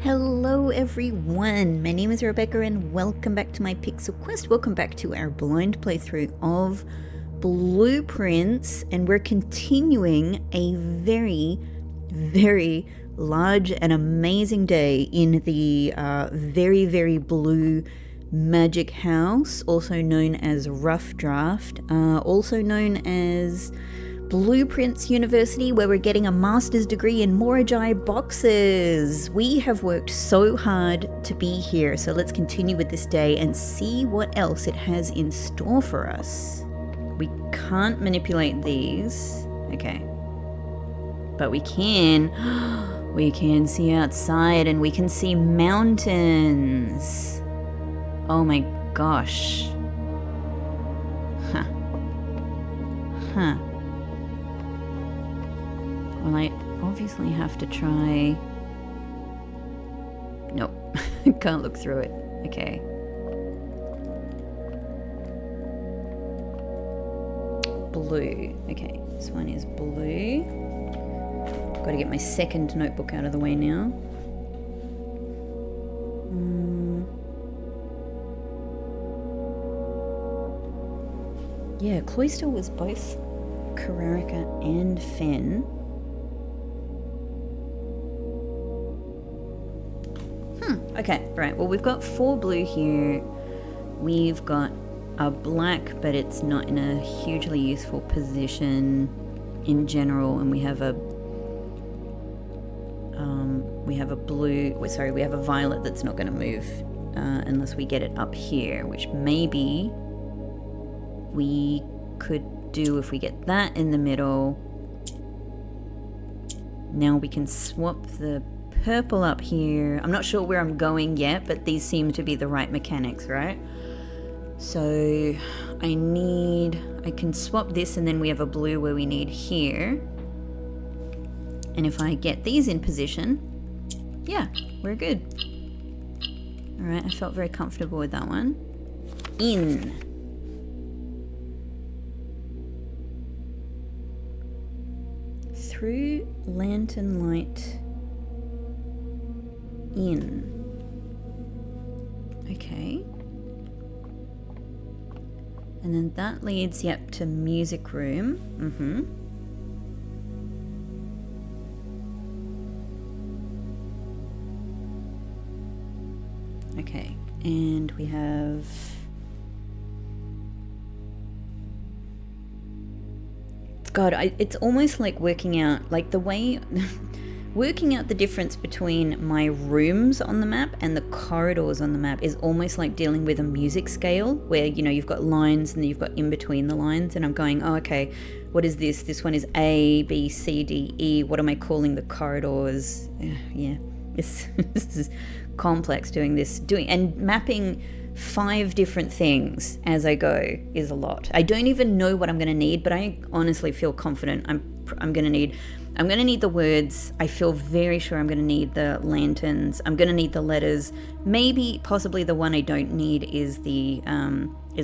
Hello everyone, my name is Rebecca and welcome back to my Pixel Quest. Welcome back to our blind playthrough of Blueprints, and we're continuing a very large and amazing day in the very blue magic house, also known as Rough Draft, also known as Blueprints University, where we're getting a master's degree in Mora Jai Boxes. We have worked so hard to be here, so let's continue with this day and see what else it has in store for us. We can't manipulate these, okay, but we can see outside and we can see mountains. Oh my gosh. Huh. Well, I obviously have to try... Nope, can't look through it. Okay. Blue. Okay, this one is blue. Gotta get my second notebook out of the way now. Yeah, Cloister was both Kararika and Fen. Okay, right, well we've got 4 blue here. We've got a black, but it's not in a hugely useful position in general, and we have a blue, we have a violet that's not going to move unless we get it up here, which maybe we could do if we get that in the middle. Now we can swap the purple up here. I'm not sure where I'm going yet, but these seem to be the right mechanics, right? So I can swap this, and then we have a blue where we need here. And if I get these in position, yeah, we're good. All right, I felt very comfortable with that one. In. Through lantern light. In. Okay. And then that leads, yep, to music room. Okay, and we have... God, it's almost like working out, like the way... working out the difference between my rooms on the map and the corridors on the map is almost like dealing with a music scale where, you know, you've got lines and then you've got in between the lines, and I'm going, oh, okay, what is this? This one is A, B, C, D, E. What am I calling the corridors? Yeah, this is complex doing this. And mapping 5 different things as I go is a lot. I don't even know what I'm going to need, but I honestly feel confident I'm going to need the words. I feel very sure I'm going to need the lanterns. I'm going to need the letters. Maybe, possibly the one I don't need is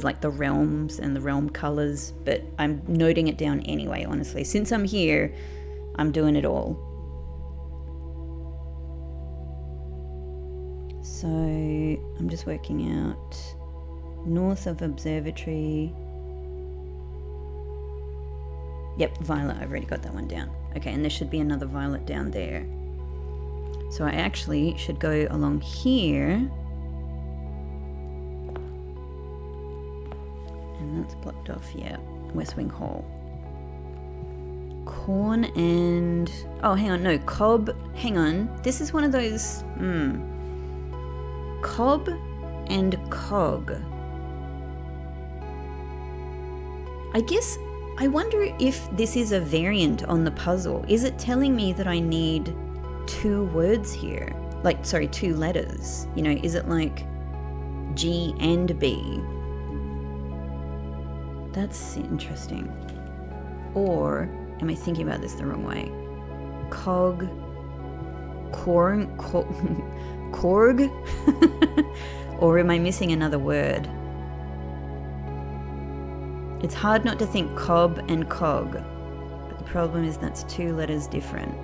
like the realms and the realm colors, but I'm noting it down anyway, honestly. Since I'm here, I'm doing it all. So I'm just working out north of observatory. Yep, violet, I've already got that one down. Okay, and there should be another violet down there. So I actually should go along here. And that's blocked off, yeah. West Wing Hall. Corn and... oh, hang on, no, cob. Hang on. This is one of those... Cob and cog. I guess... I wonder if this is a variant on the puzzle. Is it telling me that I need 2 words here? Like, sorry, 2 letters. You know, is it like G and B? That's interesting. Or am I thinking about this the wrong way? Cog, corn, corg? Or am I missing another word? It's hard not to think cob and cog, but the problem is that's 2 letters different.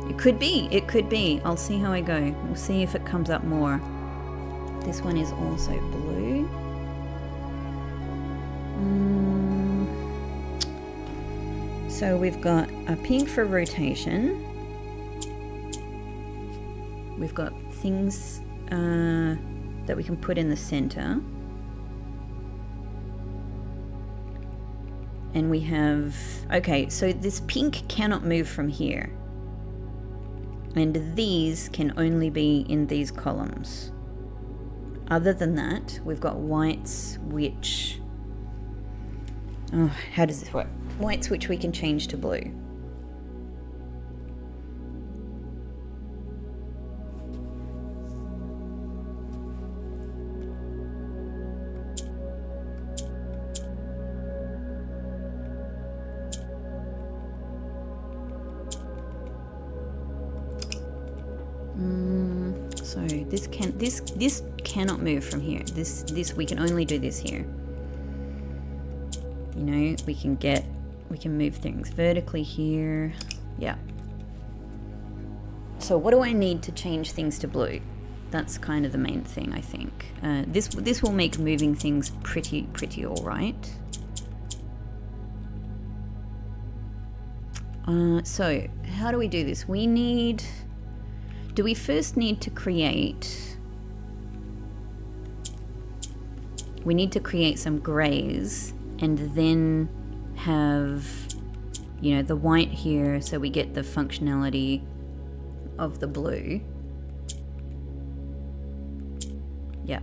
It could be. It could be. I'll see how I go. We'll see if it comes up more. This one is also blue. So we've got a pink for rotation. We've got things that we can put in the center. And we have, okay, so this pink cannot move from here. And these can only be in these columns. Other than that, we've got whites, which, oh, how does this work? Whites, which we can change to blue. So this cannot move from here. This we can only do this here. You know, we can move things vertically here. Yeah. So what do I need to change things to blue? That's kind of the main thing, I think. This will make moving things pretty all right. So how do we do this? Do we first need to create? We need to create some grays and then have, you know, the white here so we get the functionality of the blue. Yeah,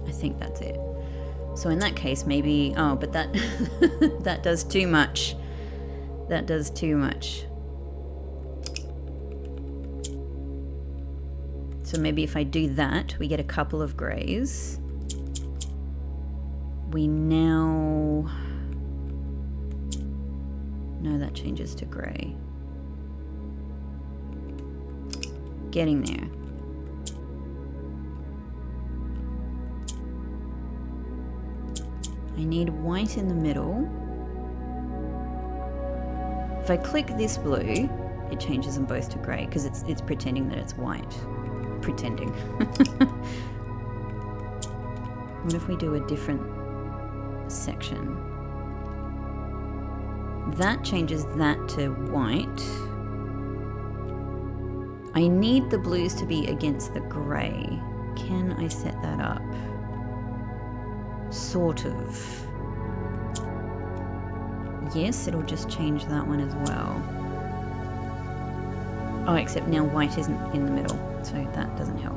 I think that's it. So in that case, maybe, oh, but that that does too much. That does too much. So maybe if I do that, we get a couple of grays. We now, no, that changes to gray. Getting there. I need white in the middle. If I click this blue, it changes them both to grey because it's pretending that it's white. Pretending. What if we do a different section? That changes that to white. I need the blues to be against the grey. Can I set that up? Sort of. Yes, it'll just change that one as well. Oh, except now white isn't in the middle, so that doesn't help.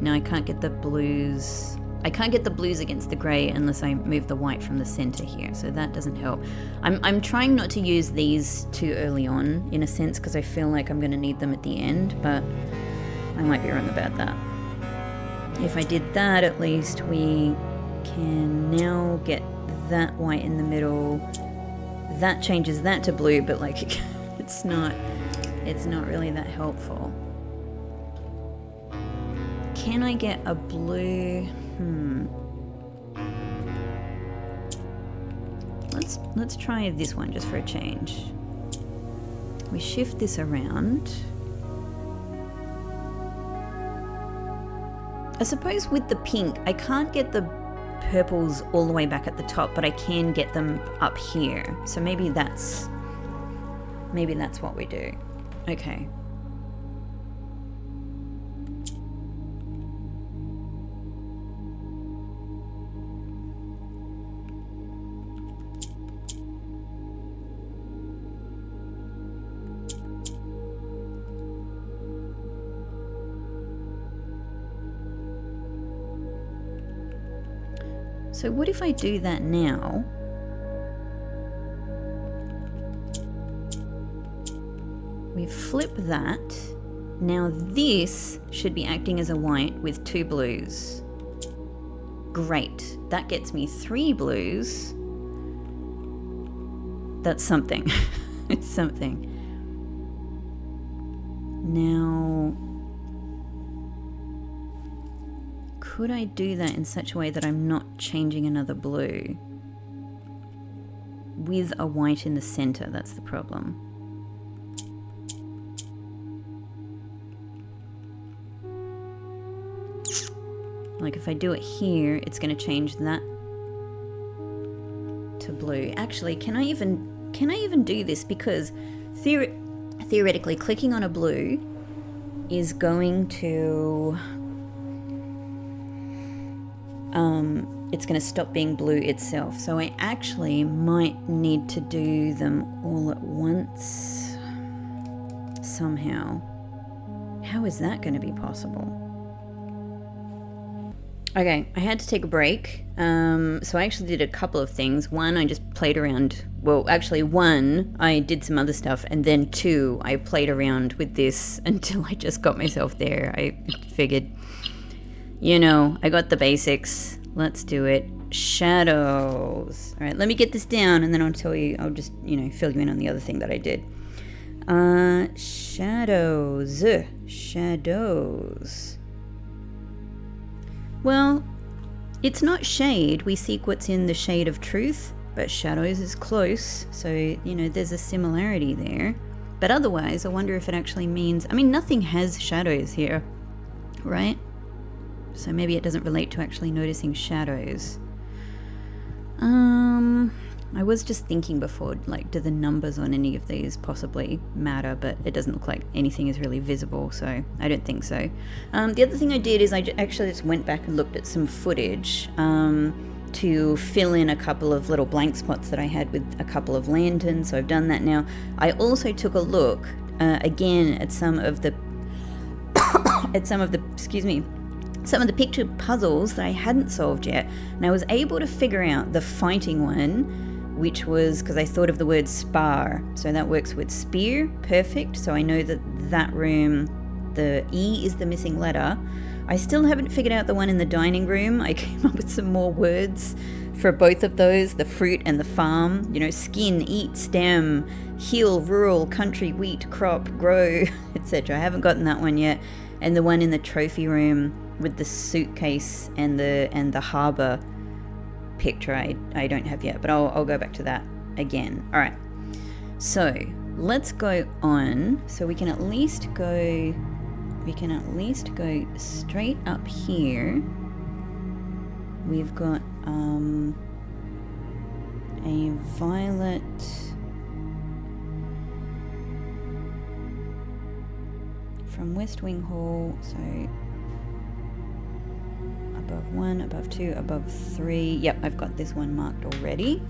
No, I can't get the blues. I can't get the blues against the grey unless I move the white from the center here, so that doesn't help. I'm trying not to use these too early on, in a sense, because I feel like I'm going to need them at the end, but I might be wrong about that. If I did that, at least we can now get that white in the middle. That changes that to blue, but like it's not really that helpful. Can I get a blue? Let's try this one just for a change. We shift this around. I suppose with the pink, I can't get the purples all the way back at the top, but I can get them up here. So maybe that's what we do. Okay. So what if I do that now? We flip that. Now this should be acting as a white with 2 blues. Great. That gets me 3 blues. That's something. It's something. Now, could I do that in such a way that I'm not changing another blue? With a white in the center, that's the problem. Like if I do it here, it's going to change that to blue. Actually, can I even do this? Because theoretically, clicking on a blue is going to it's going to stop being blue itself. So I actually might need to do them all at once somehow. How is that going to be possible? Okay, I had to take a break. So I actually did a couple of things. One, I just played around. Well, actually, one, I did some other stuff. And then two, I played around with this until I just got myself there. I figured, you know, I got the basics. Let's do it. Shadows. All right, let me get this down and then I'll tell you, I'll just, you know, fill you in on the other thing that I did. Shadows. Shadows. Well, it's not shade. We seek what's in the shade of truth, but shadows is close. So, you know, there's a similarity there. But otherwise, I wonder if it actually means, I mean, nothing has shadows here, right? So maybe it doesn't relate to actually noticing shadows. I was just thinking before, like, do the numbers on any of these possibly matter? But it doesn't look like anything is really visible, so I don't think so. The other thing I did is I actually just went back and looked at some footage to fill in a couple of little blank spots that I had with a couple of lanterns, so I've done that now. I also took a look again at some of the some of the picture puzzles that I hadn't solved yet, and I was able to figure out the fighting one, which was because I thought of the word spar, so that works with spear. Perfect. So I know that that room, the E is the missing letter. I still haven't figured out the one in the dining room. I came up with some more words for both of those, the fruit and the farm. You know, skin, eat, stem, hill, rural, country, wheat, crop, grow, etc. I haven't gotten that one yet. And the one in the trophy room with the suitcase and the harbour picture I don't have yet, but I'll go back to that again. All right, so let's go on. So we can at least go straight up here. We've got a violet from West Wing Hall, so above 1, above 2, above 3. Yep, I've got this one marked already.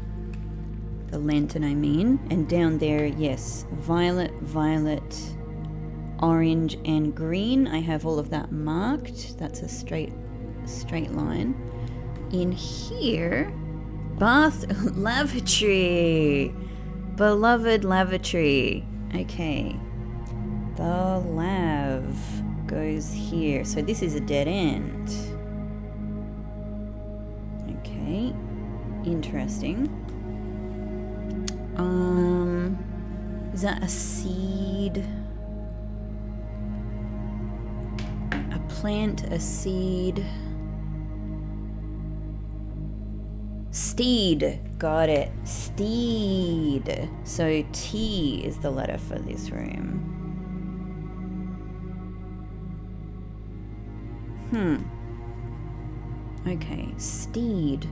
The lantern, I mean. And down there, yes, violet, orange, and green. I have all of that marked. That's a straight line. In here, bath lavatory. Beloved lavatory. Okay. The lav goes here. So this is a dead end. Okay, interesting. Is that a seed? A plant, a seed. Steed, got it. Steed. So T is the letter for this room. Okay, steed.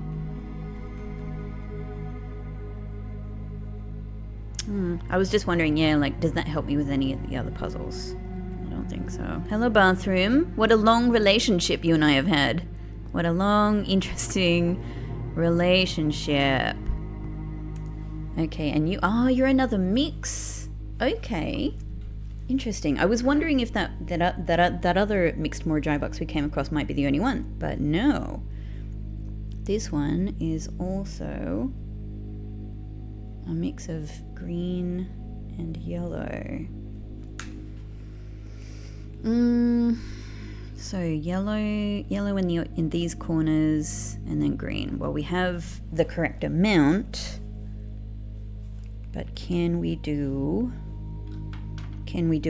I was just wondering, yeah, like, does that help me with any of the other puzzles? I don't think so. Hello, bathroom. What a long relationship you and I have had. What a long, interesting relationship. Okay, and you're another mix. Okay. Interesting. I was wondering if that other mixed Mora Jai box we came across might be the only one, but no. This one is also a mix of green and yellow. So yellow in these corners, and then green. Well, we have the correct amount, but can we do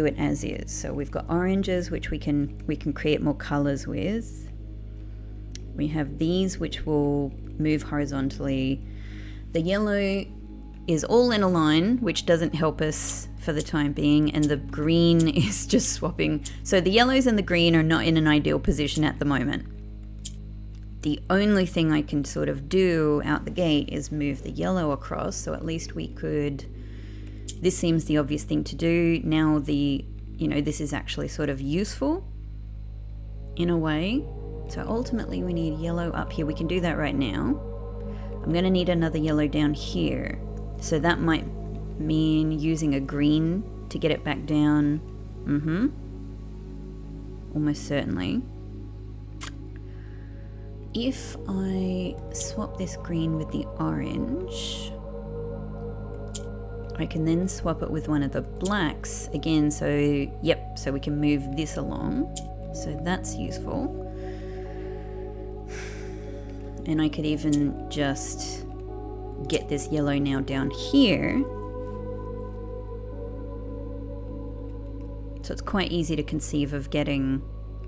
it as is? So we've got oranges, which we can create more colors with. We have these which will move horizontally. The yellow is all in a line, which doesn't help us for the time being, and the green is just swapping. So the yellows and the green are not in an ideal position at the moment. The only thing I can sort of do out the gate is move the yellow across, so at least we could... This seems the obvious thing to do. Now this is actually sort of useful in a way. So ultimately we need yellow up here. We can do that right now. I'm going to need another yellow down here. So that might mean using a green to get it back down. Almost certainly. If I swap this green with the orange, I can then swap it with one of the blacks again. So yep, so we can move this along. So that's useful. And I could even just get this yellow now down here. So it's quite easy to conceive of getting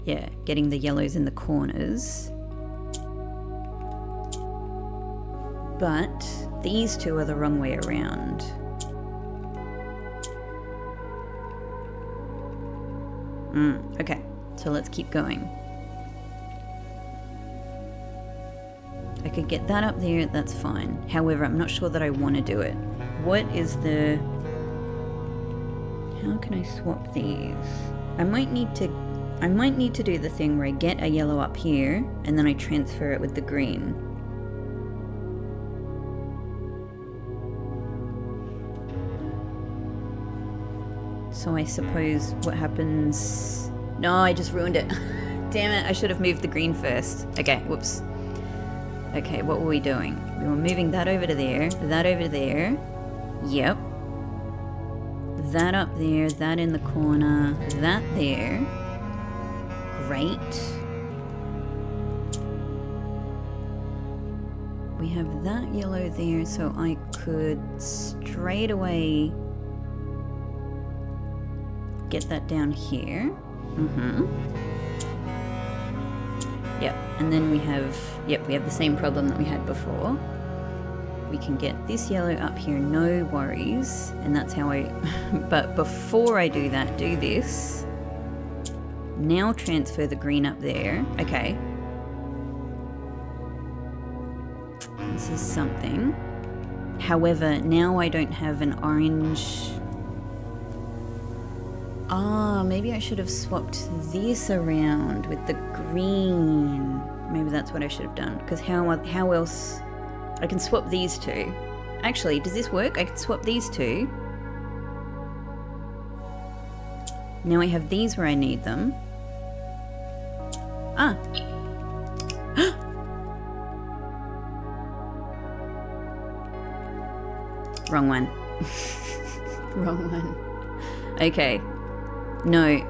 the yellows in the corners. But these two are the wrong way around. Okay, so let's keep going. I could get that up there, that's fine. However, I'm not sure that I want to do it. What is the... How can I swap these? I might need to do the thing where I get a yellow up here and then I transfer it with the green. So I suppose what happens... No, I just ruined it. Damn it, I should have moved the green first. Okay, whoops. Okay, what were we doing? We were moving that over to there, that over there. Yep. That up there, that in the corner, that there. Great. We have that yellow there, so I could straight away get that down here. Yep, and then we have the same problem that we had before. We can get this yellow up here, no worries, and that's how I... But before I do that, do this. Now transfer the green up there. Okay. This is something. However, now I don't have an orange... Ah, maybe I should have swapped this around with the green. Maybe that's what I should have done. Because how else... I can swap these two. Actually, does this work? I can swap these two. Now I have these where I need them. Ah. Wrong one. Wrong one. Okay. No.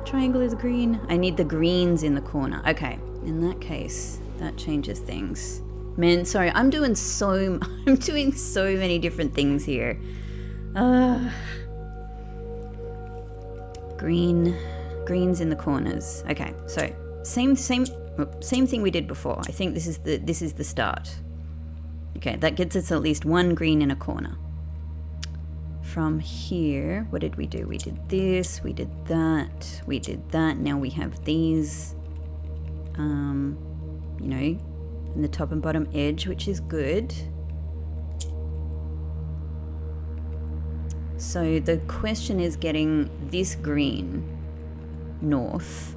Triangle is green. I need the greens in the corner. Okay. In that case, that changes things. Man, sorry, I'm doing so many different things here. Greens in the corners. Okay, so same thing we did before. I think this is the start. Okay, that gets us at least one green in a corner. From here, what did we do? We did this, we did that, we did that. Now we have these, you know, in the top and bottom edge, which is good. So the question is getting this green north.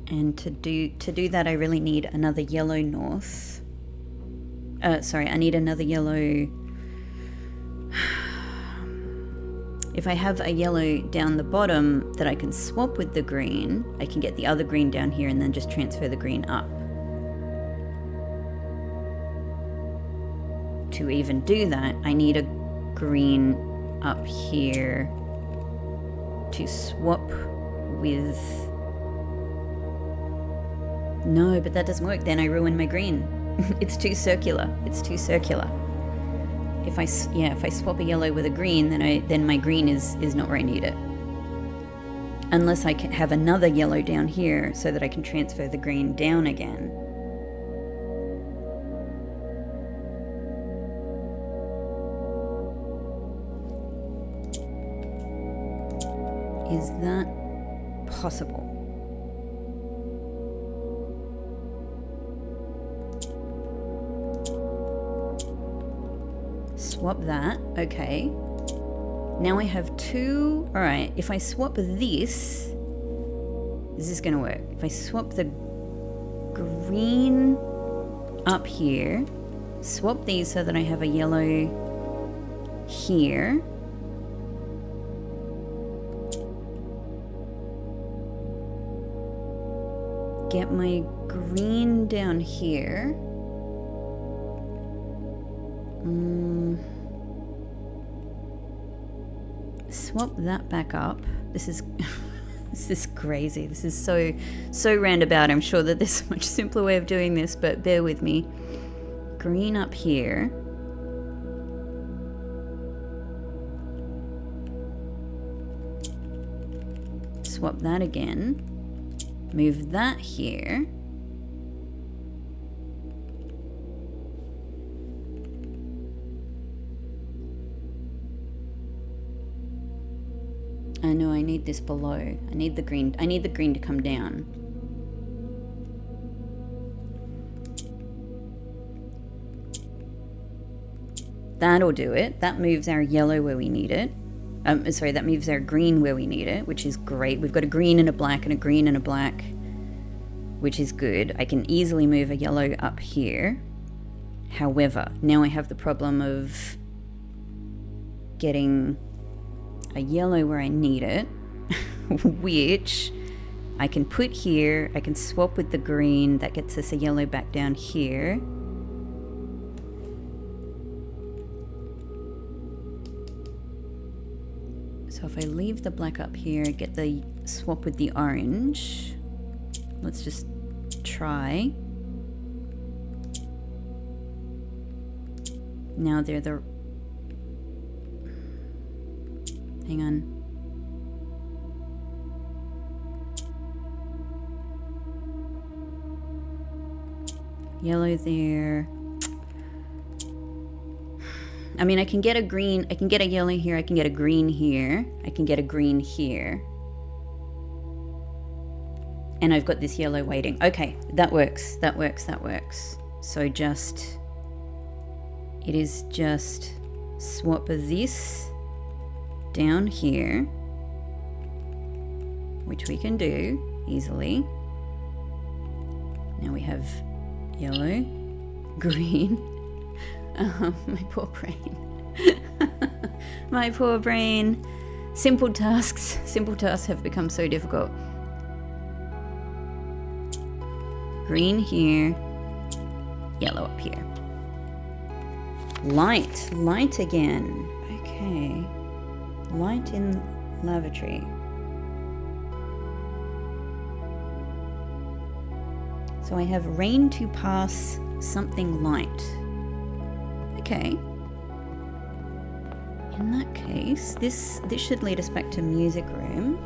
And to do that, I really need another yellow north. Sorry, I need another yellow. If I have a yellow down the bottom that I can swap with the green, I can get the other green down here and then just transfer the green up. To even do that, I need a green up here to swap with... No, but that doesn't work. Then I ruin my green. It's too circular. It's too circular. if I swap a yellow with a green, then my green is not where I need it. Unless I can have another yellow down here so that I can transfer the green down again. Is that possible? Swap that, okay. Now I have two, all right, if I swap this, is this gonna work? If I swap the green up here, swap these so that I have a yellow here. Get my green down here. Swap that back up. This is this is crazy. This is so roundabout. I'm sure that there's a much simpler way of doing this, but bear with me. Green up here. Swap that again. Move that here. I know I need this below. I need the green to come down. That'll do it. That moves our yellow where we need it. Sorry, that moves our green where we need it, which is great. We've got a green and a black and a green and a black, which is good. I can easily move a yellow up here. However, now I have the problem of getting a yellow where I need it, which I can put here. I can swap with the green. That gets us a yellow back down here. So if I leave the black up here, get the swap with the orange. Let's just try. Now they're the... Hang on. Yellow there. I mean, I can get a green, I can get a yellow here, I can get a green here, I can get a green here. And I've got this yellow waiting. Okay, that works, that works, that works. So just, it is just swap this down here, which we can do easily. Now we have yellow, green. My poor brain. My poor brain. Simple tasks have become so difficult. Green here, yellow up here. Light again. Okay. Light in lavatory. So I have rain to pass something light. Okay. In that case, this should lead us back to music room.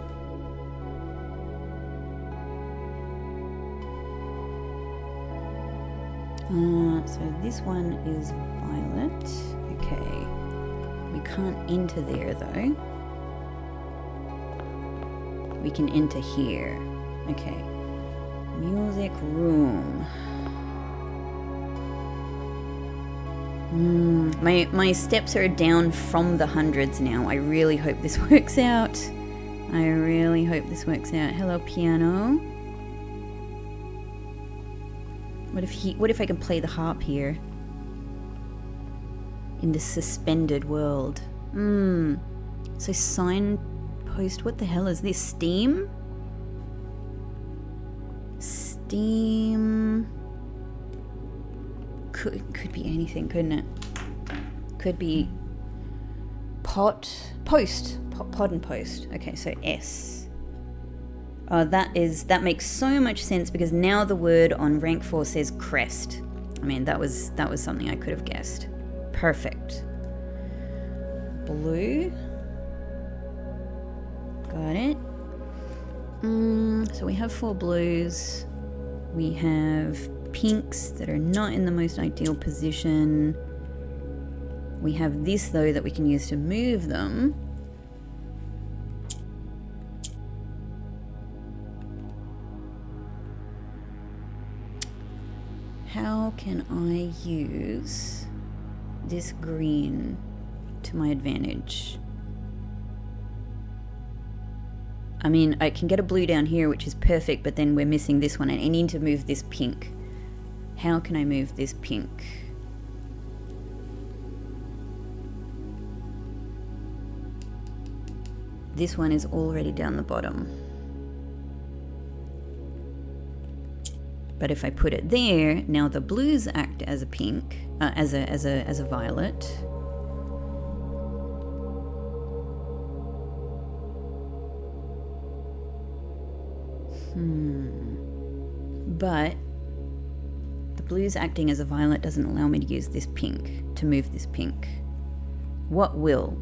So this one is violet. Okay. We can't enter there though. We can enter here. Okay. Music room. My steps are down from the hundreds now. I really hope this works out. I really hope this works out. Hello, piano. What if I can play the harp here? In this suspended world. So signpost, what the hell is this? Steam? Steam. Could be anything, couldn't it? Could be pod and post. Okay, so S. That makes so much sense because now the word on rank 4 says crest. I mean, that was something I could have guessed. Perfect. blue. Got it. So we have 4 blues. We have pinks that are not in the most ideal position. We have this though that we can use to move them. How can I use this green to my advantage? I mean, I can get a blue down here, which is perfect, but then we're missing this one, and I need to move this pink. How can I move this pink? This one is already down the bottom. But if I put it there, now the blues act as a pink, as a violet. But the blues acting as a violet doesn't allow me to use this pink, to move this pink. What will?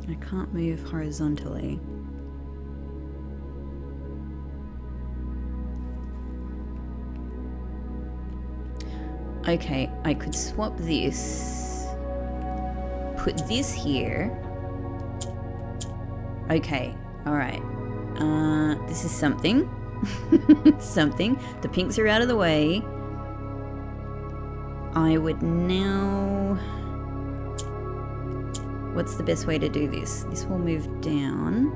I can't move horizontally. Okay, I could swap this, put this here. Okay, alright. This is something. Something. The pinks are out of the way. I would now... What's the best way to do this? This will move down.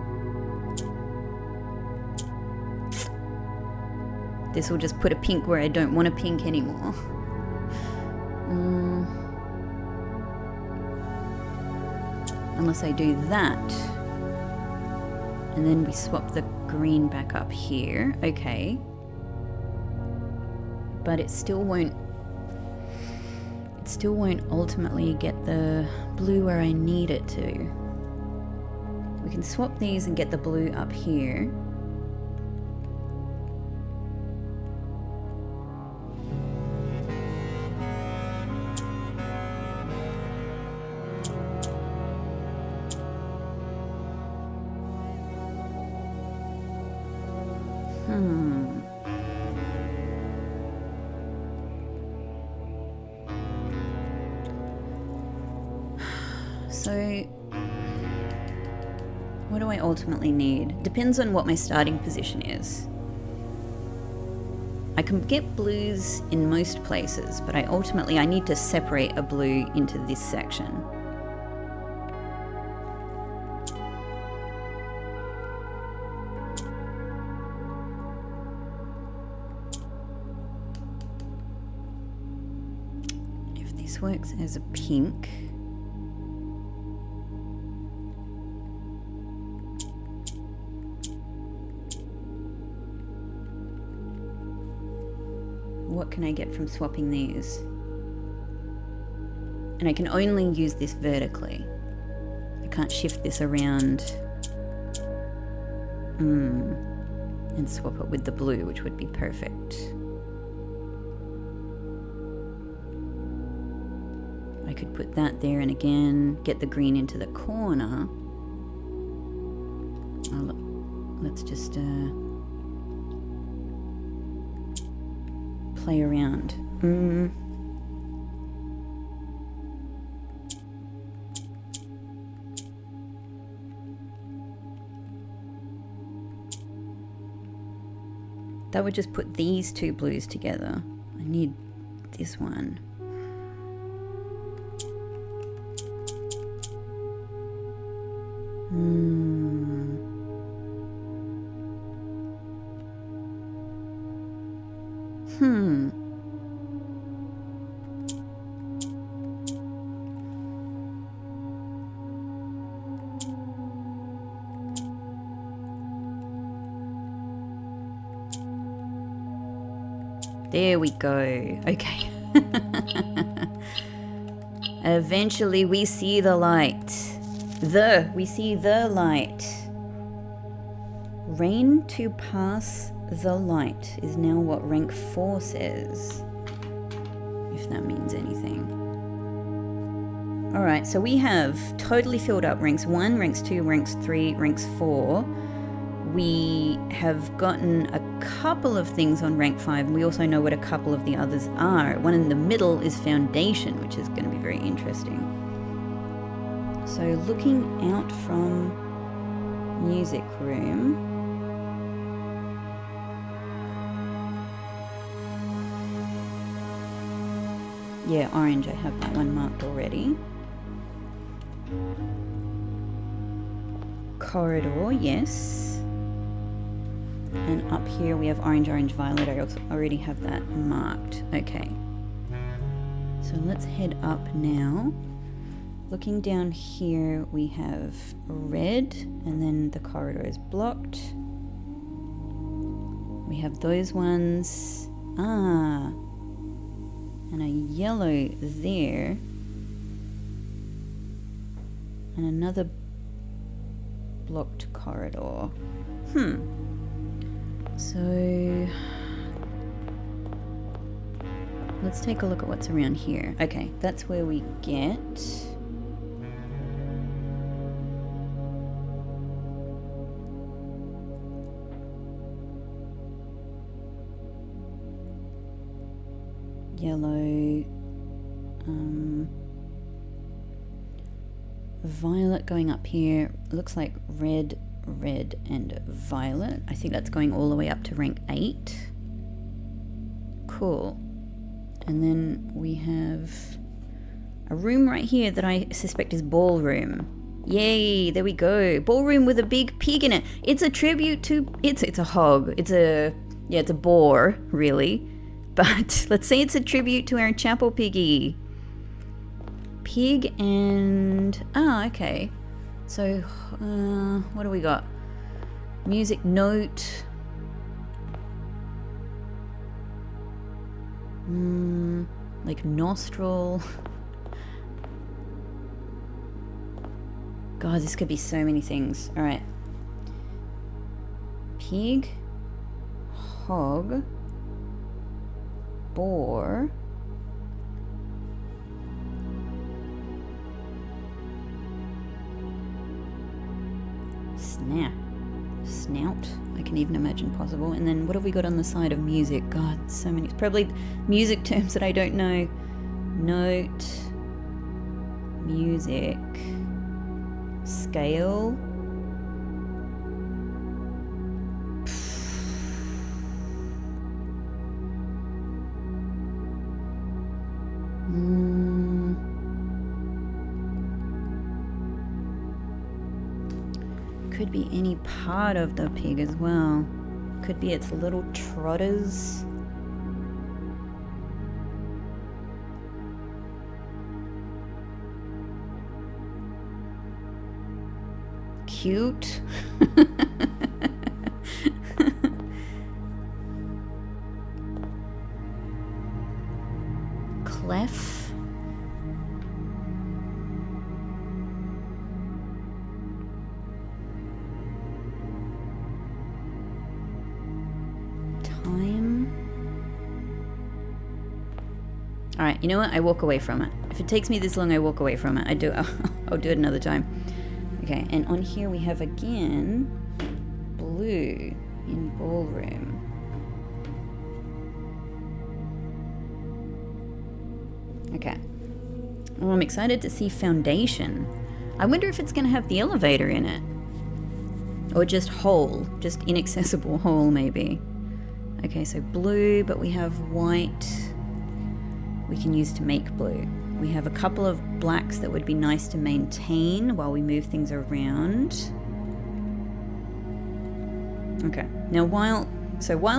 This will just put a pink where I don't want a pink anymore. Unless I do that. And then we swap the green back up here. Okay. But it still won't ultimately get the blue where I need it to. We can swap these and get the blue up here. So, what do I ultimately need? Depends on what my starting position is. I can get blues in most places, but I need to separate a blue into this section. If this works as a pink, what can I get from swapping these? And I can only use this vertically. I can't shift this around and swap it with the blue, which would be perfect. I could put that there and again get the green into the corner. Let's just play around. That would just put these two blues together. I need this one. There we go. Okay. Eventually we see the light. We see the light. Rain to pass the light is now what rank 4 says. If if that means anything. Alright, so we have totally filled up ranks 1, ranks 2, ranks 3, ranks 4. We have gotten a couple of things on rank 5, and we also know what a couple of the others are. One in the middle is Foundation, which is going to be very interesting. So looking out from Music Room. Yeah, orange, I have that one marked already. Corridor, yes. And up here we have orange, orange, violet. I already have that marked. Okay. So let's head up now. Looking down here we have red, and then the corridor is blocked. We have those ones. Ah. And a yellow there. And another blocked corridor. So let's take a look at what's around here. Okay, that's where we get yellow, violet going up here. Looks like red, red, and violet. I think that's going all the way up to rank 8. Cool. And then we have a room right here that I suspect is ballroom. Yay, there we go. Ballroom with a big pig in it. It's a tribute to, it's a hog. It's a boar, really. But let's say it's a tribute to our chapel piggy. Pig and... oh, okay. So, what do we got? Music note. Like nostril. God, this could be so many things. Alright. Pig. Hog. Boar. Snout. I can even imagine possible. And then what have we got on the side of music? God, so many. Probably music terms that I don't know. Note. Music. Scale. Could be any part of the pig as well. Could be its little trotters. Cute. Clef. Alright, you know what? I walk away from it. If it takes me this long, I walk away from it. I'll do it another time. Okay, and on here we have again blue in ballroom. Okay. Well, I'm excited to see Foundation. I wonder if it's going to have the elevator in it. Or just hole. Just inaccessible hole, maybe. Okay, so blue, but we have white. We can use to make blue. We have a couple of blacks that would be nice to maintain while we move things around. Okay, now while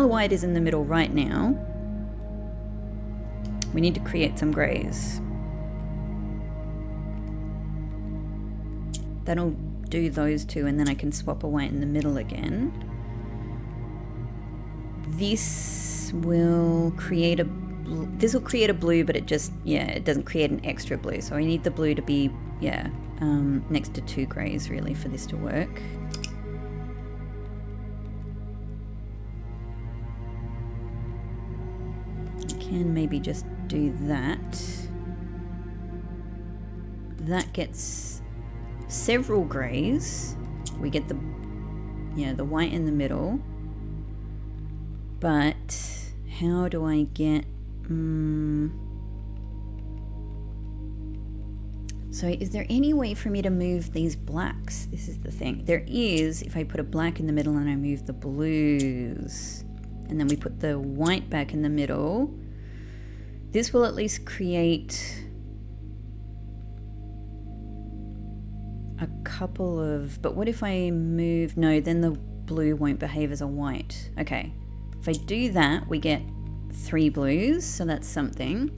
white is in the middle right now, we need to create some greys. That'll do those two, and then I can swap a white in the middle again. This will create a blue, but it doesn't create an extra blue. So I need the blue to be, next to 2 greys really for this to work. I can maybe just do that, that gets several greys. We get the white in the middle. But how do I get... So is there any way for me to move these blacks? This is the thing. There is, if I put a black in the middle and I move the blues. And then we put the white back in the middle. This will at least create a couple of... But what if I move... No, then the blue won't behave as a white. Okay. If I do that, we get 3 blues. So that's something.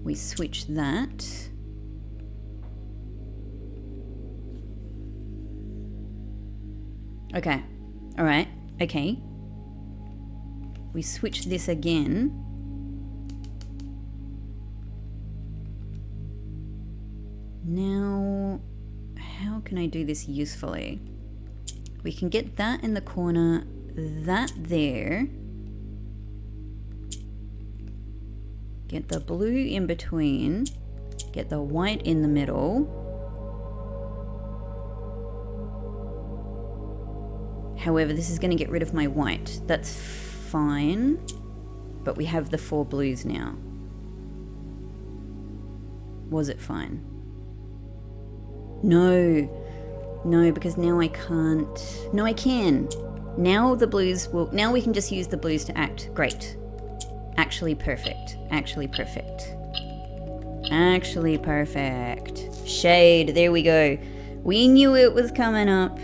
We switch that. Okay. All right. Okay. We switch this again. Now, how can I do this usefully? We can get that in the corner, that there. Get the blue in between. Get the white in the middle. However, this is going to get rid of my white. That's fine. But we have the 4 blues now. Was it fine? No. No, because now I can't. No, I can. Now the blues will... Now we can just use the blues to act. Great. Actually perfect. Actually perfect. Actually perfect. Shade. There we go. We knew it was coming up.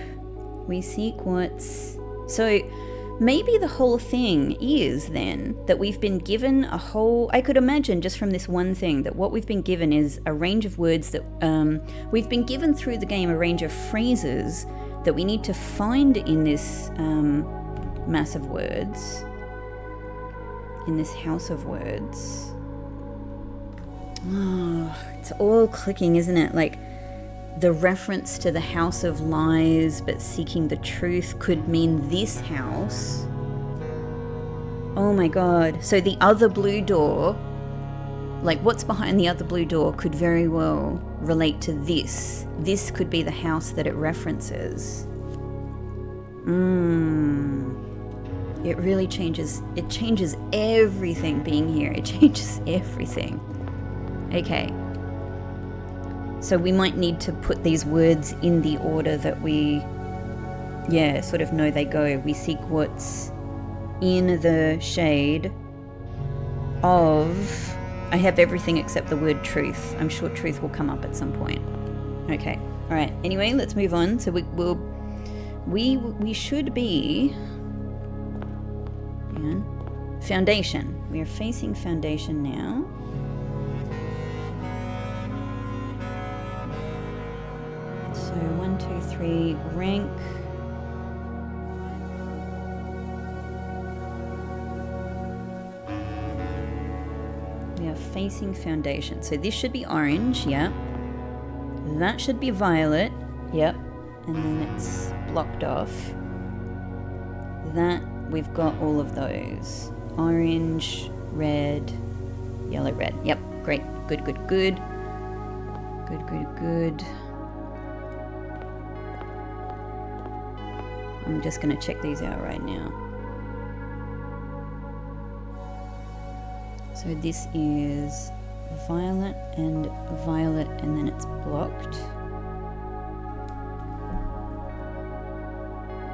We seek what's... So maybe the whole thing is then that we've been given a whole... I could imagine just from this one thing that what we've been given is a range of words that... we've been given through the game a range of phrases that we need to find in this mass of words. In this house of words. Oh, it's all clicking, isn't it? Like... The reference to the house of lies but seeking the truth could mean this house. Oh my god. So the other blue door, like what's behind the other blue door could very well relate to this. This could be the house that it references. It really changes, it changes everything being here. It changes everything. Okay. So we might need to put these words in the order that we, sort of know they go. We seek what's in the shade of... I have everything except the word truth. I'm sure truth will come up at some point. Okay. All right. Anyway, let's move on. So we should be... Hang on. Foundation. We are facing foundation now. So 1, 2, 3, rank. We are facing foundation. So this should be orange, yep. That should be violet, yep. And then it's blocked off. That, we've got all of those. Orange, red, yellow, red. Yep, great. Good, good, good. Good, good, good. I'm just going to check these out right now. So this is violet, and then it's blocked.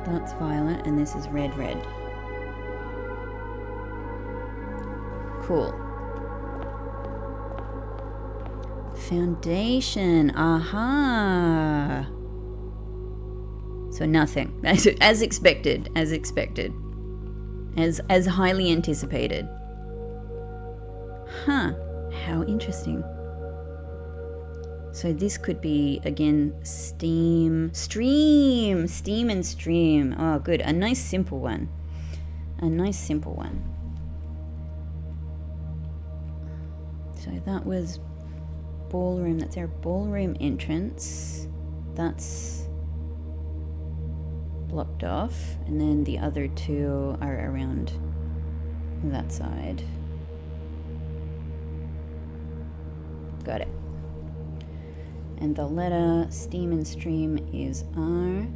That's violet, and this is red, red. Cool. Foundation, aha! So nothing, as expected, as highly anticipated. Huh, how interesting. So this could be, again, steam and stream. Oh, good, a nice simple one. So that was ballroom, that's our ballroom entrance. That's blocked off, and then the other two are around that side. Got it. And the letter steam and stream is R.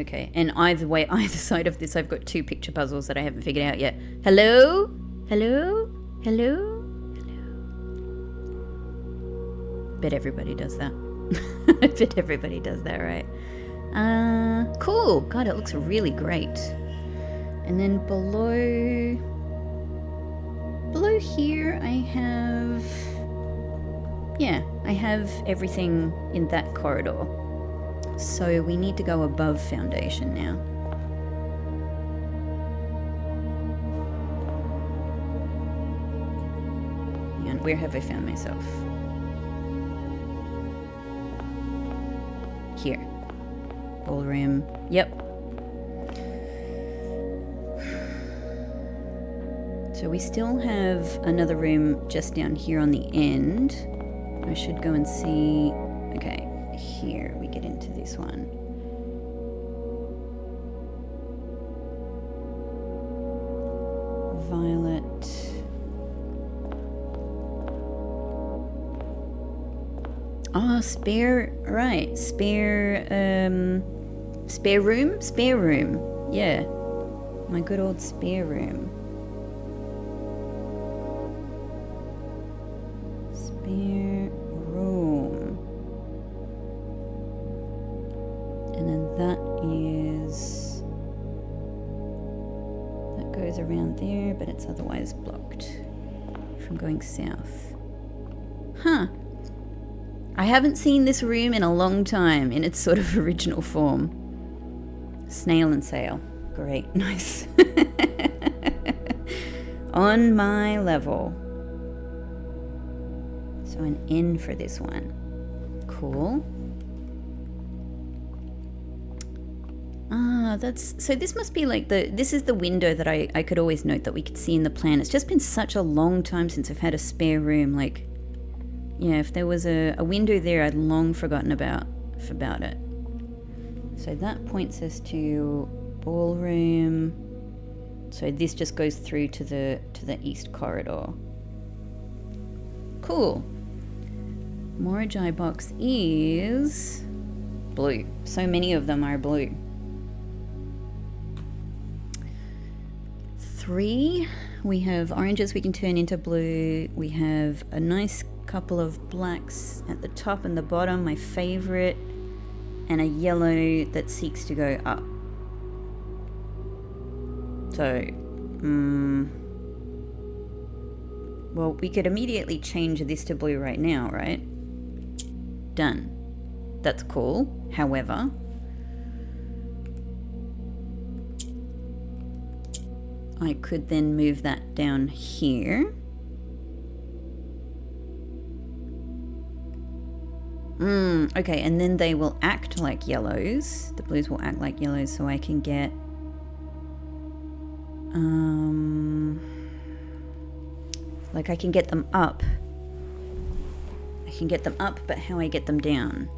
Okay, and either way, either side of this, I've got 2 picture puzzles that I haven't figured out yet. Hello? Hello? Hello? Hello? Bet everybody does that. I bet everybody does that, right? Cool. God, it looks really great. And then below here, I have everything in that corridor. So we need to go above foundation now. And where have I found myself? Here. Ballroom. Yep. So we still have another room just down here on the end. I should go and see. Okay, here we get into this one. Violet. Oh, spare, right, spare room, yeah, my good old spare room. Spare room. And then that goes around there, but it's otherwise blocked from going south. Huh. I haven't seen this room in a long time in its sort of original form. Snail and sail. Great, nice. On my level. So an N for this one. Cool. Ah, so this must be like this is the window that I could always note that we could see in the plan. It's just been such a long time since I've had a spare room, like, yeah, if there was a window there, I'd long forgotten about it. So that points us to ballroom. So this just goes through to the east corridor. Cool. Mora Jai Box is blue. So many of them are blue. 3. We have oranges we can turn into blue. We have a nice couple of blacks at the top and the bottom, my favorite, and a yellow that seeks to go up. So, well, we could immediately change this to blue right now, right? Done. That's cool. However, I could then move that down here. Okay, and then they will act like yellows. The blues will act like yellows, so I can get like I can get them up. I can get them up, but how I get them down.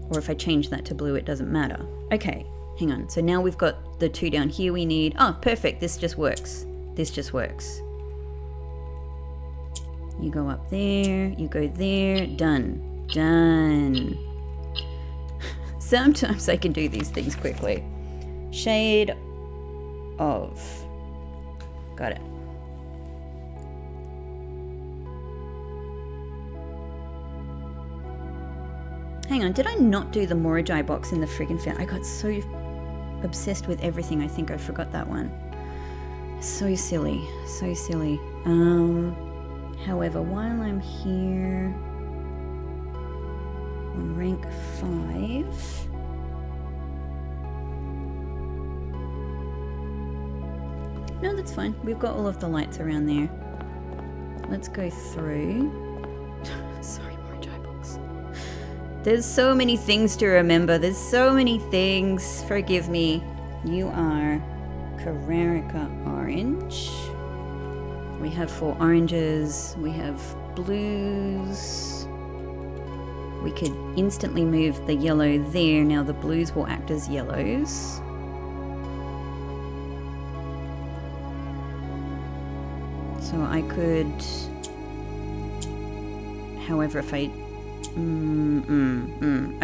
Or if I change that to blue, it doesn't matter. Okay, hang on. So now we've got the 2 down here we need. Oh, perfect. This just works. This just works. You go up there, you go there, done. Done. Sometimes I can do these things quickly. Shade of. Got it. Hang on, did I not do the Mora Jai box in the friggin' fan? I got so obsessed with everything, I think I forgot that one. So silly, so silly. However, while I'm here on rank 5, no, that's fine. We've got all of the lights around there. Let's go through. Sorry, Mora Jai Box. There's so many things to remember. There's so many things. Forgive me. You are Carrarica Orange. We have 4 oranges, we have blues. We could instantly move the yellow there. Now the blues will act as yellows. So I could, however, if I,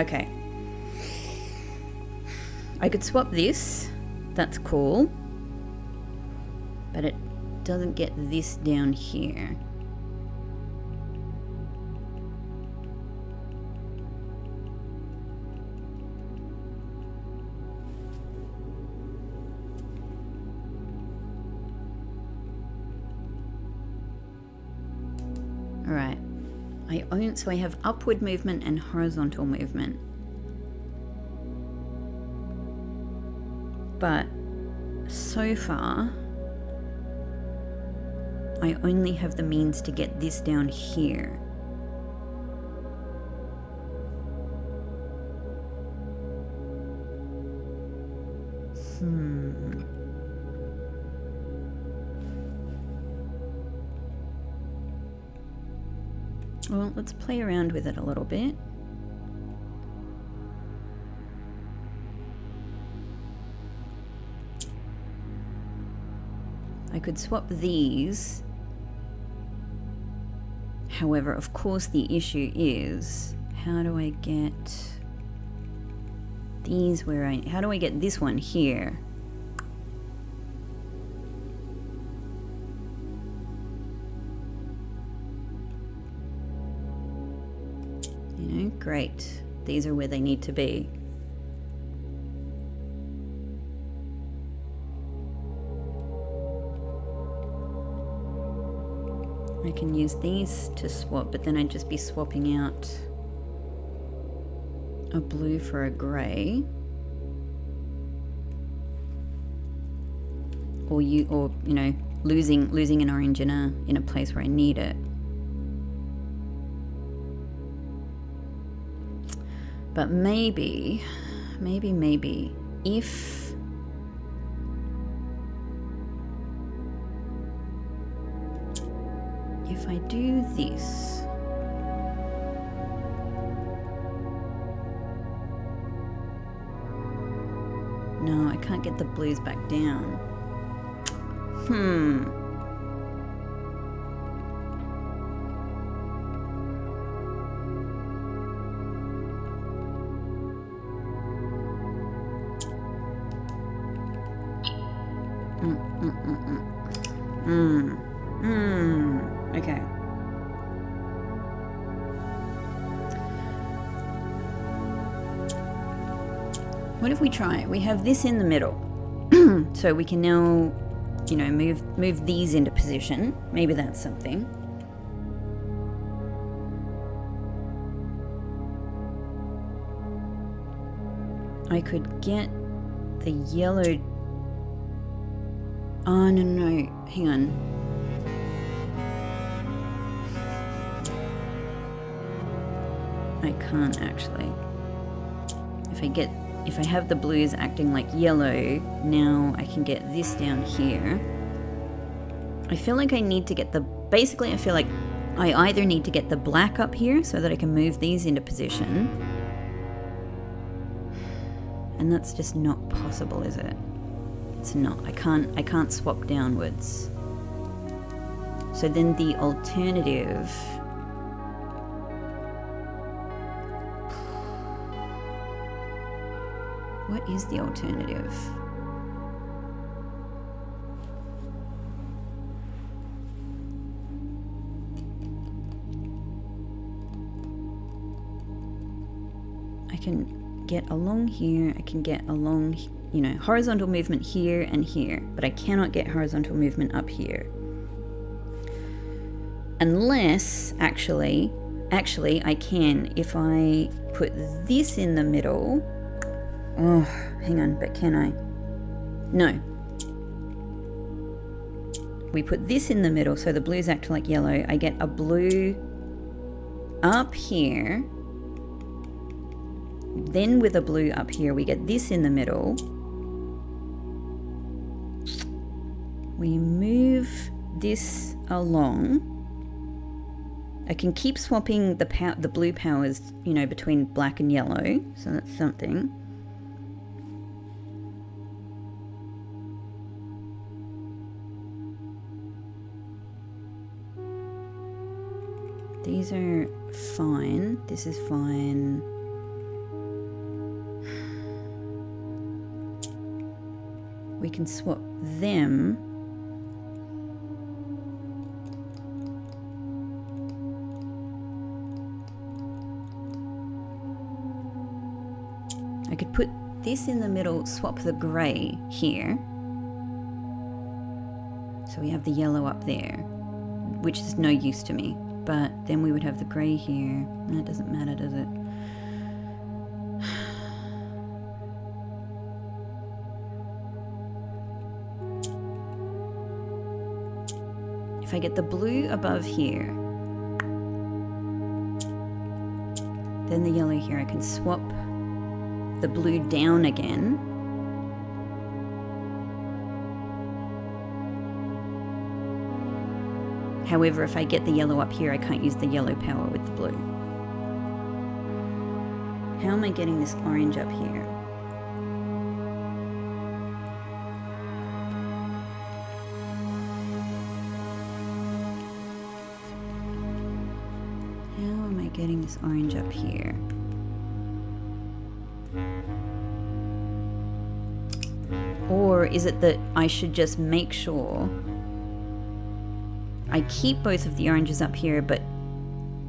okay. I could swap this, that's cool, but it doesn't get this down here. All right, so I have upward movement and horizontal movement. But so far, I only have the means to get this down here. Well, let's play around with it a little bit. I could swap these. However, of course, the issue is, how do I get these how do I get this one here? You know, great. These are where they need to be. I can use these to swap, but then I'd just be swapping out a blue for a grey. Or you know, losing an orange in a place where I need it. But maybe if I do this, no, I can't get the blues back down. Okay. What if we try? We have this in the middle. So we can now, you know, move these into position. Maybe that's something. I could get the yellow. Oh, no. Hang on. I can't actually. If I have the blues acting like yellow, now I can get this down here. I feel like I need to get basically I feel like I either need to get the black up here so that I can move these into position. And that's just not possible, is it? It's not. I can't swap downwards. So then the alternative, what is the alternative? I can get along here, I can get along, you know, horizontal movement here and here, but I cannot get horizontal movement up here. Unless, actually I can, if I put this in the middle. Oh, hang on, but can I? No. We put this in the middle so the blues act like yellow. I get a blue up here. Then with a blue up here, we get this in the middle. We move this along. I can keep swapping the blue powers, you know, between black and yellow. So that's something. These are fine. This is fine. We can swap them. I could put this in the middle, swap the grey here. So we have the yellow up there, which is no use to me. But then we would have the grey here. That doesn't matter, does it? If I get the blue above here, then the yellow here, I can swap the blue down again. However, if I get the yellow up here, I can't use the yellow power with the blue. How am I getting this orange up here? How am I getting this orange up here? Or is it that I should just make sure I keep both of the oranges up here, but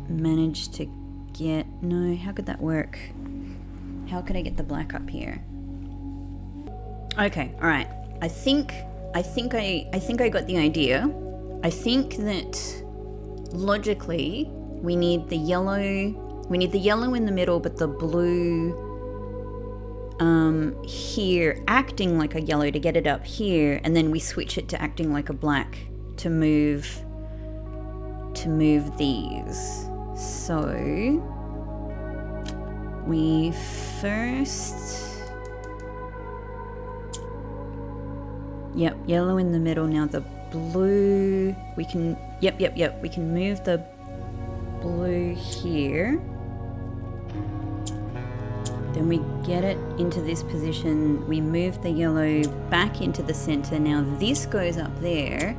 manage to get... No, how could that work? How could I get the black up here? Okay, all right. I think I got the idea. I think that logically we need the yellow. We need the yellow in the middle, but the blue here acting like a yellow to get it up here, and then we switch it to acting like a black to move these. So we first, yep, yellow in the middle. Now the blue, we can, yep, we can move the blue here. Then we get it into this position. We move the yellow back into the center. Now this goes up there.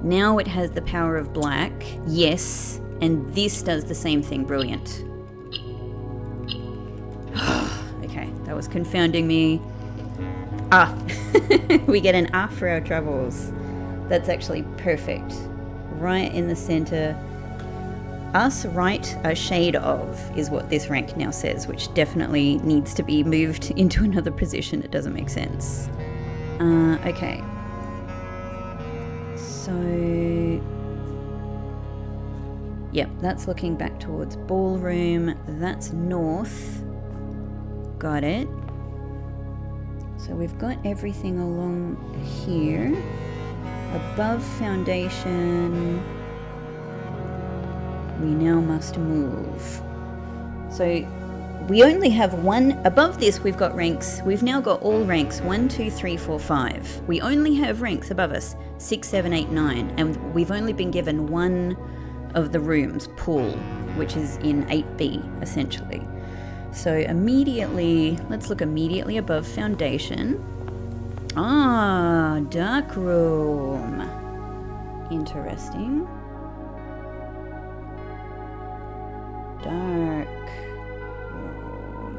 Now it has the power of black. Yes. And this does the same thing. Brilliant. Okay, that was confounding me. Ah, we get an R for our troubles. That's actually perfect. Right in the center. Us right a shade of is what this rank now says, which definitely needs to be moved into another position. It doesn't make sense. Okay. So, yep, that's looking back towards ballroom. That's north. Got it. So we've got everything along here. Above foundation, we now must move. So we only have one. Above this, we've got ranks. We've now got all ranks 1, 2, 3, 4, 5. We only have ranks above us 6, 7, 8, 9, and we've only been given one of the rooms, pool, which is in 8B essentially. So immediately, let's look immediately above foundation. Ah, dark room. Interesting. Dark room.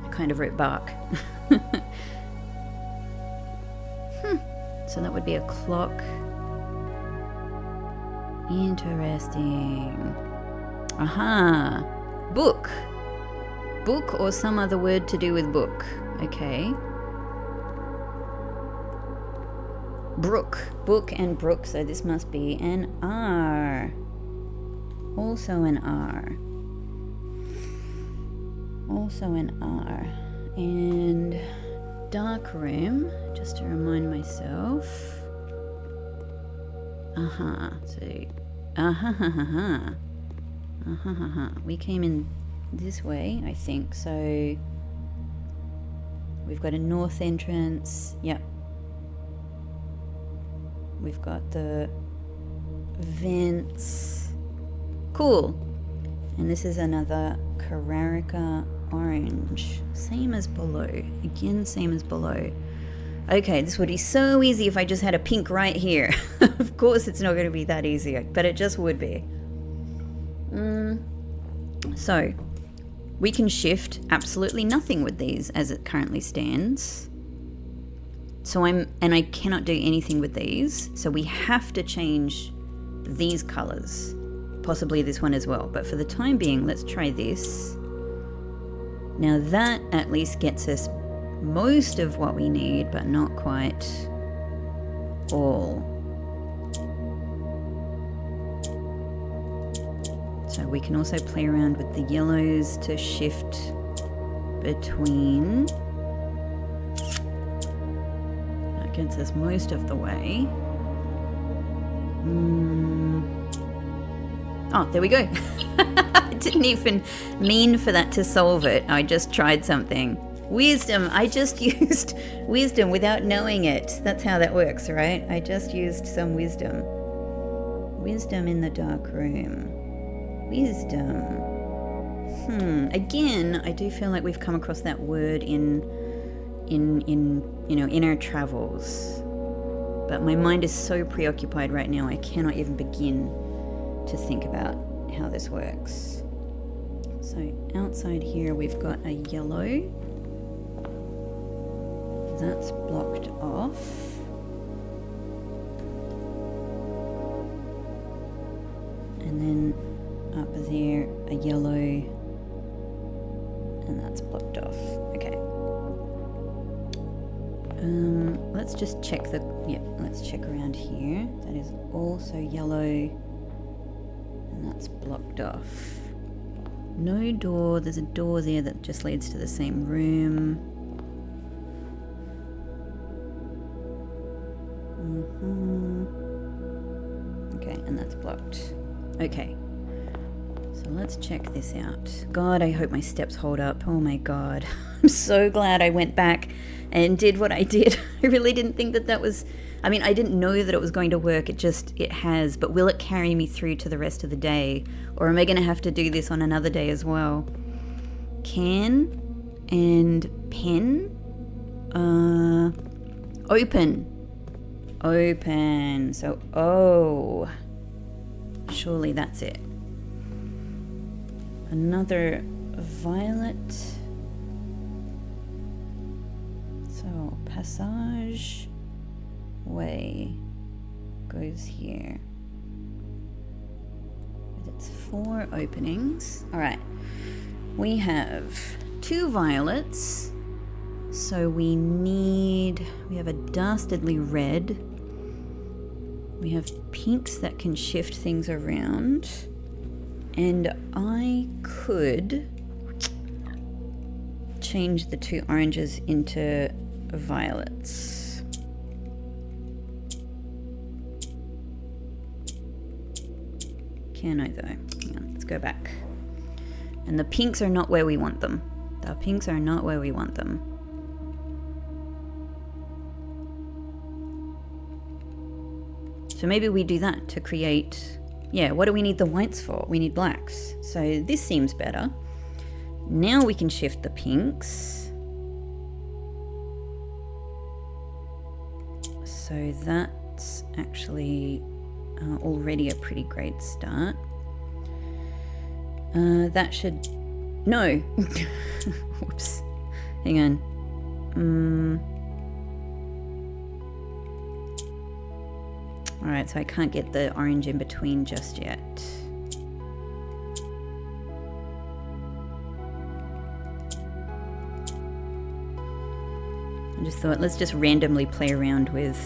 I kind of wrote bark. So that would be a clock. Interesting. Aha. Book. Book or some other word to do with book. Okay. Brook. Book and brook, so this must be an R. Also an R. Also an R. And dark room, just to remind myself. So, we came in this way, I think. So we've got a north entrance. Yep. We've got the vents. Cool. And this is another Carrarica orange. Same as below. Again, same as below. Okay, this would be so easy if I just had a pink right here. Of course it's not going to be that easy, but it just would be. So, we can shift absolutely nothing with these as it currently stands. So I cannot do anything with these. So we have to change these colors. Possibly this one as well. But for the time being, let's try this. Now that at least gets us most of what we need, but not quite all. So we can also play around with the yellows to shift between. That gets us most of the way. Oh, there we go. I didn't even mean for that to solve it. I just tried something. Wisdom. I just used wisdom without knowing it. That's how that works, right? I just used some wisdom. Wisdom in the dark room. Wisdom. Again, I do feel like we've come across that word in our travels. But my mind is so preoccupied right now, I cannot even begin to think about how this works. So outside here we've got a yellow. That's blocked off. And then up there a yellow, and that's blocked off. Okay. Let's just check let's check around here. That is also yellow, and that's blocked off. No door. There's a door there that just leads to the same room. Okay, and that's blocked. Okay. So let's check this out. God, I hope my steps hold up. Oh my God. I'm so glad I went back and did what I did. I really didn't think that was... I mean, I didn't know that it was going to work. It has. But will it carry me through to the rest of the day? Or am I going to have to do this on another day as well? Can and pen. Open. Open. So, oh. Surely that's it. Another violet. So, passage way goes here. With its 4 openings. Alright. We have 2 violets. So we have a dastardly red. We have pinks that can shift things around. And I could change the 2 oranges into violets. Can I though? Hang on, let's go back. And the pinks are not where we want them. The pinks are not where we want them. So maybe we do that to create... Yeah, what do we need the whites for? We need blacks. So this seems better. Now we can shift the pinks. So that's actually already a pretty great start. That should... No! Whoops. Hang on. Alright, so I can't get the orange in between just yet. I just thought, let's just randomly play around with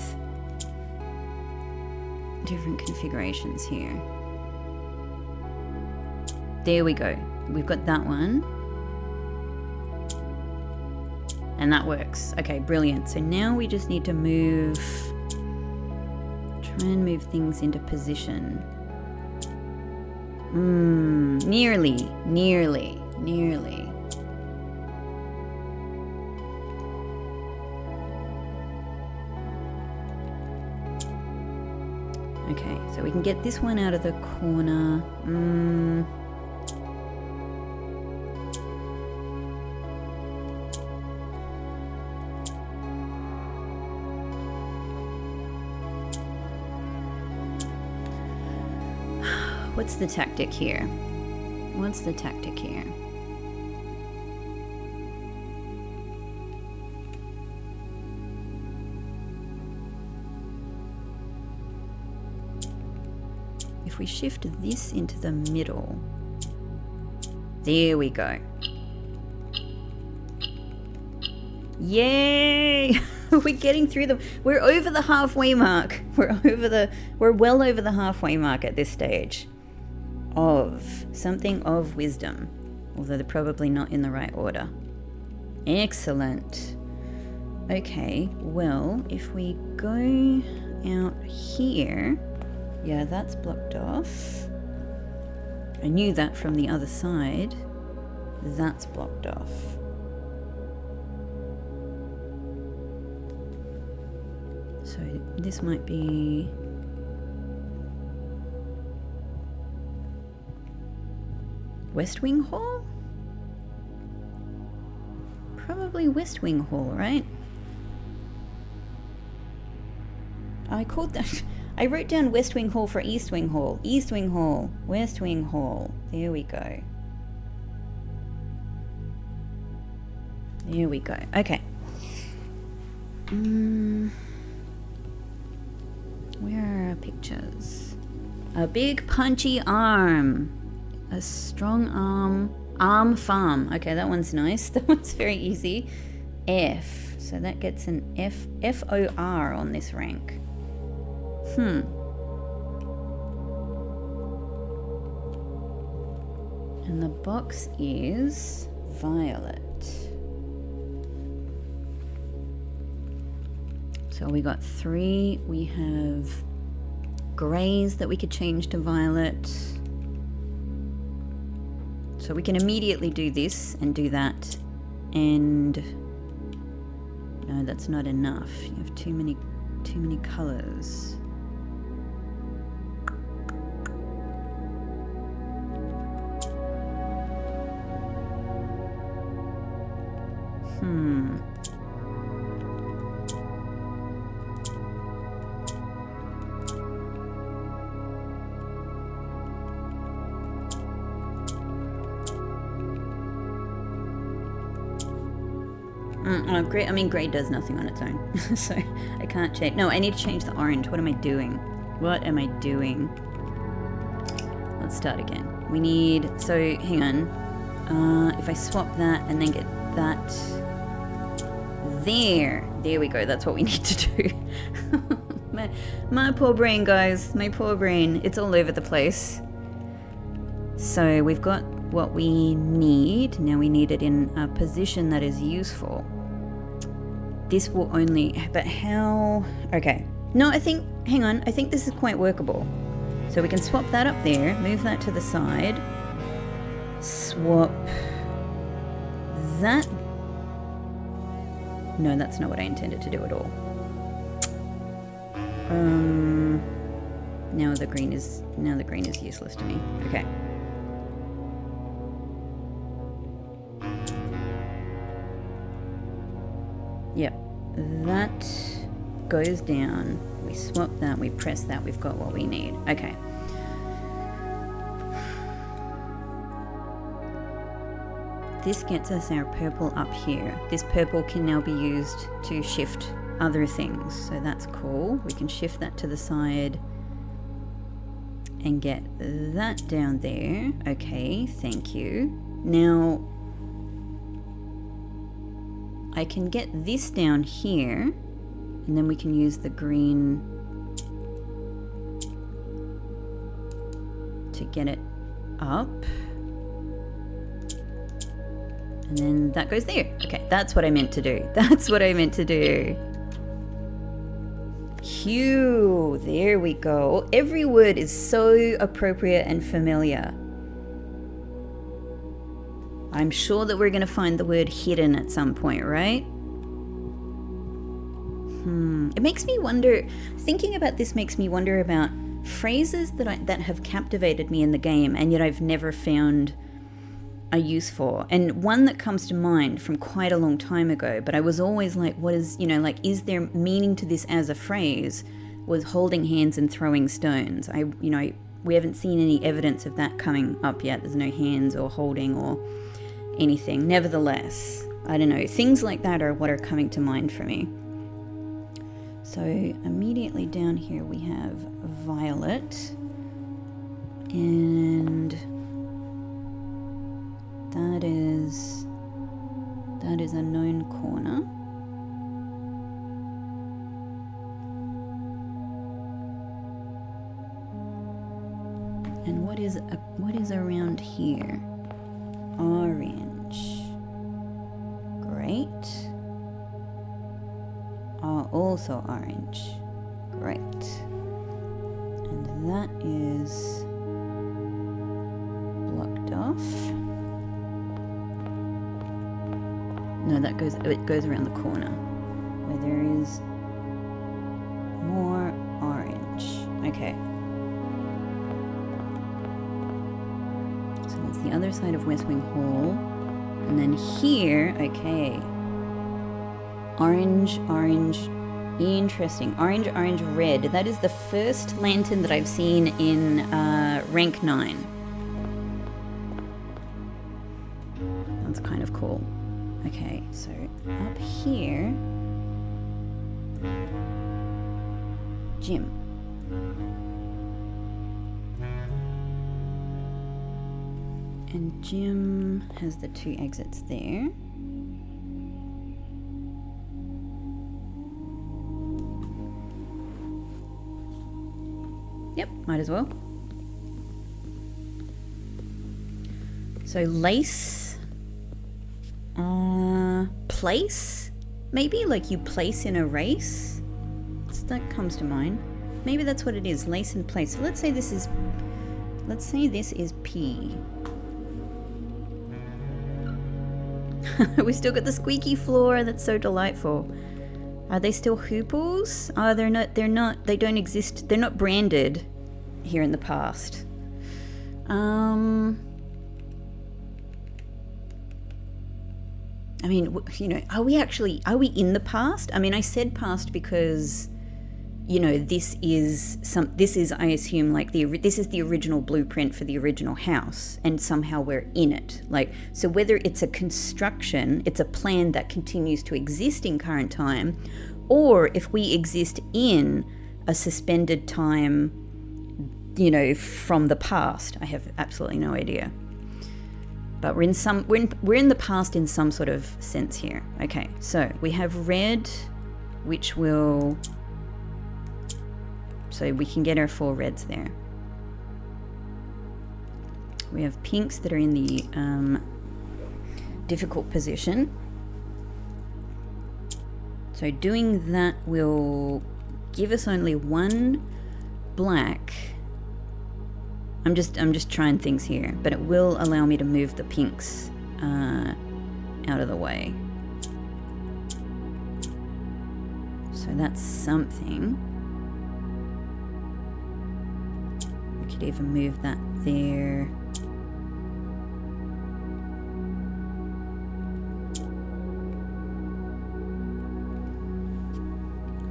different configurations here. There we go. We've got that one. And that works. Okay, brilliant. So now we just need to move... Try and move things into position. Nearly. Okay, so we can get this one out of the corner. What's the tactic here? What's the tactic here? If we shift this into the middle, there we go. Yay! We're getting through them. We're over the halfway mark. We're well over the halfway mark at this stage of something of wisdom, although they're probably not in the right order. Excellent. Okay, well, if we go out here, yeah, that's blocked off. I knew that from the other side. That's blocked off. So this might be... West Wing Hall? Probably West Wing Hall, right? I called that... I wrote down West Wing Hall for East Wing Hall. East Wing Hall. West Wing Hall. There we go. There we go. Okay. Where are our pictures? A big punchy arm. A strong arm. Arm farm. Okay, that one's nice. That one's very easy. F. So that gets an F-O-R on this rank. And the box is violet. So we got 3. We have grays that we could change to violet. So we can immediately do this and do that. And no, that's not enough. You have too many colors. Oh, grey, I mean, grey does nothing on its own, so I can't change. No, I need to change the orange. What am I doing? What am I doing? Let's start again. We need, so hang on. If I swap that and then get that there we go. That's what we need to do. my poor brain, guys. My poor brain. It's all over the place. So we've got what we need. Now we need it in a position that is useful. This will only, but how? Okay. No, I think, hang on. I think this is quite workable. So we can swap that up there, move that to the side, swap that. No, that's not what I intended to do at all. Now the green is useless to me. Okay. Yep, that goes down. We swap that, we press that, we've got what we need. Okay. This gets us our purple up here. This purple can now be used to shift other things, so that's cool. We can shift that to the side and get that down there. Okay, thank you. Now, I can get this down here, and then we can use the green to get it up. And then that goes there. Okay, that's what I meant to do. That's what I meant to do. Phew, there we go. Every word is so appropriate and familiar. I'm sure that we're going to find the word hidden at some point, right? It makes me wonder, thinking about this makes me wonder about phrases that have captivated me in the game and yet I've never found a use for. And one that comes to mind from quite a long time ago, but I was always like, what is, like, is there meaning to this as a phrase, was holding hands and throwing stones. I we haven't seen any evidence of that coming up yet. There's no hands or holding or anything. Nevertheless, I don't know, things like that are what are coming to mind for me. So immediately down here we have violet, and that is a known corner. And what is around here? Orange. Great. Also orange. Great. And that is blocked off. No, it goes around the corner where there is more orange. Okay. So that's the other side of West Wing Hall. And then here, okay. Orange, orange, interesting. Orange, orange, red. That is the first lantern that I've seen in rank 9. That's kind of cool. Okay, so up here, gym. And gym has the 2 exits there. Yep, might as well. So lace, place, maybe like you place in a race. That comes to mind. Maybe that's what it is, lace and place. So let's say this is P. We still got the squeaky floor. That's so delightful. Are they still hooples? Oh, they're not, they don't exist. They're not branded here in the past. I mean, you know, are we in the past? I mean, I said past because, you know, this is, I assume, like this is the original blueprint for the original house, and somehow we're in it. Like, so whether it's a construction, it's a plan that continues to exist in current time, or if we exist in a suspended time, you know, from the past, I have absolutely no idea. But we're in the past in some sort of sense here. Okay, so we have red, which will, so we can get our 4 reds there. We have pinks that are in the difficult position. So doing that will give us only 1 black. I'm just trying things here, but it will allow me to move the pinks out of the way. So that's something. We could even move that there.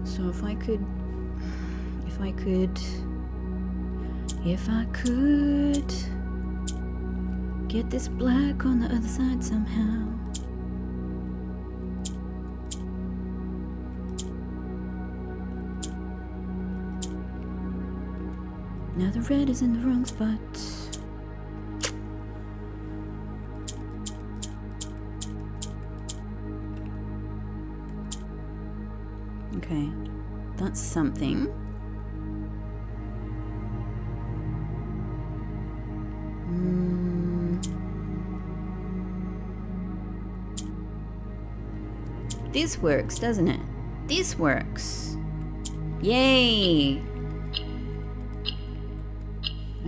So if I could get this black on the other side somehow. Now the red is in the wrong spot. Okay, that's something. This works, doesn't it? This works. Yay!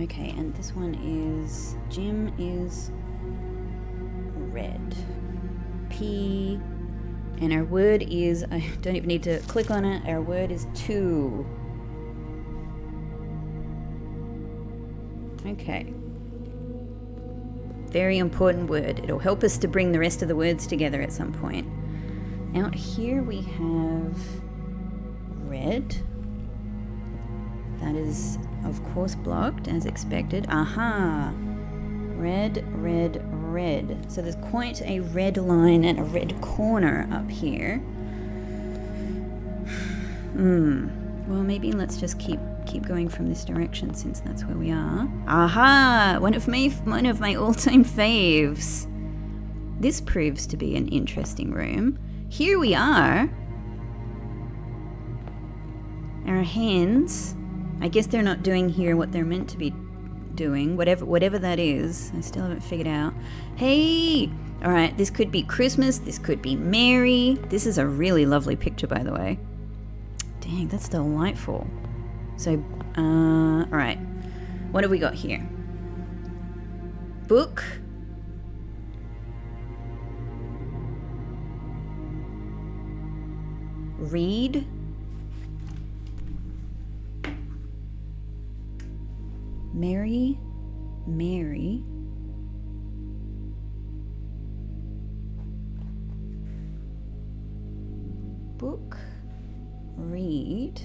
Okay, and this one is, gym is red. P, and our word is, I don't even need to click on it, our word is 2. Okay. Very important word. It'll help us to bring the rest of the words together at some point. Out here we have red. That is Of course blocked, as expected. Aha! Red, red, red. So there's quite a red line and a red corner up here. Well, maybe let's just keep going from this direction since that's where we are. Aha! One of my all-time faves. This proves to be an interesting room. Here we are. Our hands. I guess they're not doing here what they're meant to be doing. Whatever that is. I still haven't figured out. Hey! Alright, this could be Christmas. This could be Mary. This is a really lovely picture, by the way. Dang, that's delightful. So, alright. What have we got here? Book. Read. Mary. Mary. Book. Read.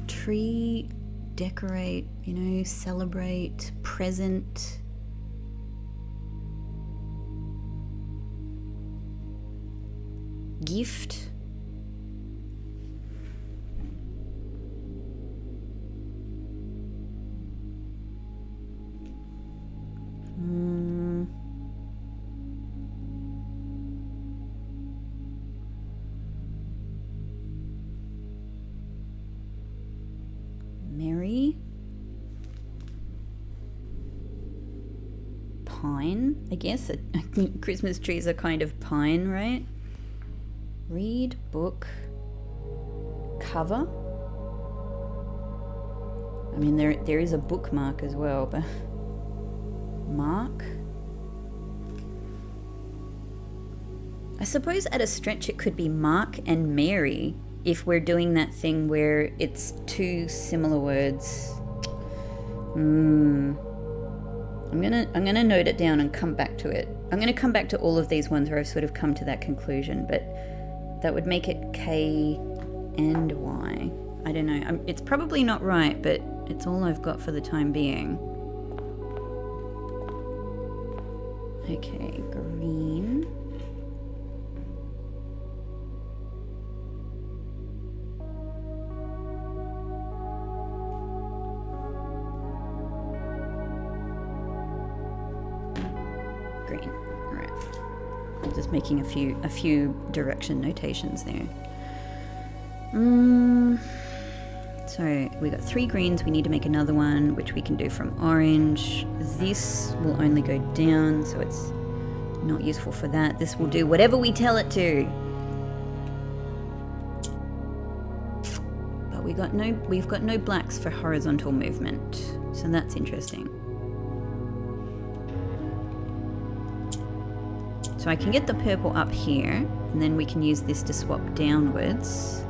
Tree, decorate, celebrate, present. Gift. Mary. Pine, I guess. Christmas trees are kind of pine, right? Read, book, cover. I mean, there is a bookmark as well, but mark. I suppose at a stretch it could be Mark and Mary if we're doing that thing where it's two similar words. I'm gonna note it down and come back to it. I'm gonna come back to all of these ones where I've sort of come to that conclusion, but that would make it K and Y. I don't know. It's probably not right, but it's all I've got for the time being. Okay, green. Green. All right. I'm just making a few direction notations there. So we got 3 greens. We need to make another one, which we can do from orange. This will only go down, so it's not useful for that. This will do whatever we tell it to. But we've got no blacks for horizontal movement, so that's interesting. So I can get the purple up here, and then we can use this to swap downwards.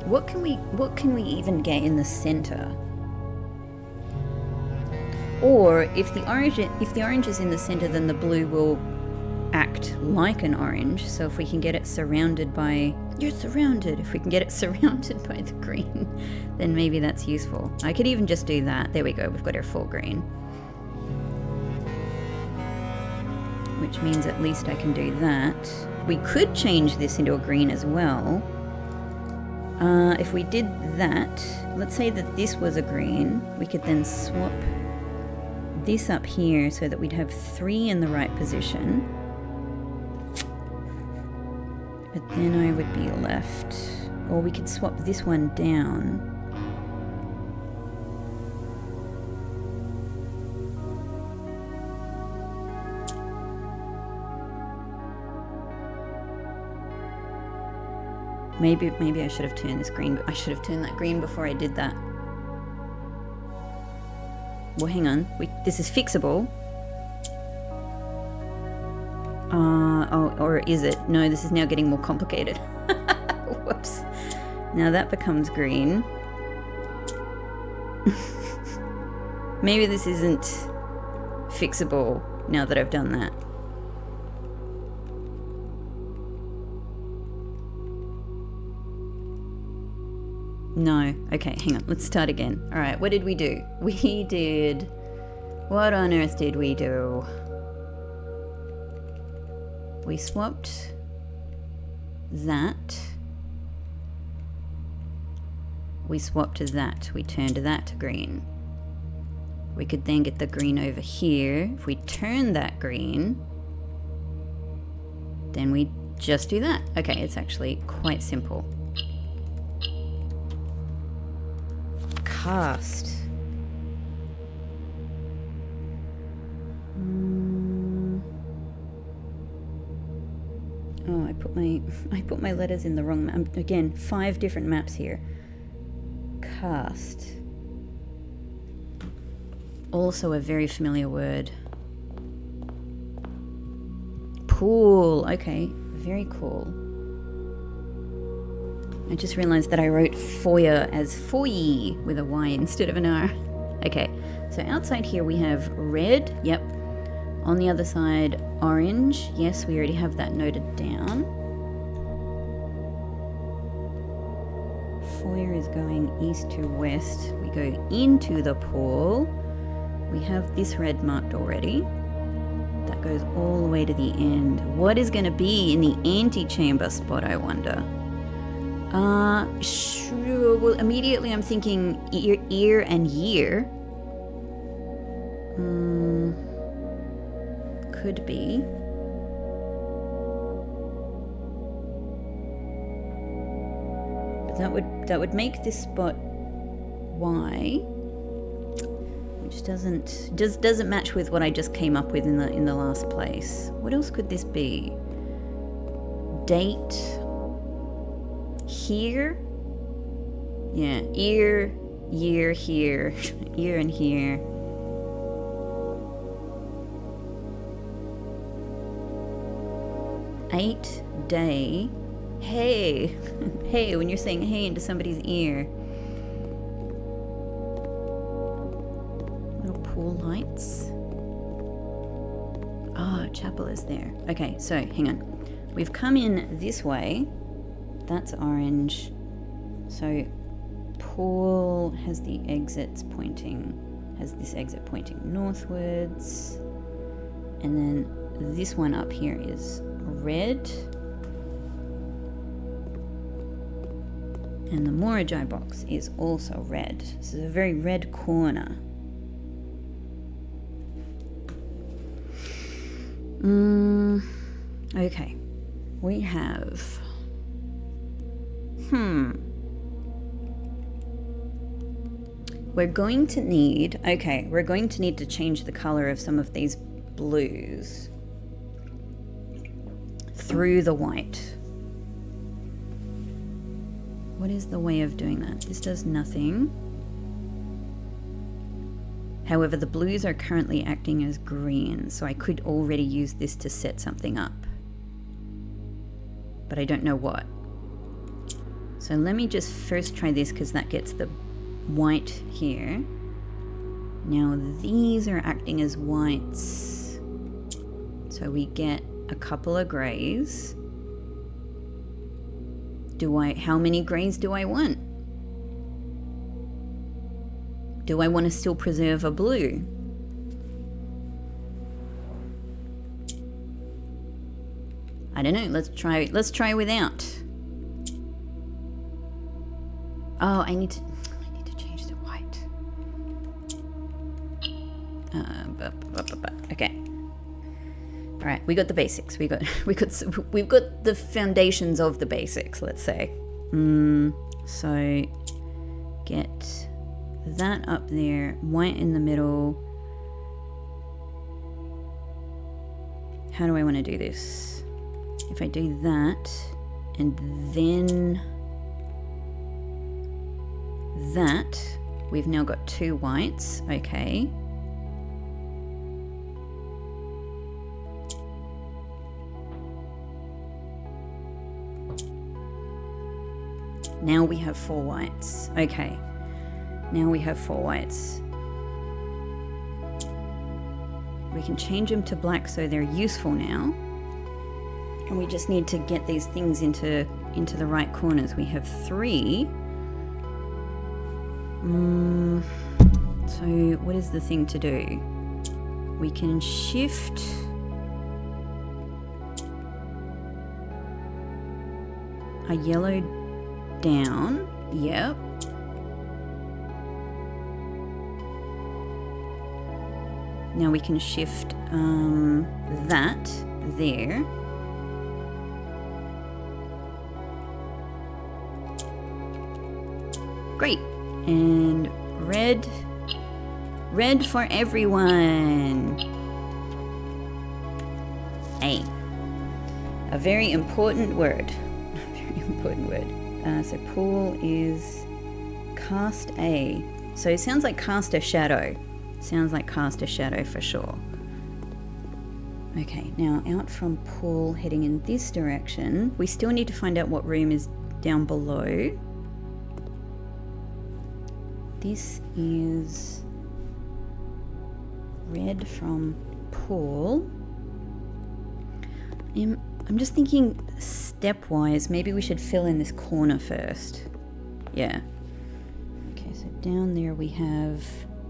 What can we even get in the center? Or if the orange is in the center, then the blue will act like an orange. So if we can get it surrounded by... You're surrounded. If we can get it surrounded by the green, then maybe that's useful. I could even just do that. There we go. We've got our full green. Which means at least I can do that. We could change this into a green as well. If we did that, let's say that this was a green, we could then swap this up here so that we'd have 3 in the right position. But then I would be left. Or we could swap this one down. Maybe I should have turned this green, but I should have turned that green before I did that. Well, hang on. This is fixable. Or is it? No, this is now getting more complicated. Whoops. Now that becomes green. Maybe this isn't fixable now that I've done that. No. Okay, hang on. Let's start again. All right, what did we do? We did... What on earth did we do? We swapped that. We swapped that. We turned that to green. We could then get the green over here. If we turn that green, then we just do that. Okay, it's actually quite simple. Cast. Oh, I put my letters in the wrong map. Again, 5 different maps here. Cast. Also a very familiar word. Pool. Okay, very cool. I just realized that I wrote foyer as foyer with a Y instead of an R. Okay, so outside here we have red. Yep. On the other side, orange. Yes, we already have that noted down. Foyer is going east to west. We go into the pool. We have this red marked already. That goes all the way to the end. What is going to be in the antechamber spot, I wonder? Sure. Well, immediately I'm thinking ear and year. Could be. But that would make this spot Y, which doesn't match with what I just came up with in the last place. What else could this be? Date. Here? Yeah, ear, year, here. Ear and here. Eight day. Hey. Hey, when you're saying hey into somebody's ear. Little pool lights. Oh, chapel is there. Okay, so hang on. We've come in this way. That's orange. So pool has the exits pointing, has this exit pointing northwards. And then this one up here is red. And the Mora Jai box is also red. This is a very red corner. Okay. We have... We're going to need... Okay, we're going to need to change the color of some of these blues through the white. What is the way of doing that? This does nothing. However, the blues are currently acting as green, so I could already use this to set something up. But I don't know what. So let me just first try this because that gets the white here. Now these are acting as whites. So we get a couple of greys. How many greys do I want? Do I want to still preserve a blue? I don't know, let's try without. Oh, I need to change the white. Okay. All right, we got the basics. We've got the foundations of the basics, let's say. So get that up there, white in the middle. How do I want to do this? If I do that and then that, we've now got 2 whites. Okay. Now we have 4 whites. Okay. Now we have 4 whites. We can change them to black so they're useful now. And we just need to get these things into the right corners. We have 3. So what is the thing to do? We can shift a yellow down. Yep. Now we can shift that there. Great. And red. Red for everyone. A very important word. A very important word. So pool is cast A. So it sounds like cast a shadow. Sounds like cast a shadow for sure. Okay, now out from pool, heading in this direction. We still need to find out what room is down below. This is red from pool. I'm just thinking stepwise, maybe we should fill in this corner first. Yeah. Okay, so down there we have,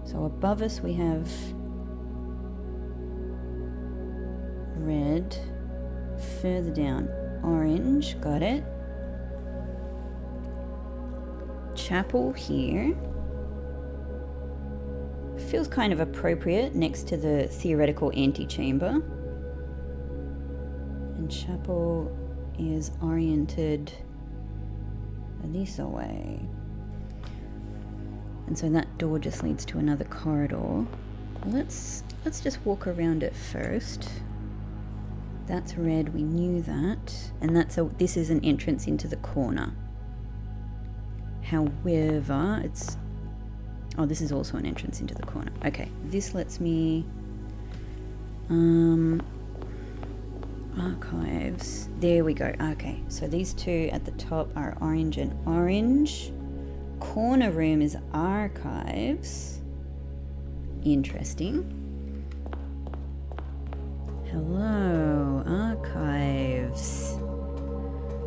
so above us we have red. Further down, orange, got it. Chapel here. Feels kind of appropriate next to the theoretical antechamber. And chapel is oriented this way. And so that door just leads to another corridor. Let's just walk around it first. That's red, we knew that. And this is an entrance into the corner. However, oh, this is also an entrance into the corner. Okay, this lets me archives. There we go. Okay, so these two at the top are orange and orange. Corner room is archives. Interesting. Hello, archives.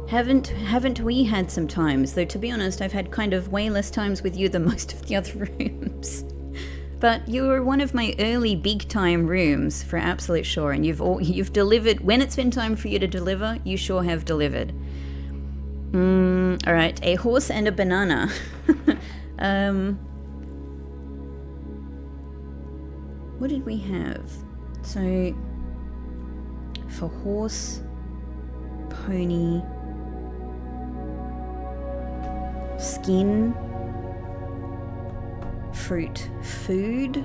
Haven't we had some times? Though to be honest, I've had kind of way less times with you than most of the other rooms. But you were one of my early big time rooms for absolute sure, and you've delivered when it's been time for you to deliver. You sure have delivered. All right, a horse and a banana. What did we have? So for horse, pony, skin, fruit, food,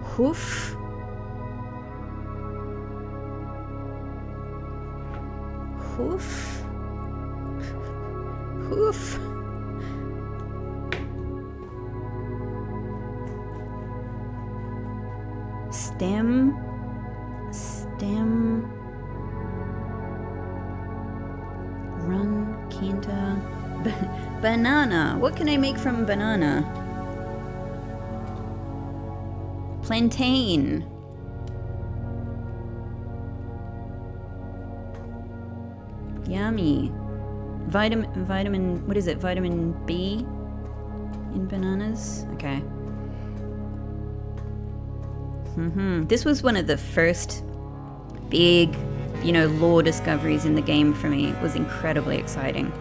hoof, stem, run, canter, banana. What can I make from banana? Plantain. Yummy. Vitamin, what is it? Vitamin B in bananas? Okay. This was one of the first big, lore discoveries in the game for me. It was incredibly exciting.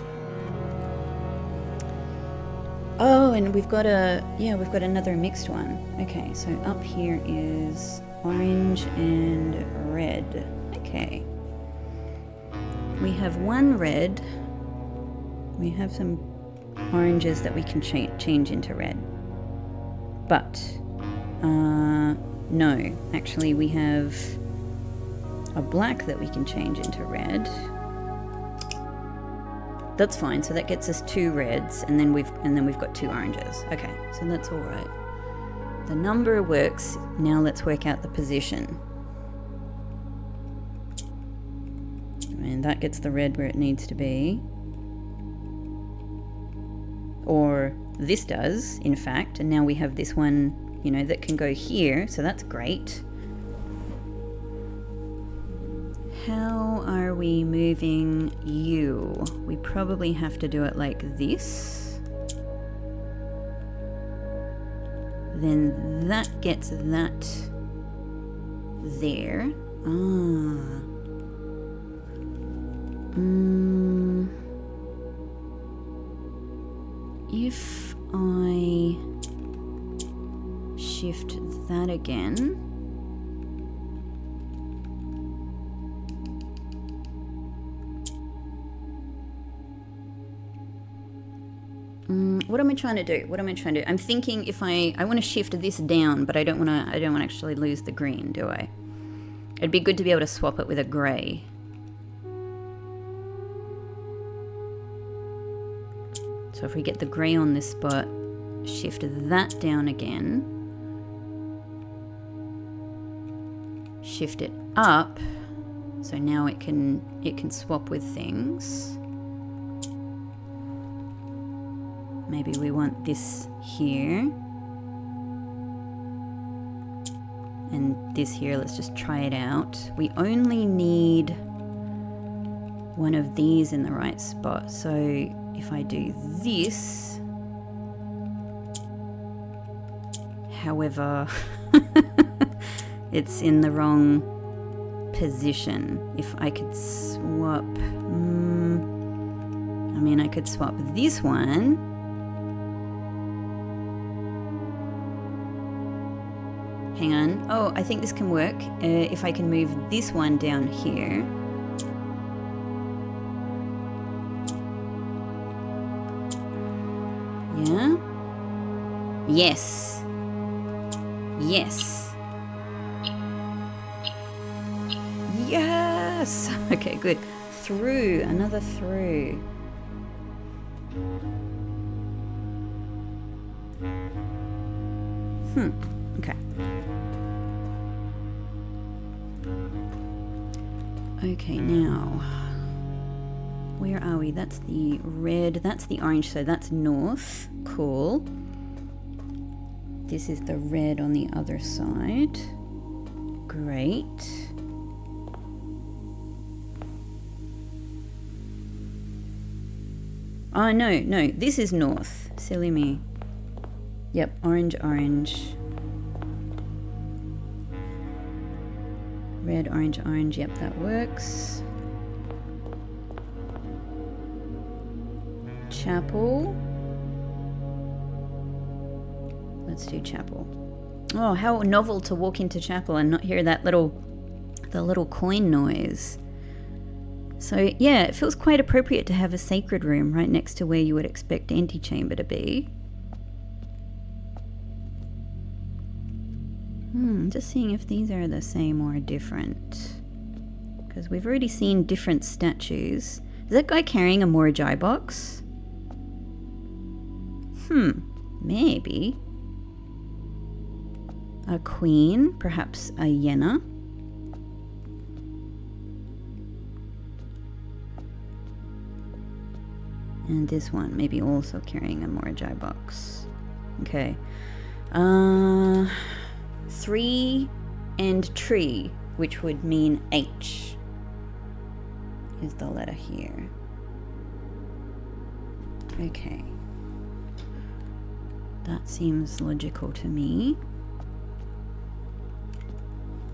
Oh, and we've got another mixed one. Okay, so up here is orange and red. Okay. We have one red. We have some oranges that we can change into red. But, no. Actually, we have a black that we can change into red. That's fine. So that gets us 2 reds, and then we've got 2 oranges. Okay, so that's all right. The number works. Now let's work out the position. And that gets the red where it needs to be. Or this does, in fact, and now we have this one you know, that can go here, so that's great. How are we moving you? We probably have to do it like this. Then that gets that there. If I shift that again, what am I trying to do? I'm thinking if I want to shift this down, but I don't want to actually lose the green, do I? It'd be good to be able to swap it with a grey. So if we get the grey on this spot, shift that down again, shift it up, so now it can swap with things. Maybe we want this here and this here. Let's just try it out. We only need one of these in the right spot, so if I do this, however, it's in the wrong position. If I could swap, I mean, I could swap this one. Hang on. Oh, I think this can work. If I can move this one down here. Yeah. Yes. Yes. Yes. Okay, good. Through. Another through. Okay. Okay, now, where are we? That's the red, that's the orange, so that's north. Cool. This is the red on the other side. Great. Oh, no, this is north. Silly me. Yep, orange, orange. Red, orange, orange. Yep, that works. Chapel. Let's do chapel. Oh, how novel to walk into chapel and not hear that the little coin noise. So yeah, it feels quite appropriate to have a sacred room right next to where you would expect antechamber to be. Just seeing if these are the same or different. Because we've already seen different statues. Is that guy carrying a Mora Jai box? Maybe. A queen, perhaps a hyena. And this one, maybe also carrying a Mora Jai box. Okay. 3 and tree, which would mean H, is the letter here. Okay. That seems logical to me.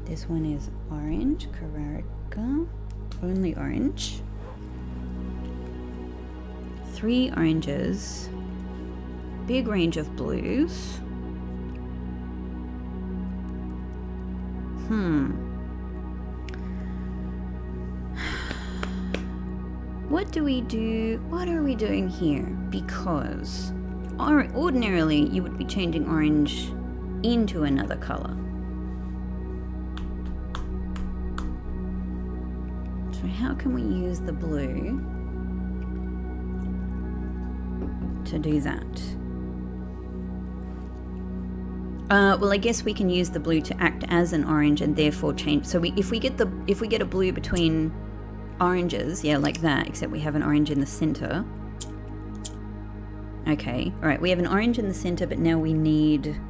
This one is orange, Kararika, only orange. 3 oranges, big range of blues. What do we do? What are we doing here? Because ordinarily you would be changing orange into another color. So how can we use the blue to do that? Well, I guess we can use the blue to act as an orange and therefore change. So if we get a blue between oranges, yeah, like that, except we have an orange in the center. Okay, all right, we have an orange in the center, but now we need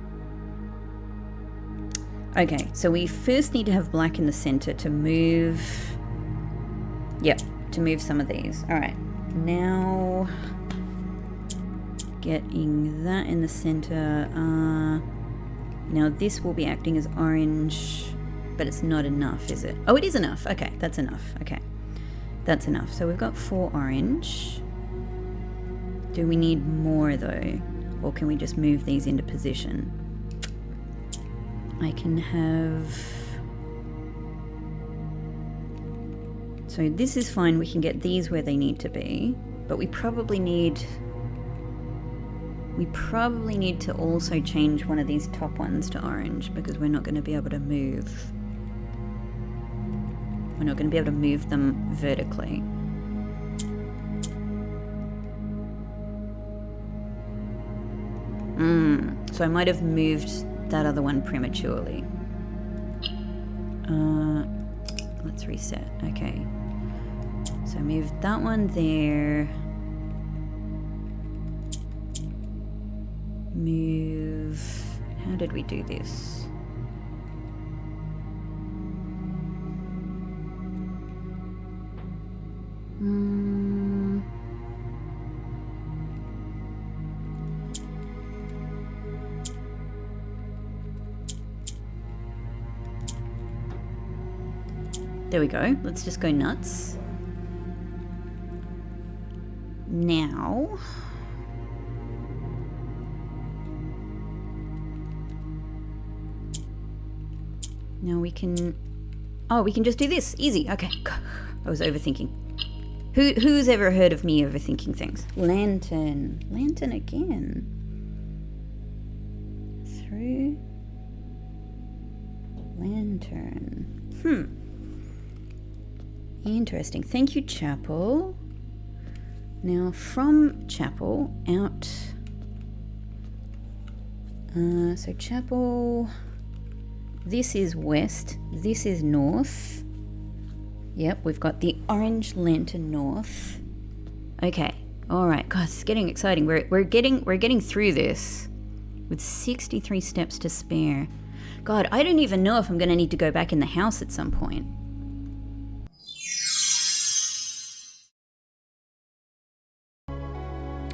Okay, so we first need to have black in the center to move... Yep, to move some of these. Alright, now... Getting that in the center. Now this will be acting as orange, but it's not enough, is it? Oh, it is enough. Okay, that's enough. Okay, that's enough. So we've got 4 orange. Do we need more though? Or can we just move these into position? I can have... So this is fine. We can get these where they need to be, but we probably need... We probably need to also change one of these top ones to orange because we're not going to be able to move. We're not going to be able to move them vertically. So I might have moved that other one prematurely. Let's reset. Okay. So I moved that one there. Move... How did we do this? There we go. Let's just go nuts. Now... Now we can... Oh, we can just do this. Easy. Okay. I was overthinking. Who's ever heard of me overthinking things? Lantern. Lantern again. Through... Lantern. Interesting. Thank you, Chapel. Now, from Chapel, out... so Chapel... This is west, this is north. Yep, we've got the orange lantern north. Okay, all right, guys, it's getting exciting. We're getting through this with 63 steps to spare. God, I don't even know if I'm gonna need to go back in the house at some point.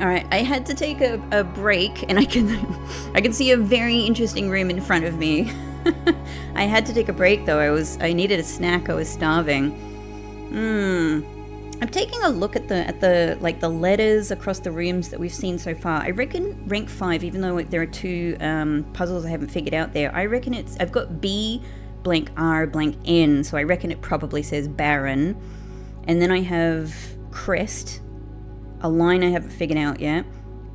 All right, I had to take a break, and I can see a very interesting room in front of me. I had to take a break though. I needed a snack. I was starving. I'm taking a look at the like the letters across the rooms that we've seen so far. I reckon rank 5, even though there are 2 puzzles I haven't figured out there. I reckon I've got B blank R blank N, so I reckon it probably says Baron. And then I have Crest, a line I haven't figured out yet.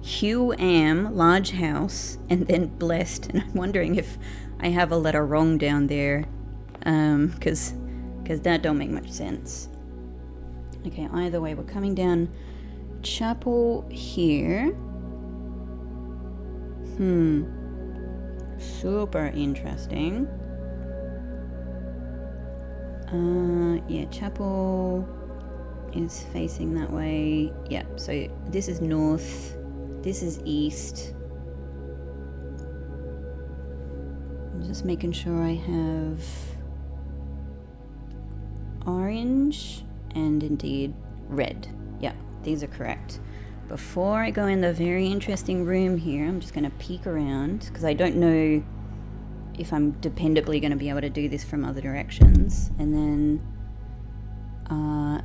Hugh Am, large house, and then Blessed. And I'm wondering if I have a letter wrong down there, because that don't make much sense. Okay, either way, we're coming down Chapel here. Super interesting. Yeah, Chapel is facing that way. Yeah, so this is north, this is east. I'm just making sure I have orange and indeed red. Yeah, these are correct. Before I go in the very interesting room here, I'm just going to peek around because I don't know if I'm dependably going to be able to do this from other directions. And then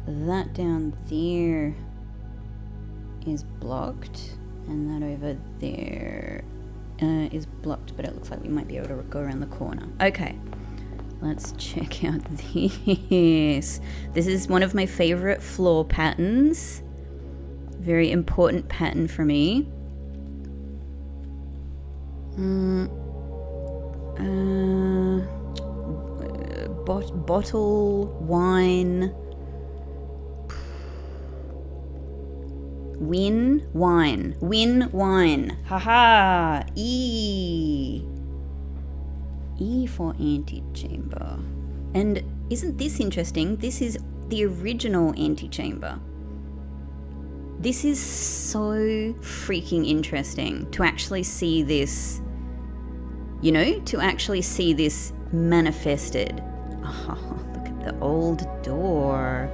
that down there is blocked, and that over there is blocked, but it looks like we might be able to go around the corner. Okay, let's check out this. This is one of my favorite floor patterns. Very important pattern for me. Bottle, wine, win, wine. Haha, E for antechamber. And isn't this interesting? This is the original antechamber. This is so freaking interesting to actually see this, you know, to actually see this manifested. Oh, look at the old door.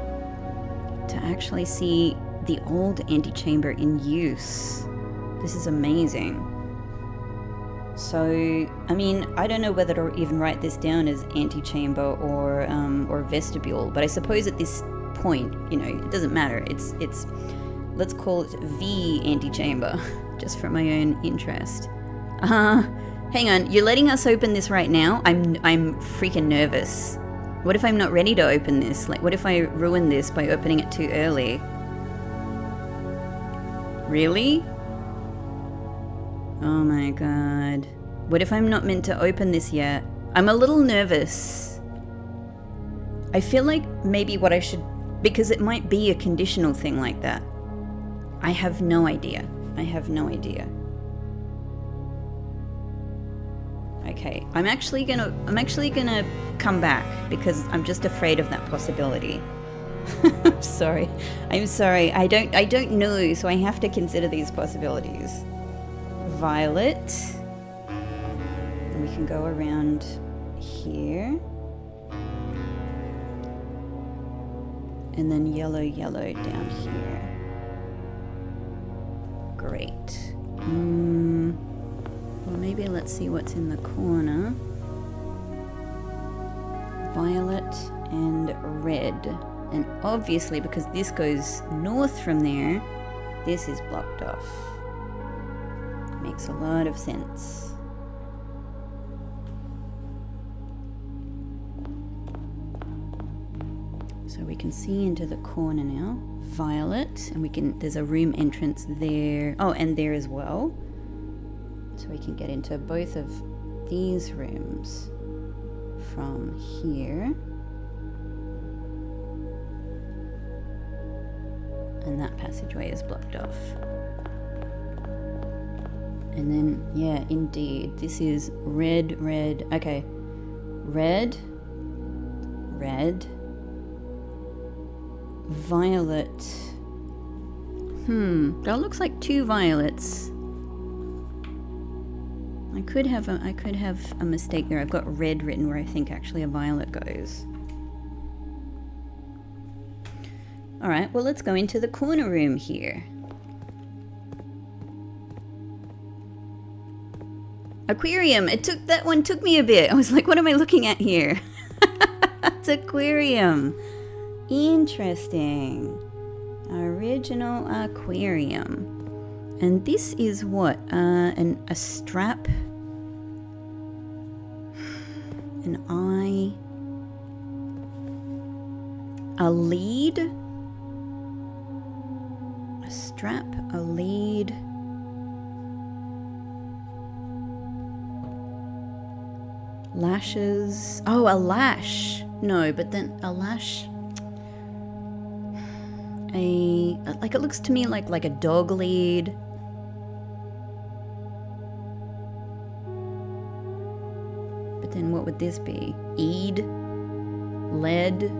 To actually see the old antechamber in use. This is amazing. So, I mean, I don't know whether to even write this down as antechamber or vestibule, but I suppose at this point, you know, it doesn't matter. It's let's call it the antechamber, just for my own interest. Hang on, you're letting us open this right now? I'm freaking nervous. What if I'm not ready to open this? Like, what if I ruin this by opening it too early? Really? Oh my god. What if I'm not meant to open this yet? I'm a little nervous. I feel like maybe what I should... Because it might be a conditional thing like that. I have no idea. I have no idea. Okay, I'm actually gonna come back because I'm just afraid of that possibility. I'm sorry. I don't know, so I have to consider these possibilities. Violet. And we can go around here. And then yellow down here. Great. Well, maybe let's see what's in the corner. Violet and red. And obviously, because this goes north from there, this is blocked off. Makes a lot of sense. So we can see into the corner now. Violet, and there's a room entrance there. Oh, and there as well. So we can get into both of these rooms from here. And that passageway is blocked off. And then, yeah, indeed, this is red. Okay, red, violet. That looks like two violets. I could have a mistake there. I've got red written where I think actually a violet goes. All right, well, let's go into the corner room here. Aquarium. That one took me a bit. I was like, what am I looking at here? It's aquarium. Interesting. Original aquarium. And this is what? A strap. An eye. A lead. A strap, a lead. Lashes. Oh, a lash. No, but then a lash. Like it looks to me like a dog lead. But then what would this be? Eed? Lead?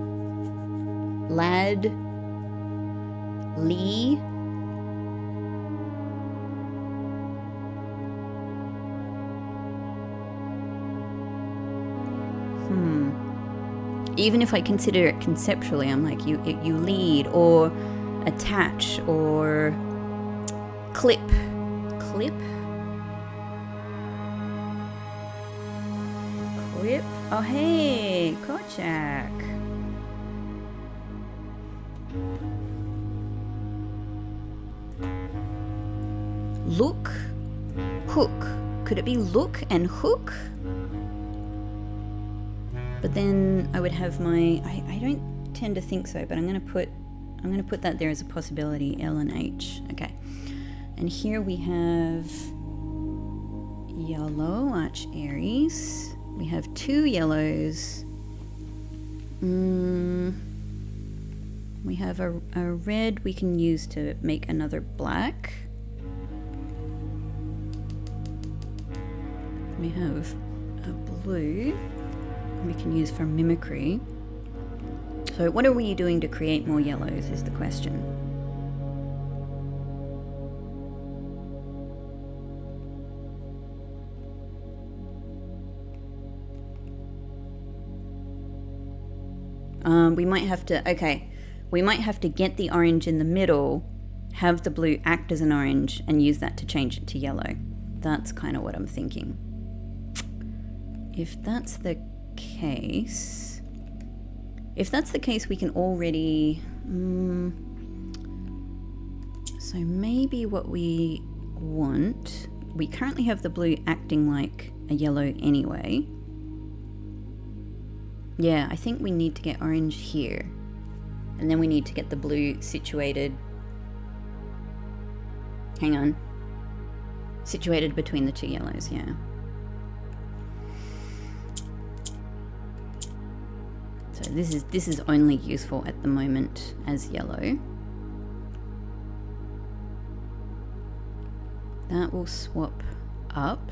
Lad? Lee? Even if I consider it conceptually, I'm like, you lead or attach or clip. Clip? Clip? Oh, hey, Kochak. Look, hook. Could it be look and hook? But then I would have my, I don't tend to think so, but I'm gonna put that there as a possibility, L and H. Okay. And here we have yellow, Arch Aries. We have two yellows. We have a red we can use to make another black. We have a blue we can use for mimicry. So what are we doing to create more yellows is the question. We might have to, okay, we might have to get the orange in the middle, have the blue act as an orange, and use that to change it to yellow. That's kind of what I'm thinking. If that's the case, we can already, so maybe what we want, we currently have the blue acting like a yellow anyway. Yeah, I think we need to get orange here. And then we need to get the blue situated. Hang on. Situated between the two yellows, yeah. So this is only useful at the moment as yellow. That will swap up.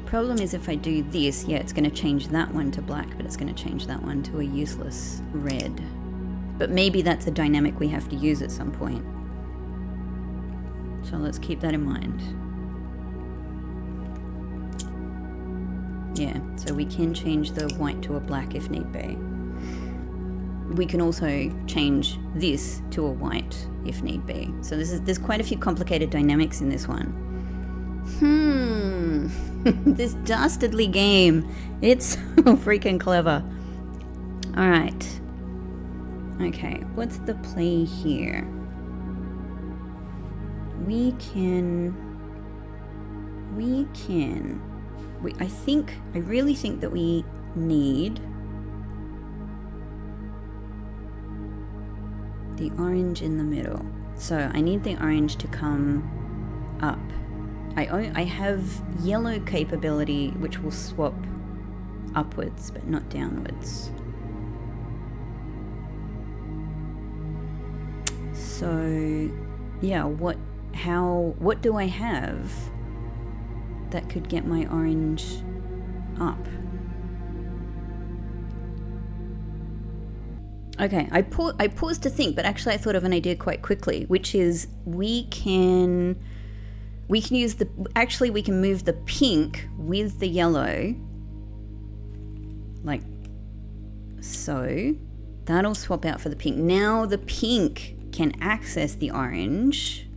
Problem is if I do this, yeah, it's going to change that one to black, but it's going to change that one to a useless red. But maybe that's a dynamic we have to use at some point. So let's keep that in mind. Yeah, so we can change the white to a black if need be. We can also change this to a white if need be. So there's quite a few complicated dynamics in this one. This dastardly game. It's so freaking clever. Alright. Okay, what's the play here? I really think that we need the orange in the middle. So I need the orange to come up. I have yellow capability, which will swap upwards, but not downwards. So, yeah, what do I have that could get my orange up? Okay, I paused to think, but actually I thought of an idea quite quickly, which is we can use we can move the pink with the yellow, like so. That'll swap out for the pink. Now the pink can access the orange.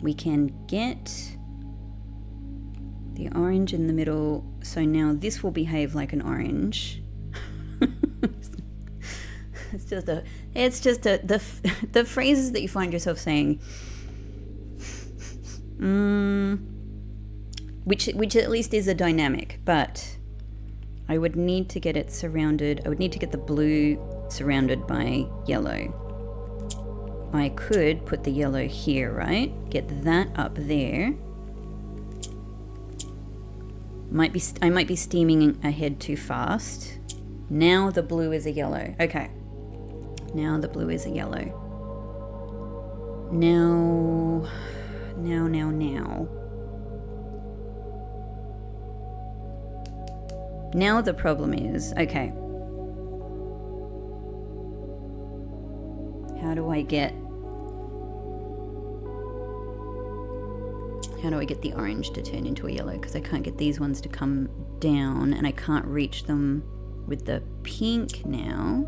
We can get the orange in the middle, so now this will behave like an orange. It's just the phrases that you find yourself saying. Which at least is a dynamic, but I would need to get it surrounded. I would need to get the blue surrounded by yellow. I could put the yellow here, right? Get that up there. I might be steaming ahead too fast. Now the blue is a yellow. Okay. Now the blue is a yellow. Now. Now the problem is, okay. How do I get the orange to turn into a yellow? Because I can't get these ones to come down, and I can't reach them with the pink now.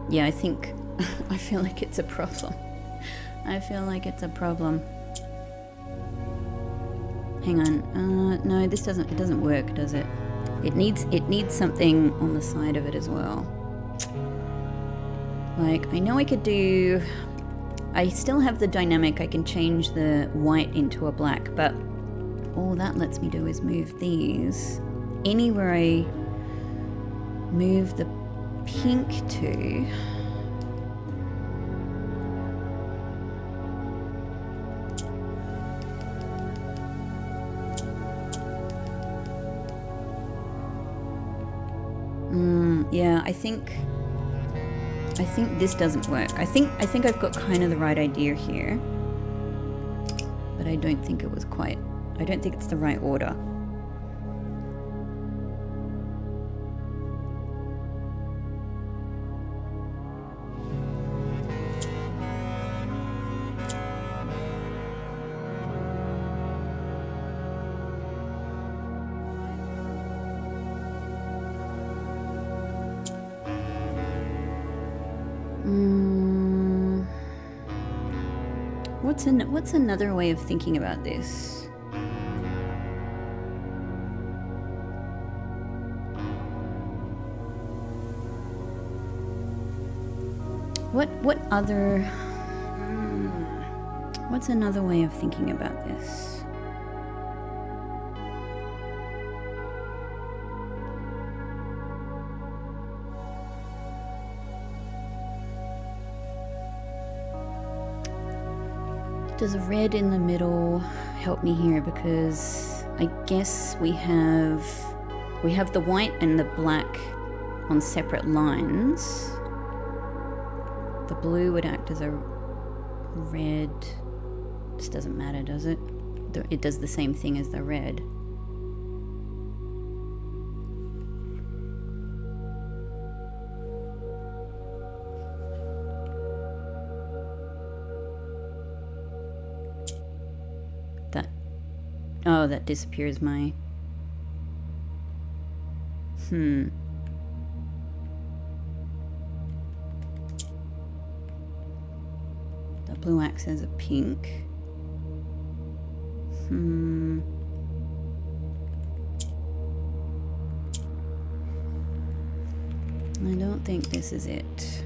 Yeah, I feel like it's a problem. Hang on. No, it doesn't work, does it? It needs something on the side of it as well. Like, I know I could do... I still have the dynamic. I can change the white into a black, but all that lets me do is move these. Anywhere I move the pink to... Yeah, I think this doesn't work. I think I've got kind of the right idea here, but I don't think it's the right order. What's another way of thinking about this? What other... What's another way of thinking about this? Does red in the middle help me here? Because I guess we have the white and the black on separate lines. The blue would act as a red. This doesn't matter, does it? It does the same thing as the red. Oh, that disappears my... The blue acts as a pink. I don't think this is it.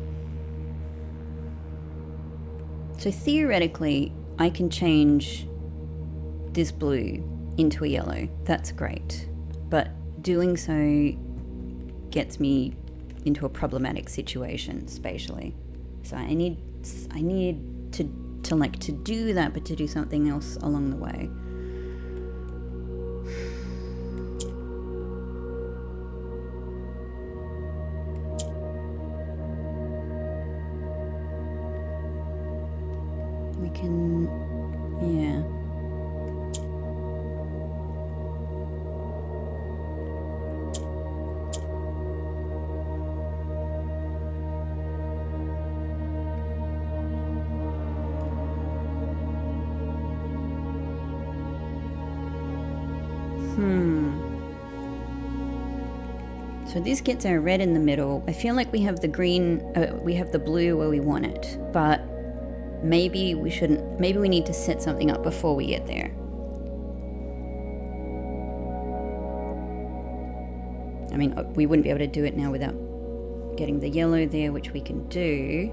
So theoretically, I can change this blue into a yellow. That's great. But doing so gets me into a problematic situation spatially. So I need to do that, but to do something else along the way. We can, yeah. So this gets our red in the middle. I feel like we have the green, we have the blue where we want it, but maybe we shouldn't, maybe we need to set something up before we get there. I mean, we wouldn't be able to do it now without getting the yellow there, which we can do.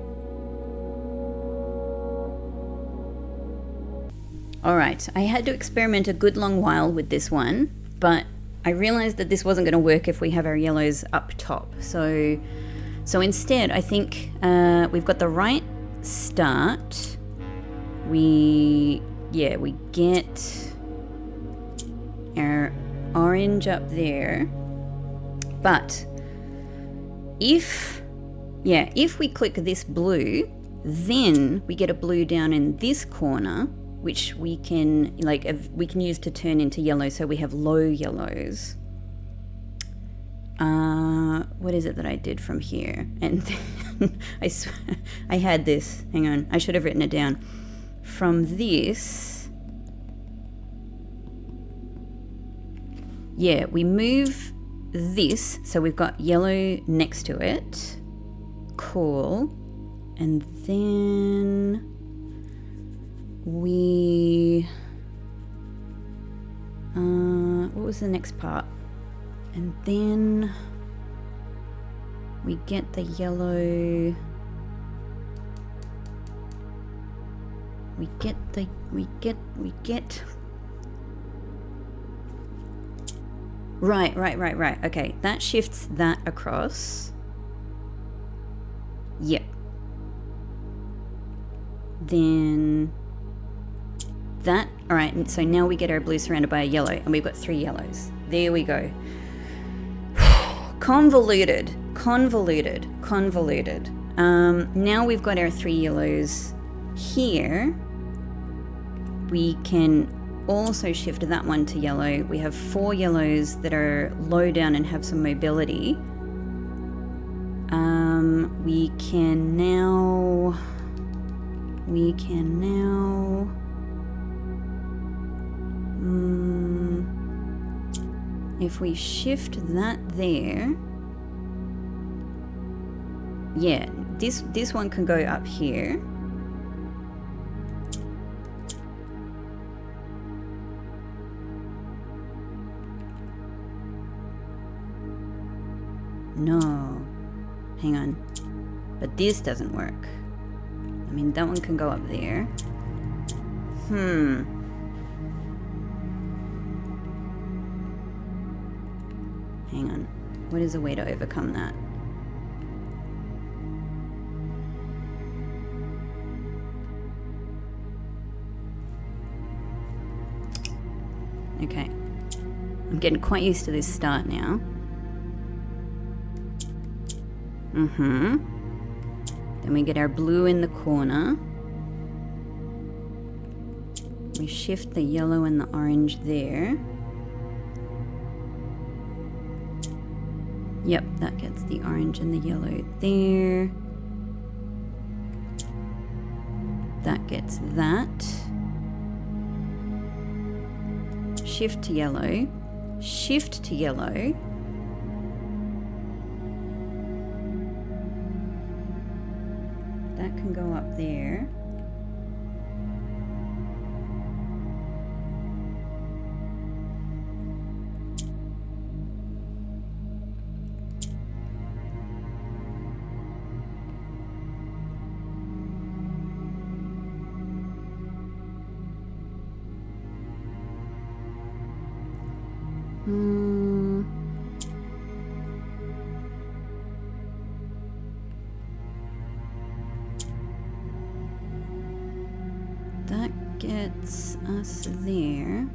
All right, I had to experiment a good long while with this one, but I realized that this wasn't going to work if we have our yellows up top. So instead, I think we've got the right start. We get our orange up there. But if we click this blue, then we get a blue down in this corner, which we can use to turn into yellow, so we have low yellows. What is it that I did from here? And then I had this. Hang on, I should have written it down. From this, yeah, we move this, so we've got yellow next to it. Cool. And then we what was the next part? And then we get the yellow, we get right, okay, that shifts that across. Yep. Then that, all right, and so now we get our blue surrounded by a yellow, and we've got 3 yellows. There we go. Convoluted. Now we've got our 3 yellows here. We can also shift that one to yellow. We have 4 yellows that are low down and have some mobility. We can now if we shift that there, yeah, this one can go up here. No. Hang on. But this doesn't work. I mean, that one can go up there. Hang on. What is a way to overcome that? Okay. I'm getting quite used to this start now. Then we get our blue in the corner. We shift the yellow and the orange there. Yep, that gets the orange and the yellow there. That gets that. Shift to yellow. Shift to yellow. That can go up there. That gets us there.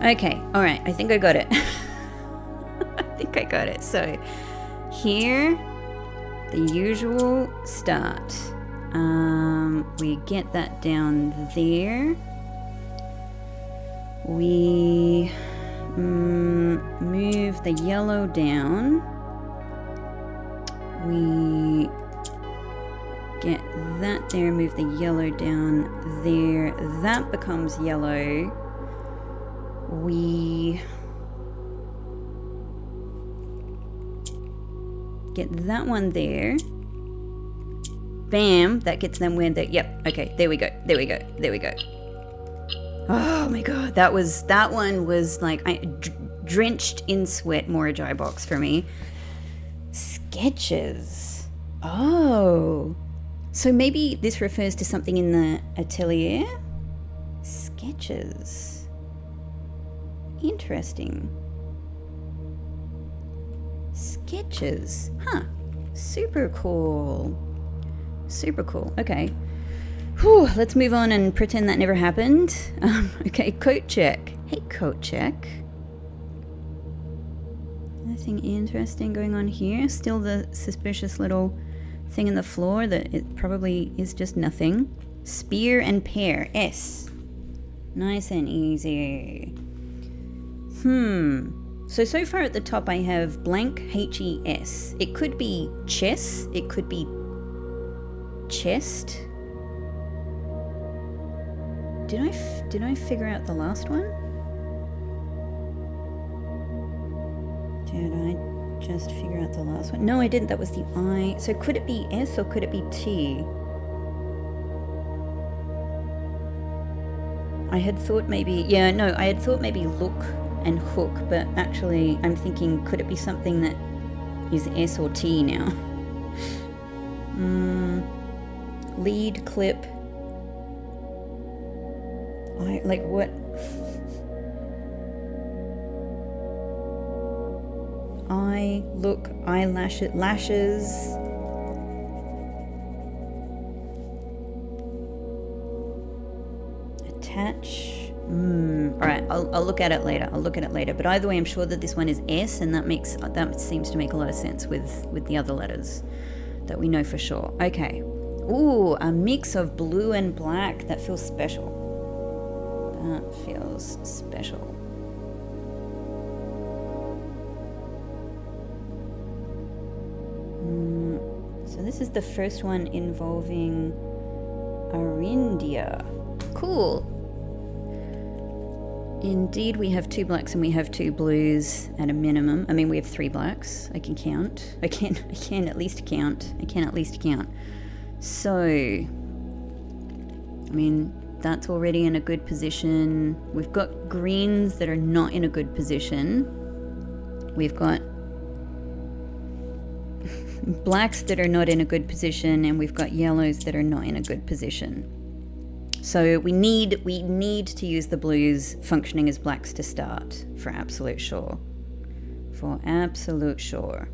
Okay, all right, I think I got it. I think I got it. So here, the usual start. We get that down there. We move the yellow down. We get that there, move the yellow down there. That becomes yellow. We get that one there. Bam, that gets them where they, yep, okay, there we go, there we go, there we go. Oh my god, that one was like drenched in sweat Mora Jai Box for me. Sketches. Oh. So maybe this refers to something in the atelier? Sketches. Interesting. Sketches. Huh. Super cool. Super cool. Okay. Whew, let's move on and pretend that never happened. Okay, coat check. Hey, coat check. Anything interesting going on here? Still the suspicious little thing in the floor that it probably is just nothing. Spear and pear. S. Nice and easy. So far at the top I have blank HES. It could be chess. It could be chest. Did I figure out the last one? Did I just figure out the last one? No, I didn't. That was the I. So could it be S or could it be T? I had thought maybe, yeah, no, I had thought maybe look and hook, but actually I'm thinking, could it be something that is S or T now? Lead, clip. Like what? Eye, look, eyelashes, lashes. Attach. Alright, I'll look at it later. I'll look at it later. But either way, I'm sure that this one is S, and that seems to make a lot of sense with the other letters that we know for sure. Okay. Ooh, a mix of blue and black. That feels special. That feels special. So this is the first one involving Arindia. Cool. Indeed, we have 2 blacks and we have 2 blues at a minimum. I mean, we have 3 blacks. I can count. I can at least count. I can at least count. So, I mean, that's already in a good position. We've got greens that are not in a good position. We've got blacks that are not in a good position, and we've got yellows that are not in a good position. So we need to use the blues functioning as blacks to start, for absolute sure. For absolute sure.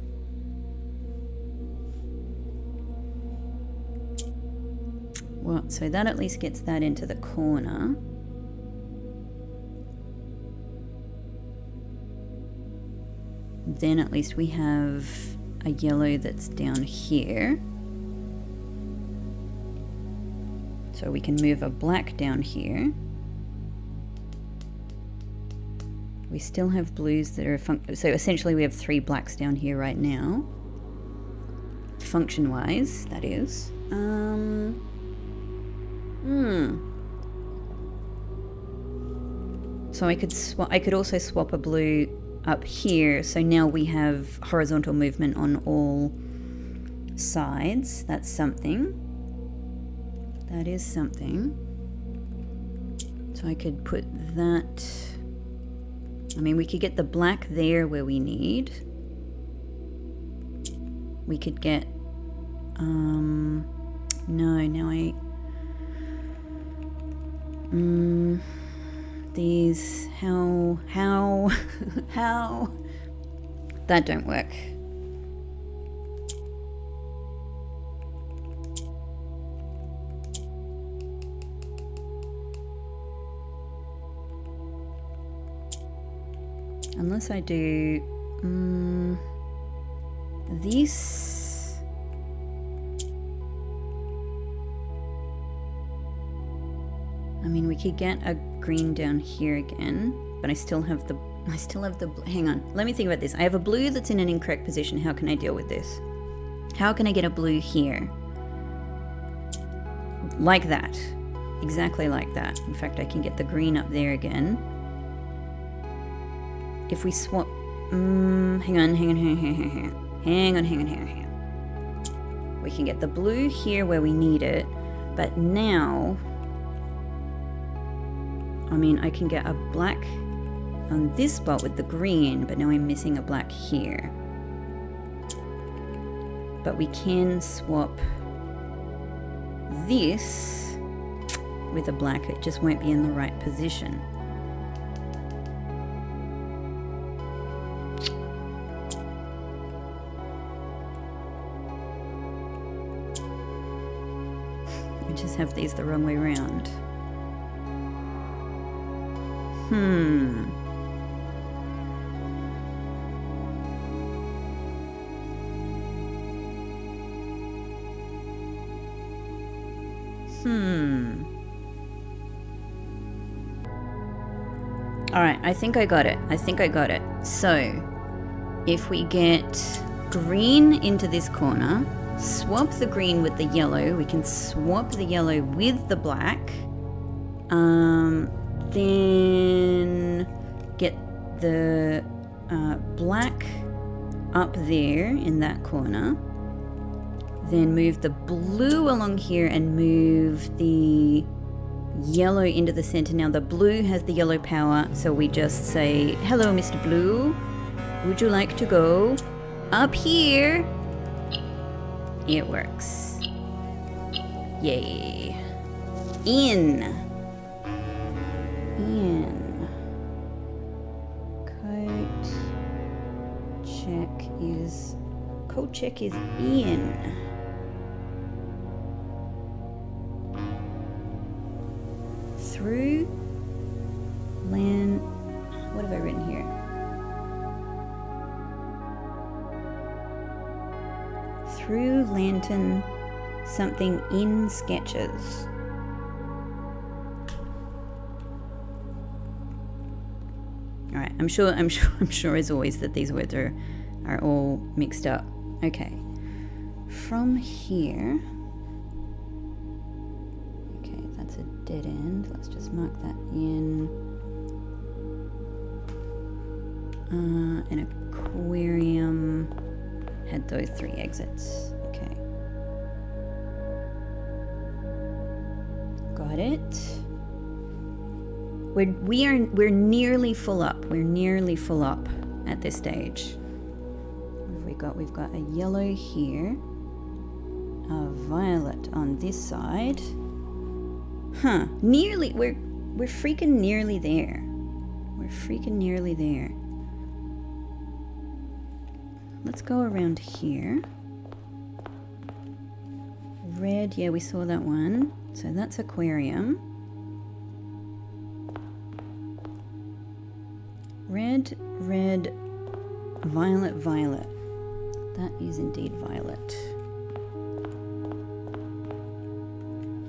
Well, so that at least gets that into the corner. Then at least we have a yellow that's down here. So we can move a black down here. We still have blues that are so essentially we have 3 blacks down here right now. Function-wise, that is. So I could also swap a blue up here, so now we have horizontal movement on all sides. That's something. That is something. So I could put that, I mean, we could get the black there where we need. We could get, these, how, that don't work. Unless I do this. I mean, we could get a green down here again, but I still have the hang on, let me think about this. I have a blue that's in an incorrect position. How can I deal with this? How can I get a blue here? Like that. Exactly like that. In fact, I can get the green up there again. If we swap, hang on. We can get the blue here where we need it, but now, I mean, I can get a black on this spot with the green, but now I'm missing a black here. But we can swap this with a black, it just won't be in the right position. Have these the wrong way around. All right, I think I got it. So if we get green into this corner, swap the green with the yellow, we can swap the yellow with the black, then get the black up there in that corner, then move the blue along here and move the yellow into the center. Now the blue has the yellow power, so we just say, hello Mr. Blue, would you like to go up here? It works. Yay. In. Code check is in. Through land. What have I written here? Through lantern something in sketches. All right, I'm sure as always that these words are all mixed up. Okay, from here. Okay, that's a dead end. Let's just mark that in. An aquarium had those 3 exits. Okay. God, Got it. We're nearly full up. We're nearly full up at this stage. What have we got? We've got a yellow here, a violet on this side. Huh? Nearly. We're freaking nearly there. We're freaking nearly there. Let's go around here. Red, yeah, we saw that one. So that's aquarium. Red, red, violet, violet. That is indeed violet.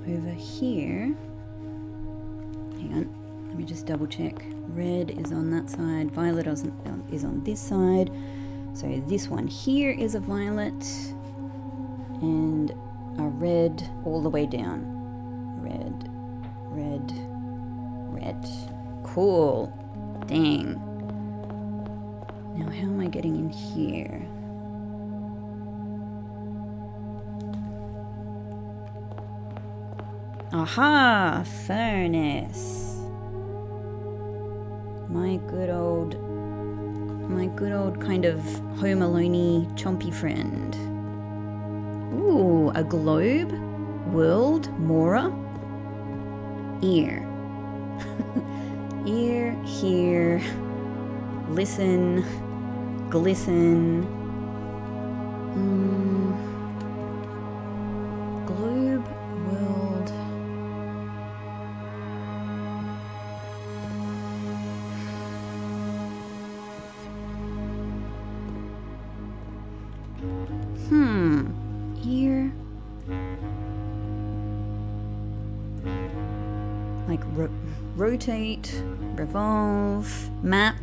Over here, hang on, let me just double check. Red is on that side, violet is on this side. So this one here is a violet and a red all the way down. Red, red, red. Cool. Dang. Now how am I getting in here? Aha! Furnace. My good old kind of Home Alone-y chompy friend. Ooh, a globe, world, Mora, ear. Ear, hear, listen, glisten. Globe, world. Ear. Like rotate, revolve, map.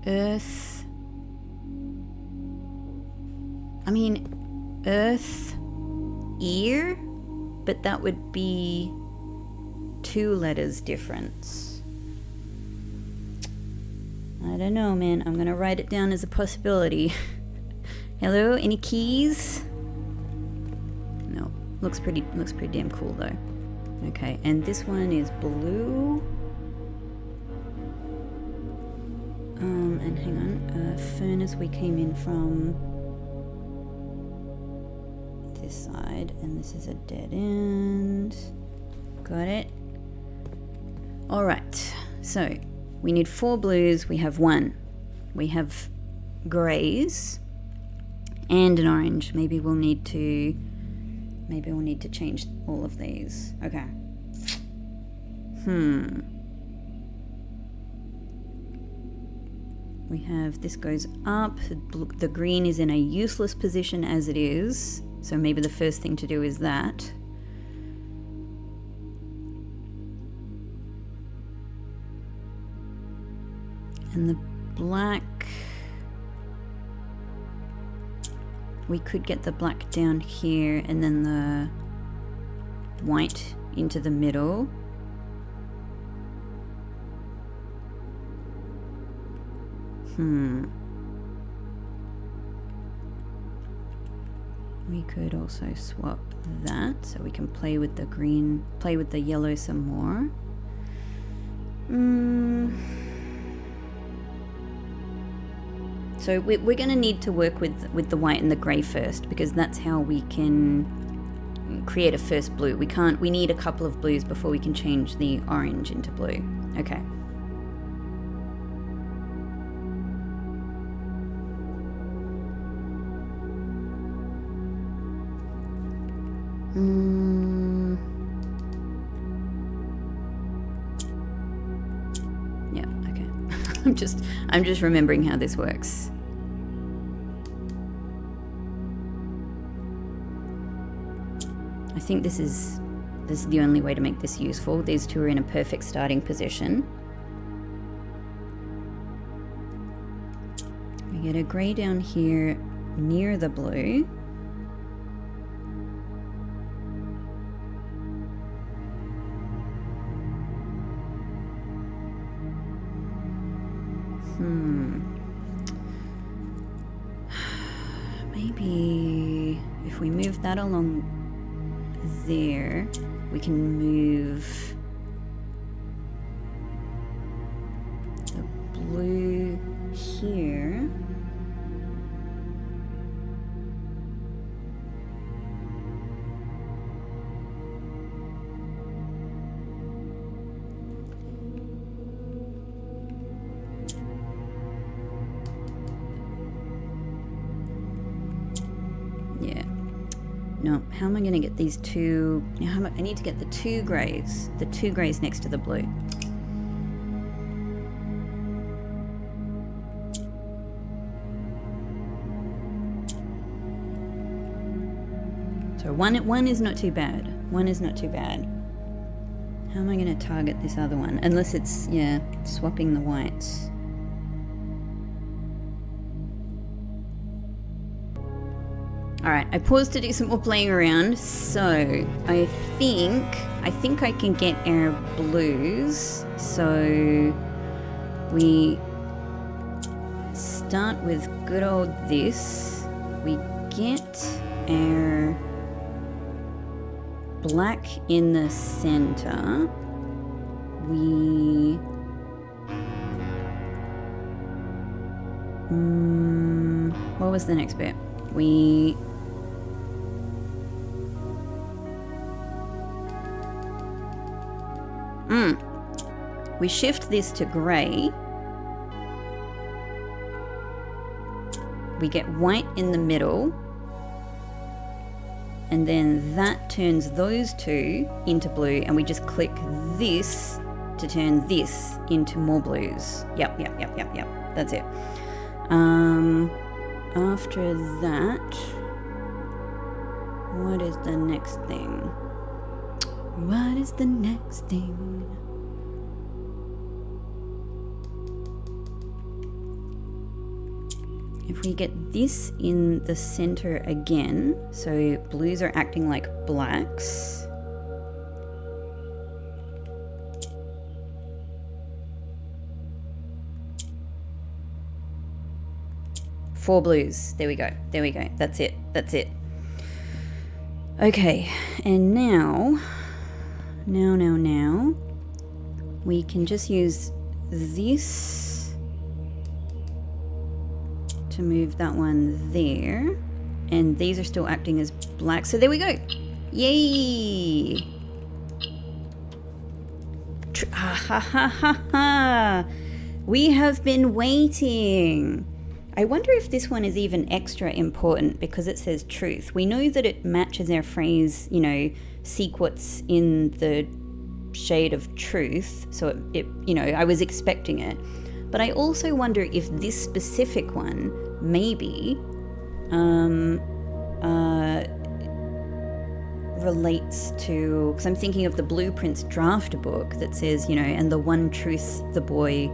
Earth. I mean, earth, ear, but that would be 2 letters difference. I don't know, man. I'm gonna write it down as a possibility. Hello, any keys? No. Looks pretty damn cool though. Okay, and this one is blue. And hang on, furnace we came in from this side, and this is a dead end. Got it. All right, so we need 4 blues, we have 1. We have grays and an orange. Maybe we'll need to change all of these. Okay. We have, this goes up, the green is in a useless position as it is, so maybe the first thing to do is that. And the black, we could get the black down here and then the white into the middle. We could also swap that so we can play with the green, play with the yellow some more. So we're going to need to work with the white and the grey first, because that's how we can create a first blue. We need a couple of blues before we can change the orange into blue. Okay. Yeah, okay. I'm just remembering how this works. I think this is the only way to make this useful. These two are in a perfect starting position. We get a grey down here near the blue. Maybe if we move that along there, we can move the blue here. Yeah. No, how am I going to get these two? I need to get the two greys next to the blue. So one is not too bad. One is not too bad. How am I going to target this other one? Unless it's, yeah, swapping the whites. Alright, I paused to do some more playing around, so I think I can get our blues. So we start with good old this. We get our black in the center. We what was the next bit? We shift this to grey. We get white in the middle. And then that turns those two into blue, and we just click this to turn this into more blues. Yep. That's it. After that, what is the next thing? What is the next thing? If we get this in the center again, so blues are acting like blacks. Four blues. There we go. That's it. Okay, and now, we can just use this to move that one there, and these are still acting as black, so there we go. Yay! We have been waiting. I wonder if this one is even extra important because it says truth. We know that it matches our phrase, you know, seek what's in the shade of truth, so it you know, I was expecting it. But I also wonder if this specific one maybe relates to, because I'm thinking of the Blueprints draft book that says, you know, and the one truth the boy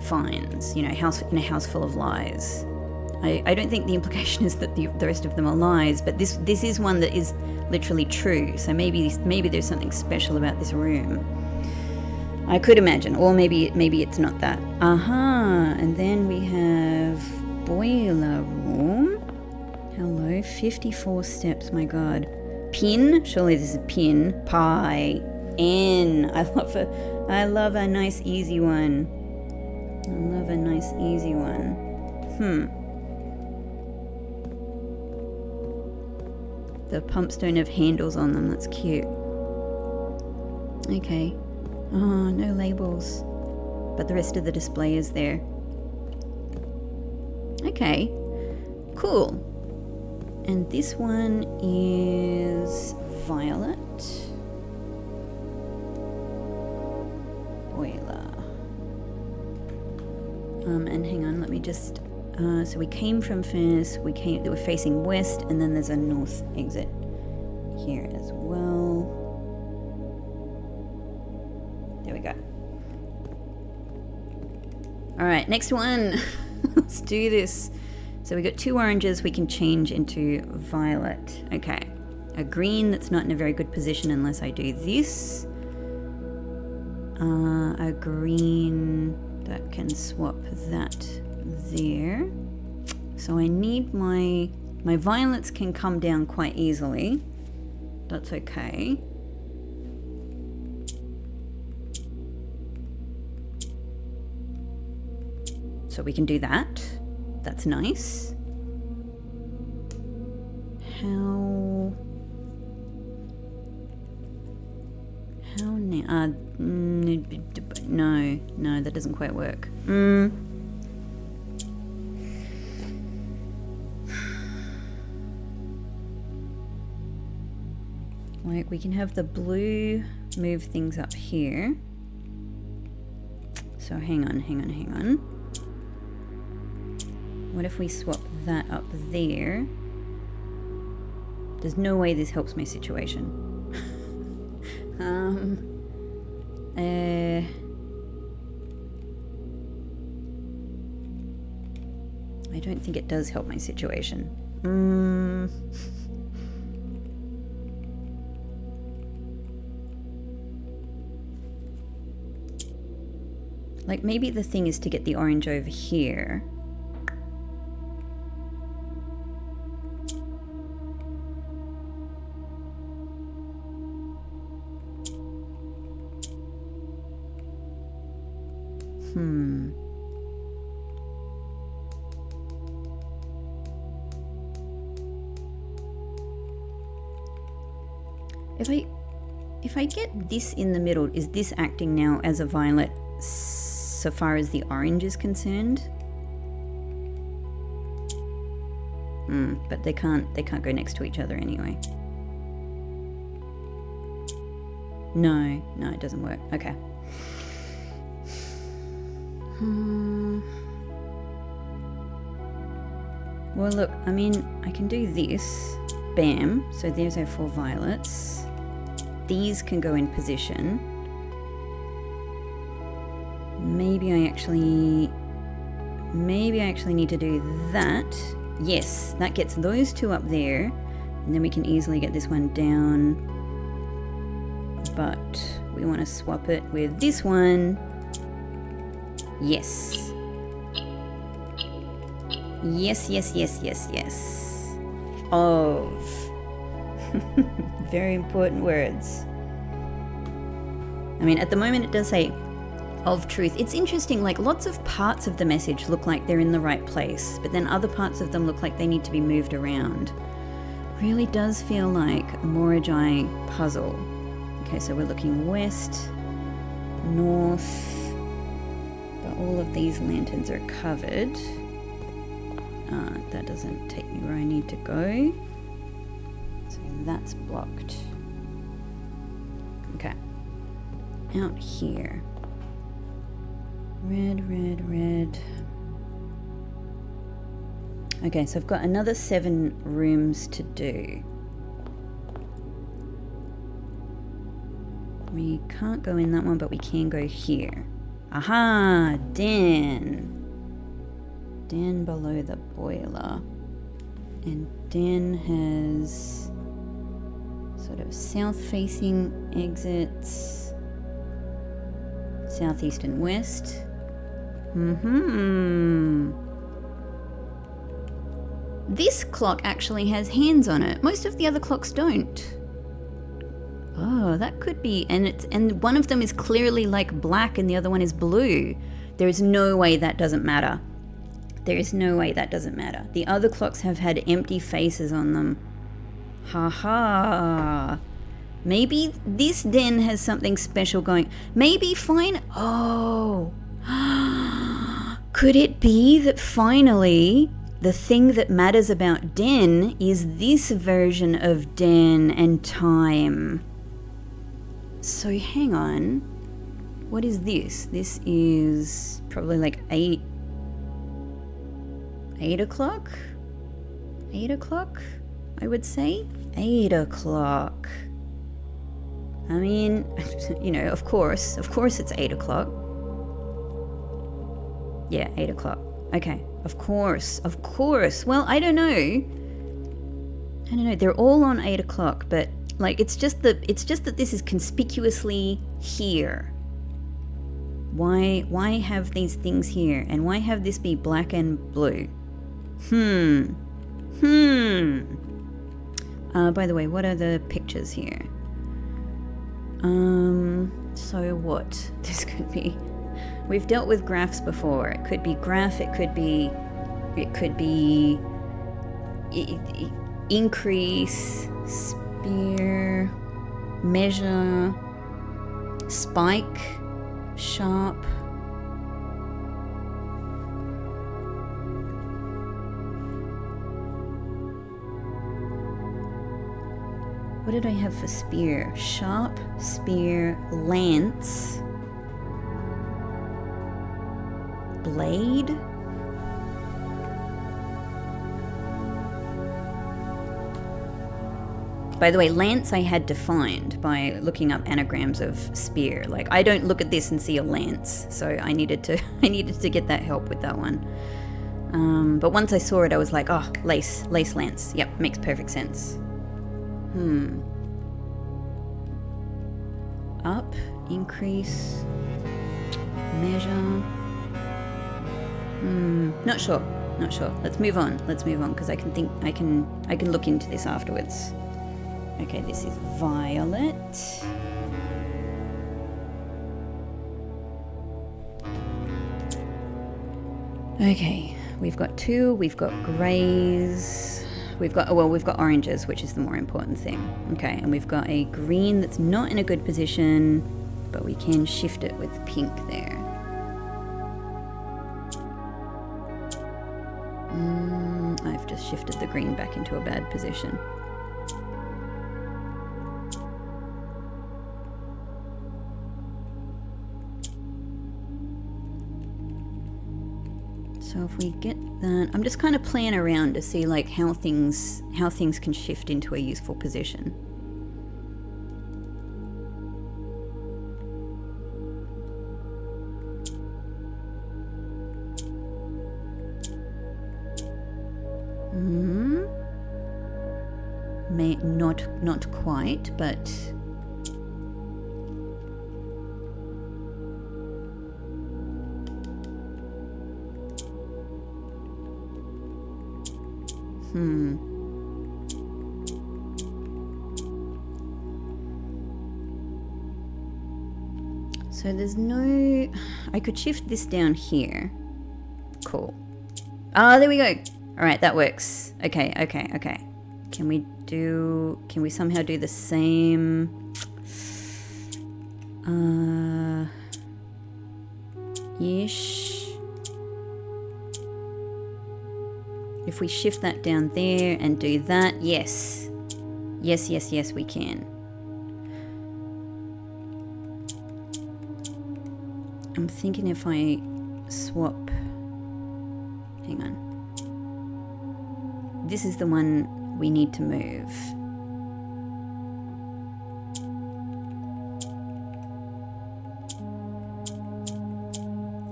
finds, you know, in a house full of lies. I don't think the implication is that the rest of them are lies, but this is one that is literally true. So maybe there's something special about this room. I could imagine, or maybe it's not that. And then we have boiler room. Hello, 54 steps, my god. Pin, surely this is a pin. Pie, N. I love a nice easy one. The pumps don't have handles on them, that's cute. Okay. Oh, no labels. But the rest of the display is there. Okay. Cool. And this one is violet. Boiler. And hang on, let me just... so we came from first, they were facing west, and then there's a north exit here as well. There we go. All right, next one. Let's do this. So we got two oranges we can change into violet. Okay. A green that's not in a very good position unless I do this. A green that can swap that there. So I need my My violets can come down quite easily. That's okay. So we can do that. That's nice. How now? No, that doesn't quite work. Like, we can have the blue move things up here. So hang on. What if we swap that up there? There's no way this helps my situation. I don't think it does help my situation. Like, maybe the thing is to get the orange over here. If I get this in the middle, is this acting now as a violet so far as the orange is concerned? But they can't go next to each other anyway. No, it doesn't work. Okay. Well, look, I mean, I can do this. Bam. So there's our 4 violets. These can go in position. Maybe I actually need to do that. Yes, that gets those 2 up there. And then we can easily get this one down. But we want to swap it with this one. Yes. Yes. Of. Very important words. I mean, at the moment it does say of truth. It's interesting, like, lots of parts of the message look like they're in the right place, but then other parts of them look like they need to be moved around. Really does feel like a Mora Jai puzzle. Okay, so we're looking west, north, but all of these lanterns are covered. That doesn't take me where I need to go. So that's blocked. Okay. Out here. Red. Okay, so I've got another 7 rooms to do. We can't go in that one, but we can go here. Aha! Den below the boiler. And Den has sort of south-facing exits. Southeast and west. This clock actually has hands on it. Most of the other clocks don't. Oh, that could be, and one of them is clearly like black and the other one is blue. There is no way that doesn't matter. There is no way that doesn't matter. The other clocks have had empty faces on them. Ha. Maybe this den has something special going. Maybe fine. Oh. Could it be that finally the thing that matters about Den is this version of Den and time? So hang on. What is this? This is probably like 8 o'clock? 8 o'clock, I would say. 8 o'clock. I mean, you know, of course it's 8 o'clock. Yeah, 8 o'clock. Okay, of course. Well, I don't know. They're all on 8 o'clock, but like it's just that this is conspicuously here. Why have these things here, and why have this be black and blue? By the way, what are the pictures here? So what? This could be... We've dealt with graphs before. It could be graph, it could be increase, spear, measure, spike, sharp. What did I have for spear? Sharp, spear, lance, blade. By the way, lance I had defined by looking up anagrams of spear. Like, I don't look at this and see a lance, so I needed to get that help with that one. But once I saw it, I was like, oh, lace lance. Yep, makes perfect sense. Up, increase, measure. Not sure. Let's move on because I can look into this afterwards. Okay, this is violet. Okay, we've got two, we've got greys, we've got oranges, which is the more important thing. Okay, and we've got a green that's not in a good position, but we can shift it with pink there. I've just shifted the green back into a bad position. So if we get that, I'm just kind of playing around to see like how things can shift into a useful position. Not quite, but so there's no... I could shift this down here. Cool. Ah, there we go. All right, that works. Okay. Can we somehow do the same? Ish. If we shift that down there and do that, yes. Yes, we can. I'm thinking if I swap... Hang on. This is the one we need to move.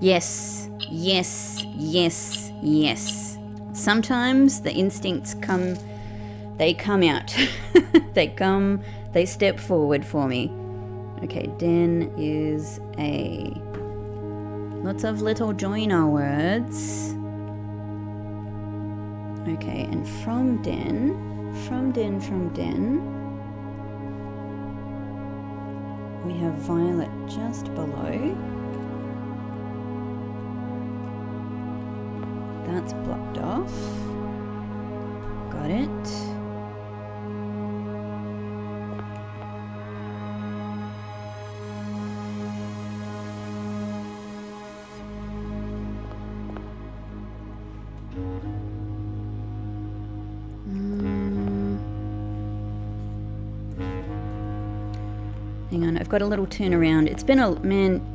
Yes. Sometimes the instincts come out. They step forward for me. Okay, Den is a... Lots of little joiner words. Okay, and from Den, we have violet just below. That's blocked off. Got it. Hang on, I've got a little turnaround. It's been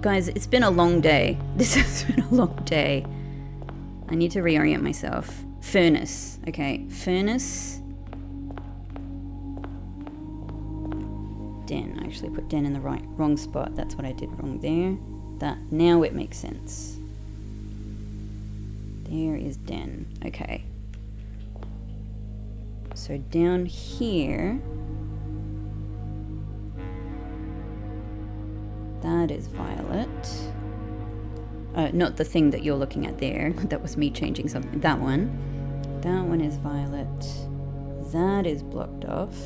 guys, it's been a long day. This has been a long day. I need to reorient myself. Furnace. Okay, furnace. Den. I actually put Den in the wrong spot. That's what I did wrong there. Now it makes sense. There is Den. Okay. So down here, that is violet. Not the thing that you're looking at there. That was me changing something. That one. That one is violet. That is blocked off.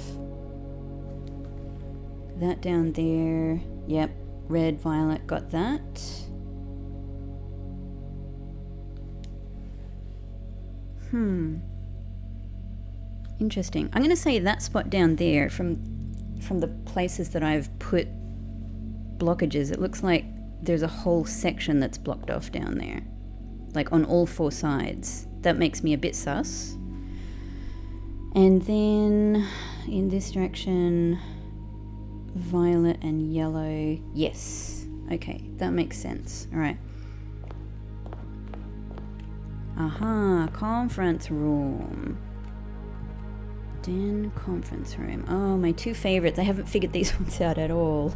That down there. Yep. Red, violet, got that. Interesting. I'm going to say that spot down there, from the places that I've put blockages, it looks like there's a whole section that's blocked off down there. Like on all four sides. That makes me a bit sus. And then in this direction, violet and yellow. Yes. Okay, that makes sense. All right. Aha, conference room. Den conference room. Oh, my two favorites. I haven't figured these ones out at all.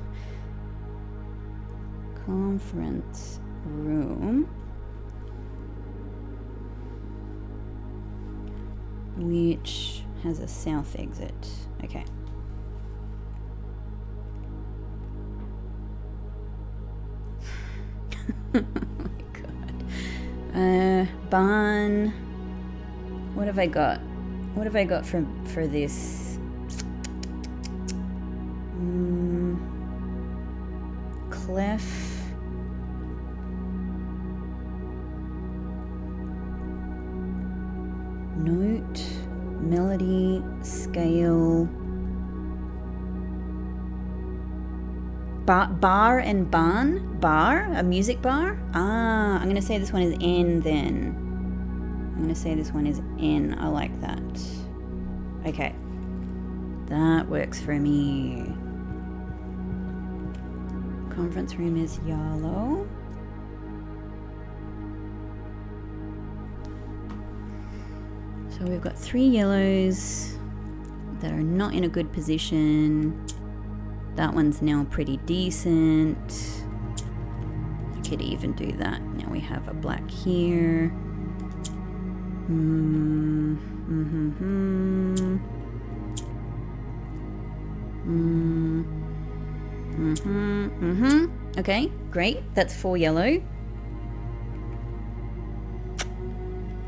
Conference room. Which has a south exit. Okay. Oh my god. Barn. What have I got? What have I got for this? Clef. Note, melody, scale. Bar and barn? Bar? A music bar? Ah, I'm going to say this one is N then. I'm going to say this one is N. I like that. Okay. That works for me. Conference room is yellow. So we've got 3 yellows that are not in a good position. That one's now pretty decent. I could even do that. Now we have a black here. Okay, great. That's 4 yellow.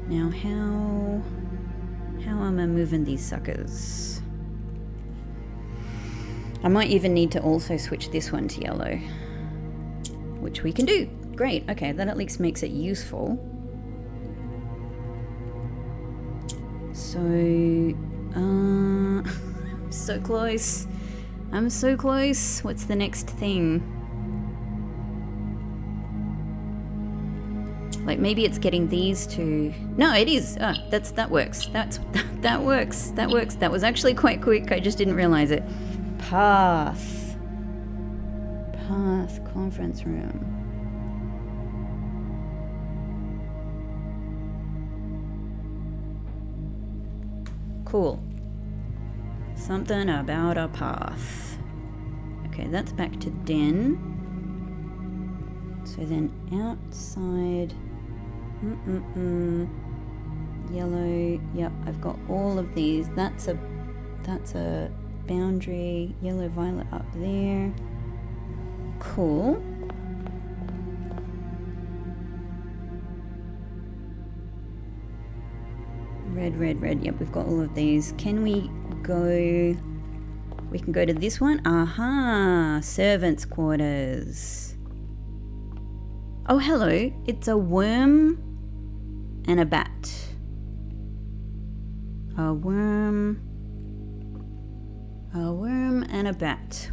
Now how am I moving these suckers? I might even need to also switch this one to yellow, which we can do. Great, okay, that at least makes it useful. So, I'm so close. I'm so close. What's the next thing? Like maybe it's getting these two. No, it is. Oh, that works. That works. That works. That was actually quite quick. I just didn't realize it. Path. Conference room. Cool. Something about a path. Okay, that's back to den. So then outside. Yellow. Yep, I've got all of these. That's a boundary. Yellow, violet up there. Cool. Red, red, red. Yep, we've got all of these. Can we go? We can go to this one. Aha! Servants' quarters. Oh, hello. It's a worm and a bat. A worm and a bat.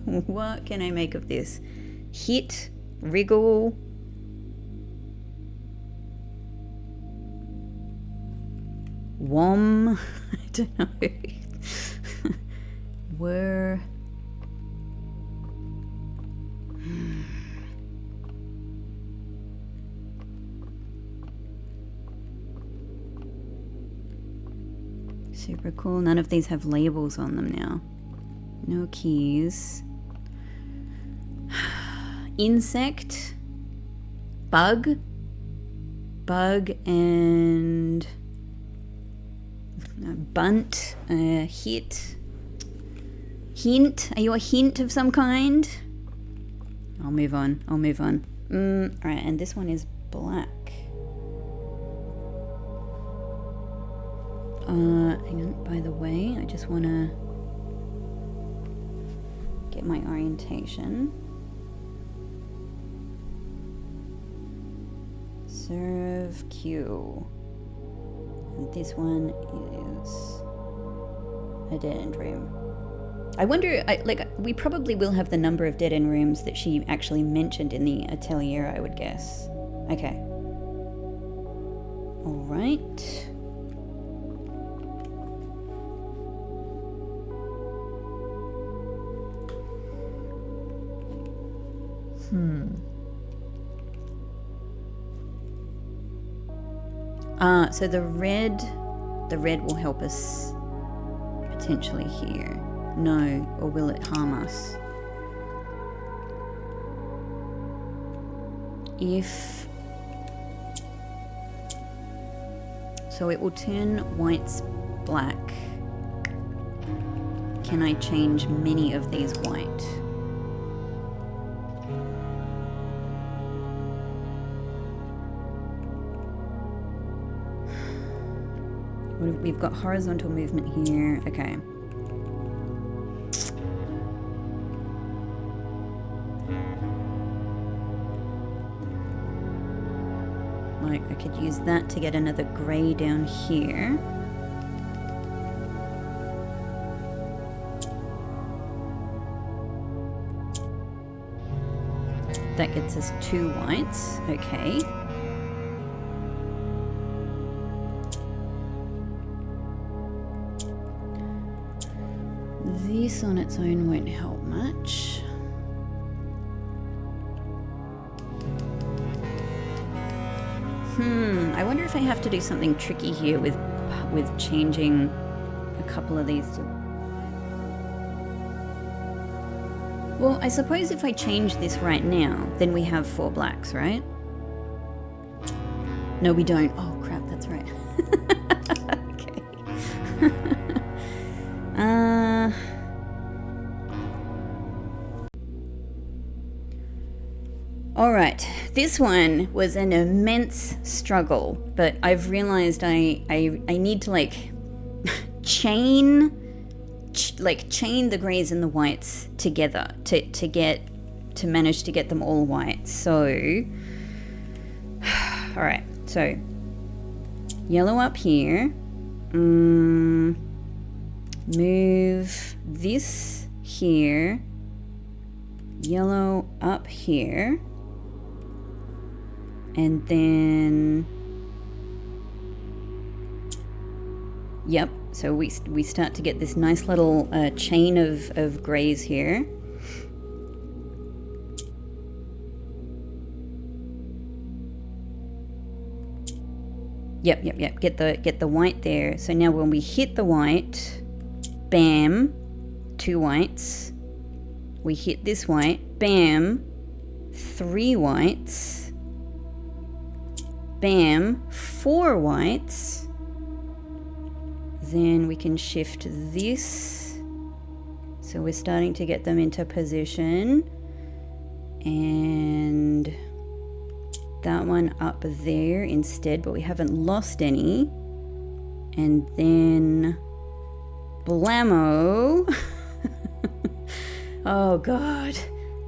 What can I make of this? Hit, wriggle. Wom. I don't know. Were. Super cool. None of these have labels on them now. No keys. Insect. Bug and bunt. Hit. Hint. Are you a hint of some kind? I'll move on. Alright, and this one is black. Hang on, by the way, I just want to get my orientation. Serve queue. And this one is a dead end room. I wonder, we probably will have the number of dead end rooms that she actually mentioned in the atelier, I would guess. Okay. All right. So the red will help us potentially here. No, or will it harm us? So it will turn whites black. Can I change many of these white? We've got horizontal movement here. Okay. Like, I could use that to get another grey down here. That gets us 2 whites. Okay. This on its own won't help much. I wonder if I have to do something tricky here with changing a couple of these to... Well, I suppose if I change this right now, then we have 4 blacks, right? No, we don't. Oh, crap, that's right. Okay. All right, this one was an immense struggle, but I've realized I need to chain the greys and the whites together to manage to get them all white. So, all right, so yellow up here, move this here, yellow up here. And then, yep, so we start to get this nice little chain of greys here. Yep, get the white there. So now when we hit the white, bam, 2 whites. We hit this white, bam, 3 whites. Bam, 4 whites. Then we can shift this. So we're starting to get them into position. And that one up there instead, but we haven't lost any. And then blammo. Oh God,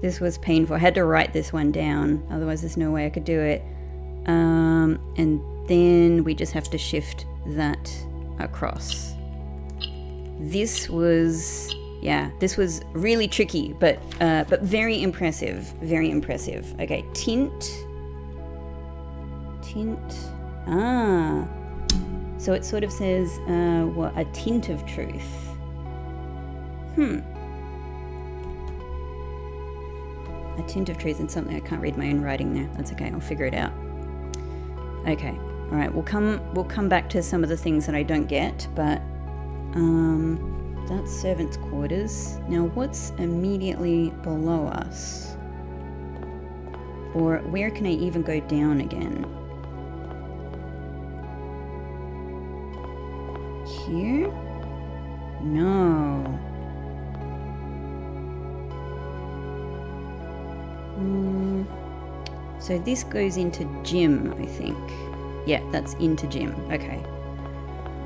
this was painful. I had to write this one down, otherwise there's no way I could do it. And then we just have to shift that across. This was really tricky, but very impressive, very impressive. Okay, tint. So it sort of says, a tint of truth. A tint of truth and something I can't read my own writing there. That's okay, I'll figure it out. Okay, all right, we'll come back to some of the things that I don't get, but that's servants' quarters. Now what's immediately below us? Or where can I even go down again? Here? No. So this goes into gym, I think. Yeah, that's into gym. Okay.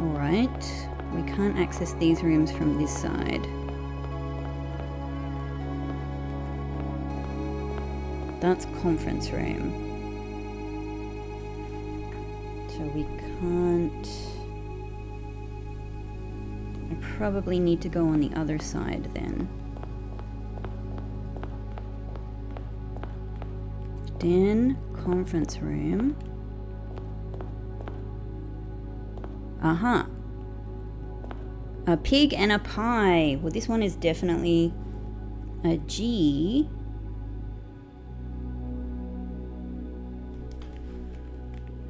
Alright, we can't access these rooms from this side. That's conference room. So we can't... I probably need to go on the other side then. Den, conference room. Aha. A pig and a pie. Well, this one is definitely a G.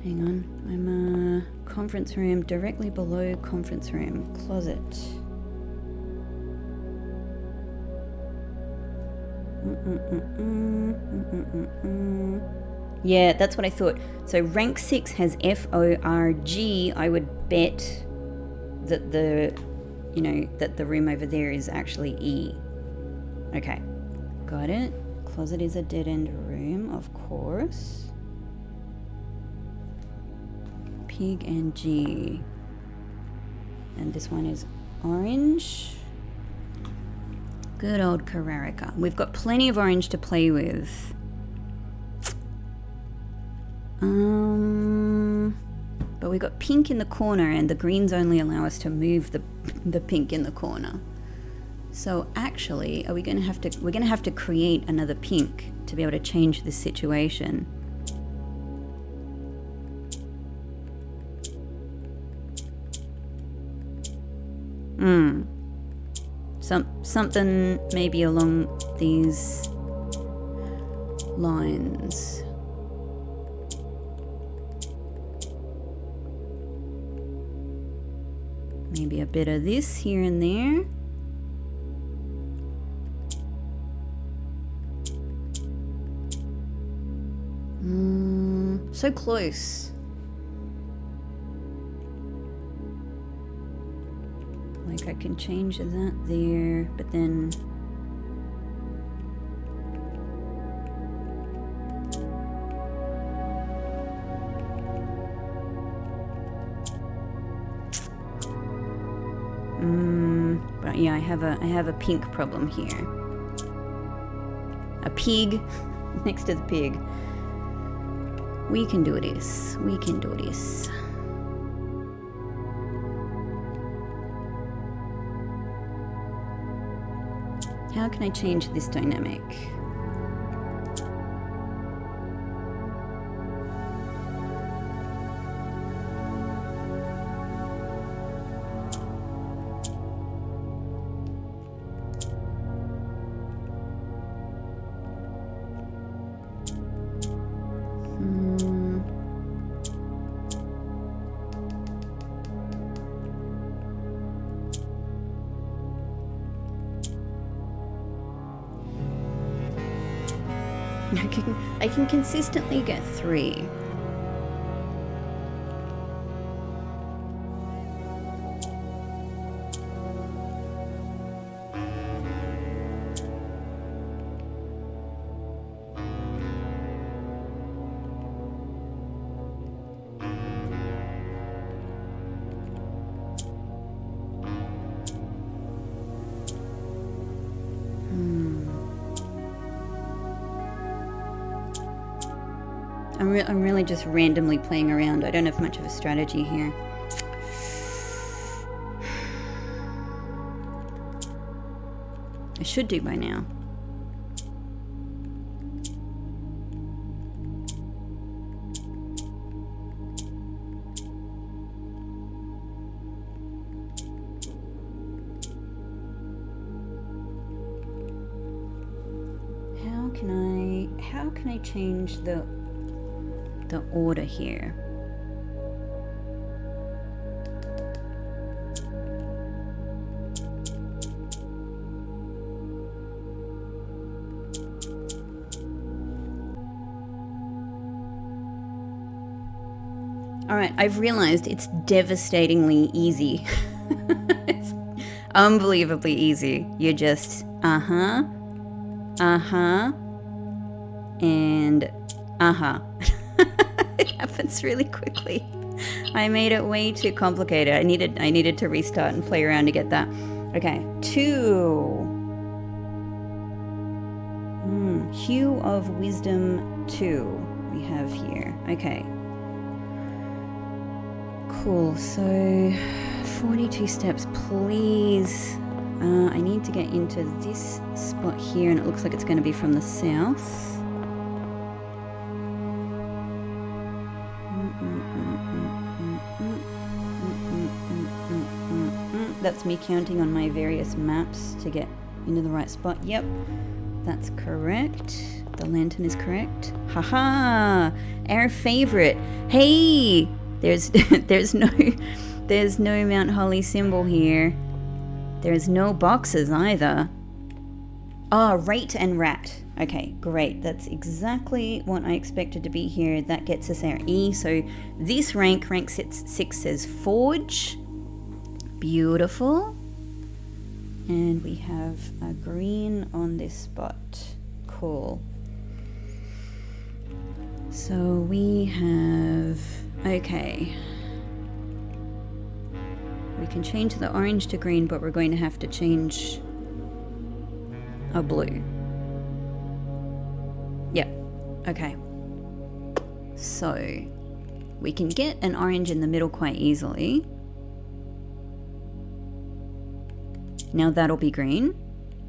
Hang on. I'm conference room, directly below conference room. Closet. Yeah, that's what I thought. So rank 6 has F-O-R-G. I would bet that that the room over there is actually E. Okay, got it. Closet is a dead-end room, of course. Pig and G. And this one is orange. Good old Carrarica. We've got plenty of orange to play with. But we've got pink in the corner, and the greens only allow us to move the pink in the corner. So actually, we're gonna have to create another pink to be able to change this situation. Something maybe along these lines. Maybe a bit of this here and there. So close. Like I can change that there, but then... But yeah, I have a pink problem here. A pig next to the pig. We can do this. We can do this. How can I change this dynamic? I can consistently get 3. I'm really just randomly playing around. I don't have much of a strategy here. I should do by now. How can I change the order here? Alright, I've realized it's devastatingly easy. It's unbelievably easy. You just and It happens really quickly. I made it way too complicated. I needed to restart and play around to get that. Okay, 2. Hue of Wisdom 2 we have here. Okay. Cool, so 42 steps, please. I need to get into this spot here, and it looks like it's going to be from the south. That's me counting on my various maps to get into the right spot. Yep, that's correct. The lantern is correct. Haha! Our favorite. Hey! There's no Mount Holly symbol here. There's no boxes either. Rate and rat. Okay, great. That's exactly what I expected to be here. That gets us our E. So this rank 6 says forge. Beautiful. And we have a green on this spot. Cool. So we have... Okay. We can change the orange to green, but we're going to have to change a blue. Yep. Okay. So we can get an orange in the middle quite easily. Now that'll be green.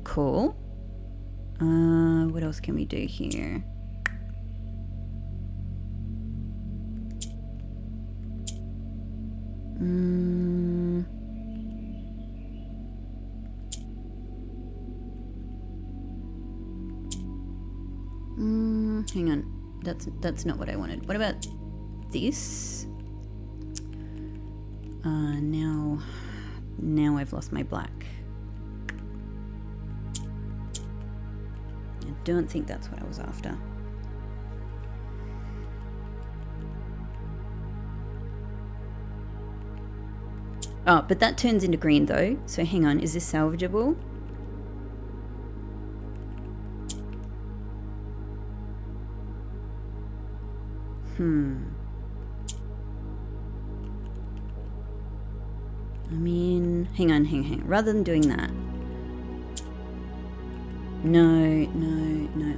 Cool. What else can we do here? Hang on. That's not what I wanted. What about this? Now I've lost my black. I don't think that's what I was after. Oh, but that turns into green though. So hang on, is this salvageable? I mean, hang on. Rather than doing that. No,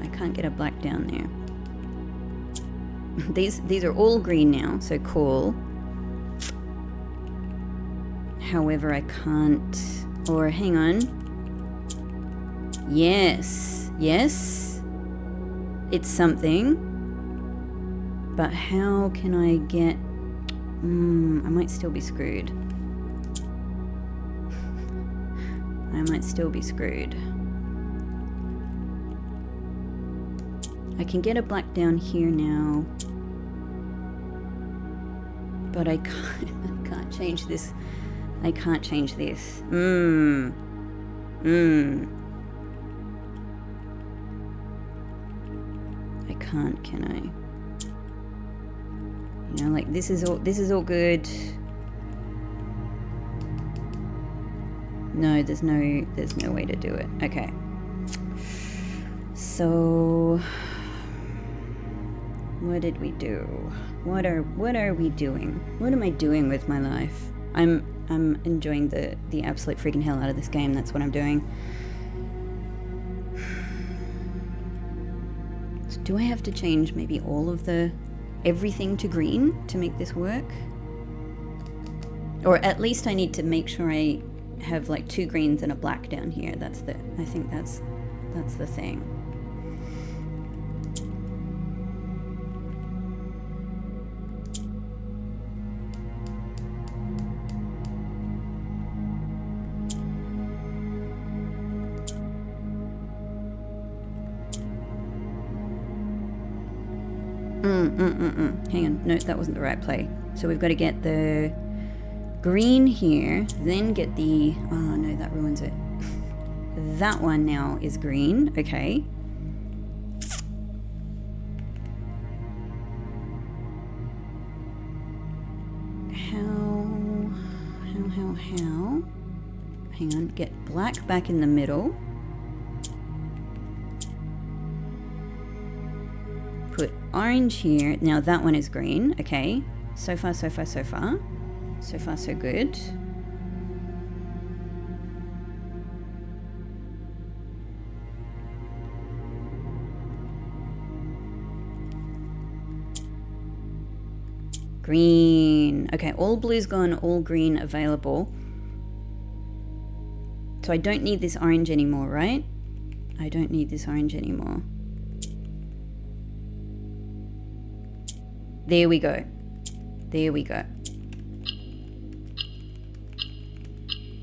I can't get a black down there. These are all green now, so cool. However, I can't... Or, hang on. Yes. It's something. But how can I get... I might still be screwed. I can get a black down here now. But I can't change this. I can't change this. I can't, can I? You know, like this is all good. No, there's no way to do it. Okay. So what did we do? What are we doing? What am I doing with my life? I'm enjoying the absolute freaking hell out of this game. That's what I'm doing. So do I have to change maybe all of everything to green to make this work? Or at least I need to make sure I have like 2 greens and a black down here. I think that's the thing. Hang on, no, that wasn't the right play. So we've got to get the green here, then get the... Oh no, that ruins it. That one now is green, okay. How? Hang on, get black back in the middle. Put orange here. Now that one is green, okay. So far, so far, so far. So far, so good. Green. Okay, all blue's gone, all green available. So I don't need this orange anymore, right? I don't need this orange anymore. There we go. There we go.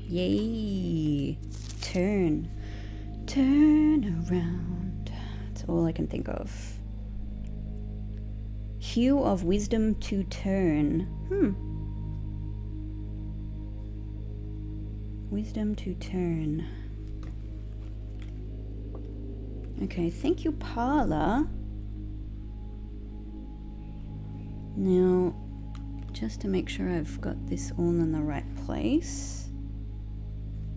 Yay. Turn. Turn around. That's all I can think of. Hue of wisdom to turn. Wisdom to turn. Okay, thank you, Parla. Now, just to make sure I've got this all in the right place.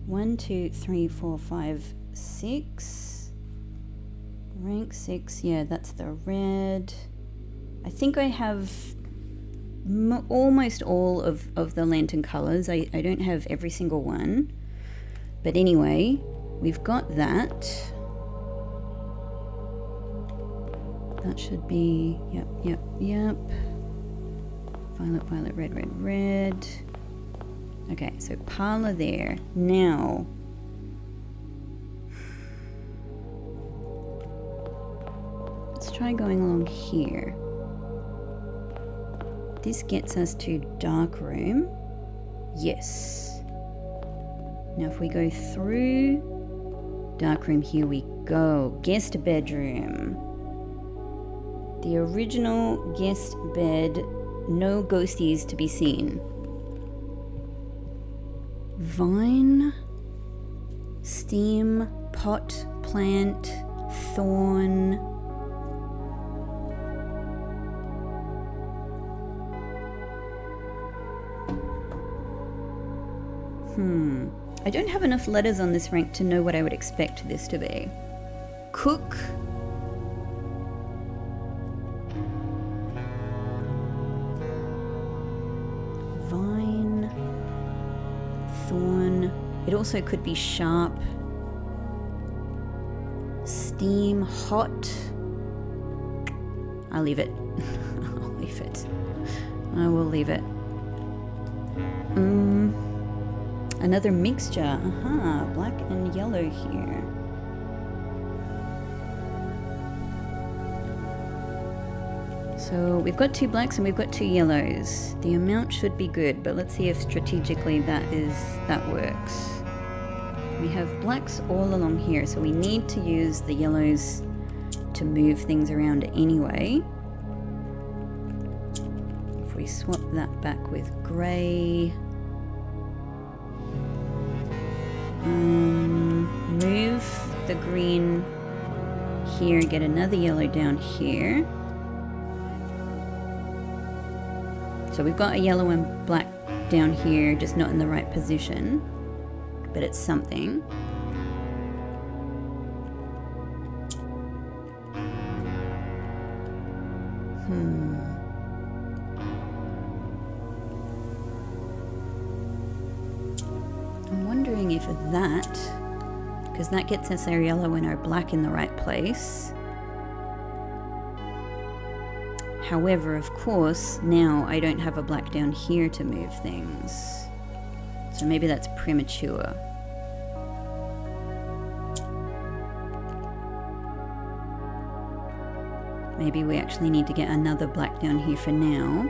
1, 2, 3, 4, 5, 6. Rank 6, yeah, that's the red. I think I have almost all of the lantern colors. I don't have every single one. But anyway, we've got that. That should be, yep. Violet, violet, red, red, red. Okay, so Parla there. Now, let's try going along here. This gets us to dark room. Yes. Now if we go through dark room, here we go. Guest bedroom. The original guest bed, no ghosties to be seen. Vine, steam, pot, plant, thorn. I don't have enough letters on this rank to know what I would expect this to be. Cook. Vine. Thorn. It also could be sharp. Steam. Hot. I'll leave it. I'll leave it. I will leave it. Another mixture. Black and yellow here. So we've got 2 blacks and we've got 2 yellows. The amount should be good, but let's see if strategically that works. We have blacks all along here, so we need to use the yellows to move things around anyway. If we swap that back with grey. Move the green here, get another yellow down here. So we've got a yellow and black down here, just not in the right position, but it's something. I'm wondering if that, because that gets us our yellow and our black in the right place. However, of course, now I don't have a black down here to move things. So maybe that's premature. Maybe we actually need to get another black down here for now.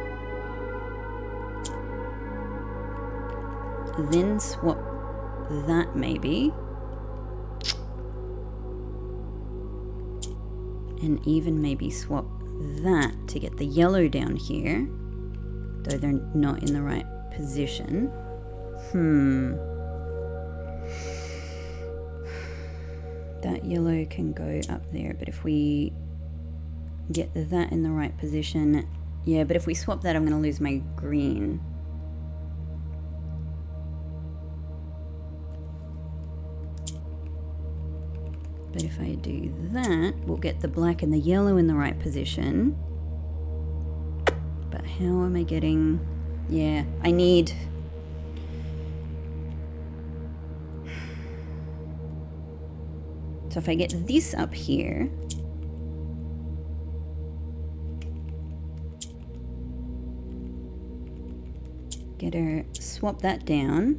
Then swap that maybe. And even maybe swap that to get the yellow down here, though they're not in the right position. That yellow can go up there, but if we get that in the right position, yeah, but if we swap that, I'm going to lose my green. But if I do that, we'll get the black and the yellow in the right position. But How am I getting... Yeah, I need... So if I get this up here... Get her... Swap that down.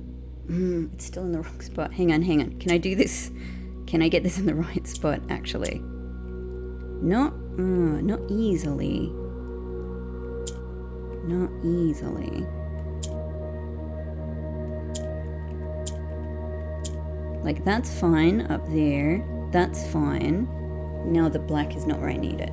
It's still in the wrong spot. Hang on, hang on. Can I do this? Can I get this in the right spot, actually? Not easily. Not easily. Like, that's fine up there. That's fine. Now the black is not where I need it.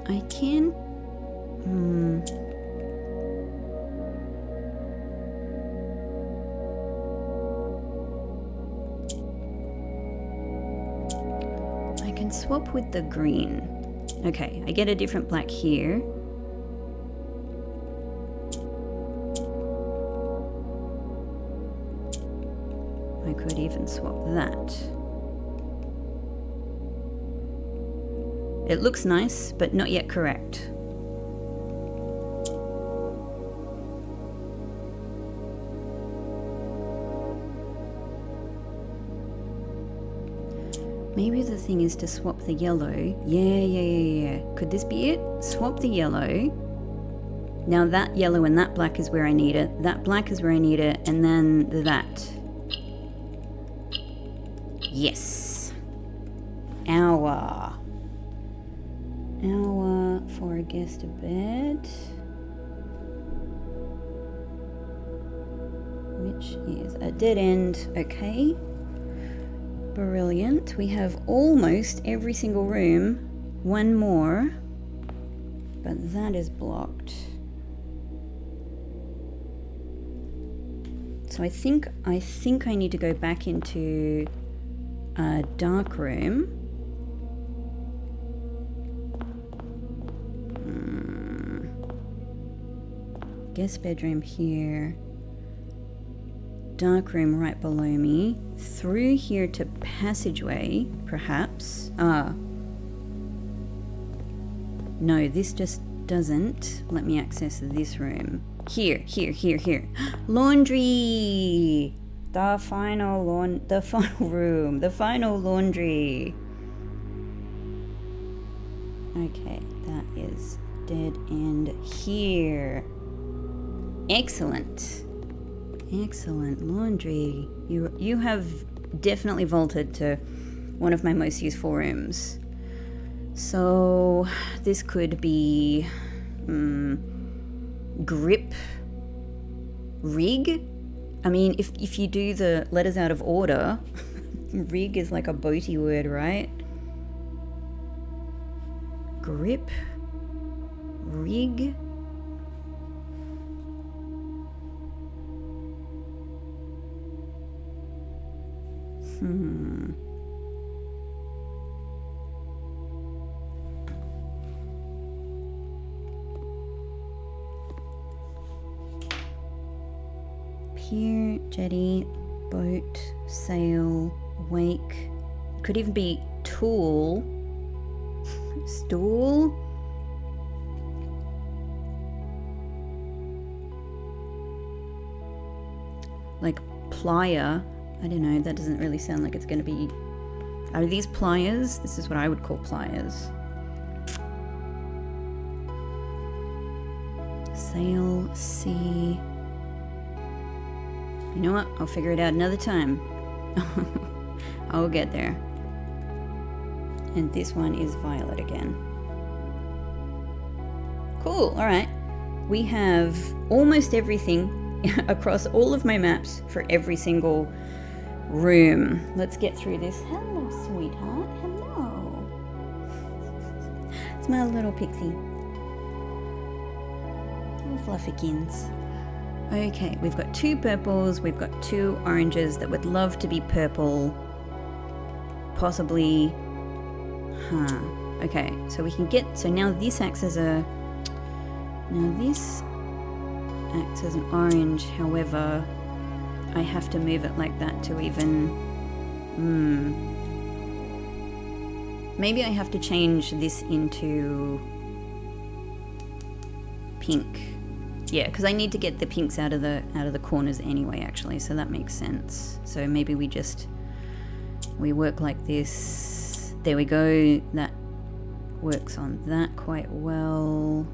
I can... I can swap with the green. Okay, I get a different black here. I could even swap that. It looks nice, but not yet correct. Maybe the thing is to swap the yellow. Yeah. Could this be it? Swap the yellow. Now that yellow and that black is where I need it. That black is where I need it. And then that. Yes. Hour for a guest to bed. Which is a dead end. Okay. Brilliant. We have almost every single room. One more. But that is blocked. So I think I need to go back into a dark room. Guest bedroom here. Dark room right below me. Through here to passageway, perhaps. No, this just doesn't let me access this room. Here. Laundry! The final room. The final laundry. Okay, that is dead end here. Excellent. Excellent. Laundry. You have definitely vaulted to one of my most useful rooms. So this could be grip rig. I mean, if you do the letters out of order, rig is like a boaty word, right? Grip rig. Pier, jetty, boat, sail, wake. Could even be tool, stool. Like plier. I don't know, that doesn't really sound like it's going to be... Are these pliers? This is what I would call pliers. Sail, sea... You know what? I'll figure it out another time. I'll get there. And this one is violet again. Cool, alright. We have almost everything across all of my maps for every single room. Let's get through this. Hello, sweetheart. Hello. It's my little pixie. Little fluffykins. Okay, we've got 2 purples, we've got 2 oranges that would love to be purple. Possibly... Okay, so we can get, so now this acts as a, now this acts as an orange, however, I have to move it like that to even, maybe I have to change this into pink. Yeah, because I need to get the pinks out of the corners anyway, actually, so that makes sense. So maybe we work like this. There we go. That works on that quite well.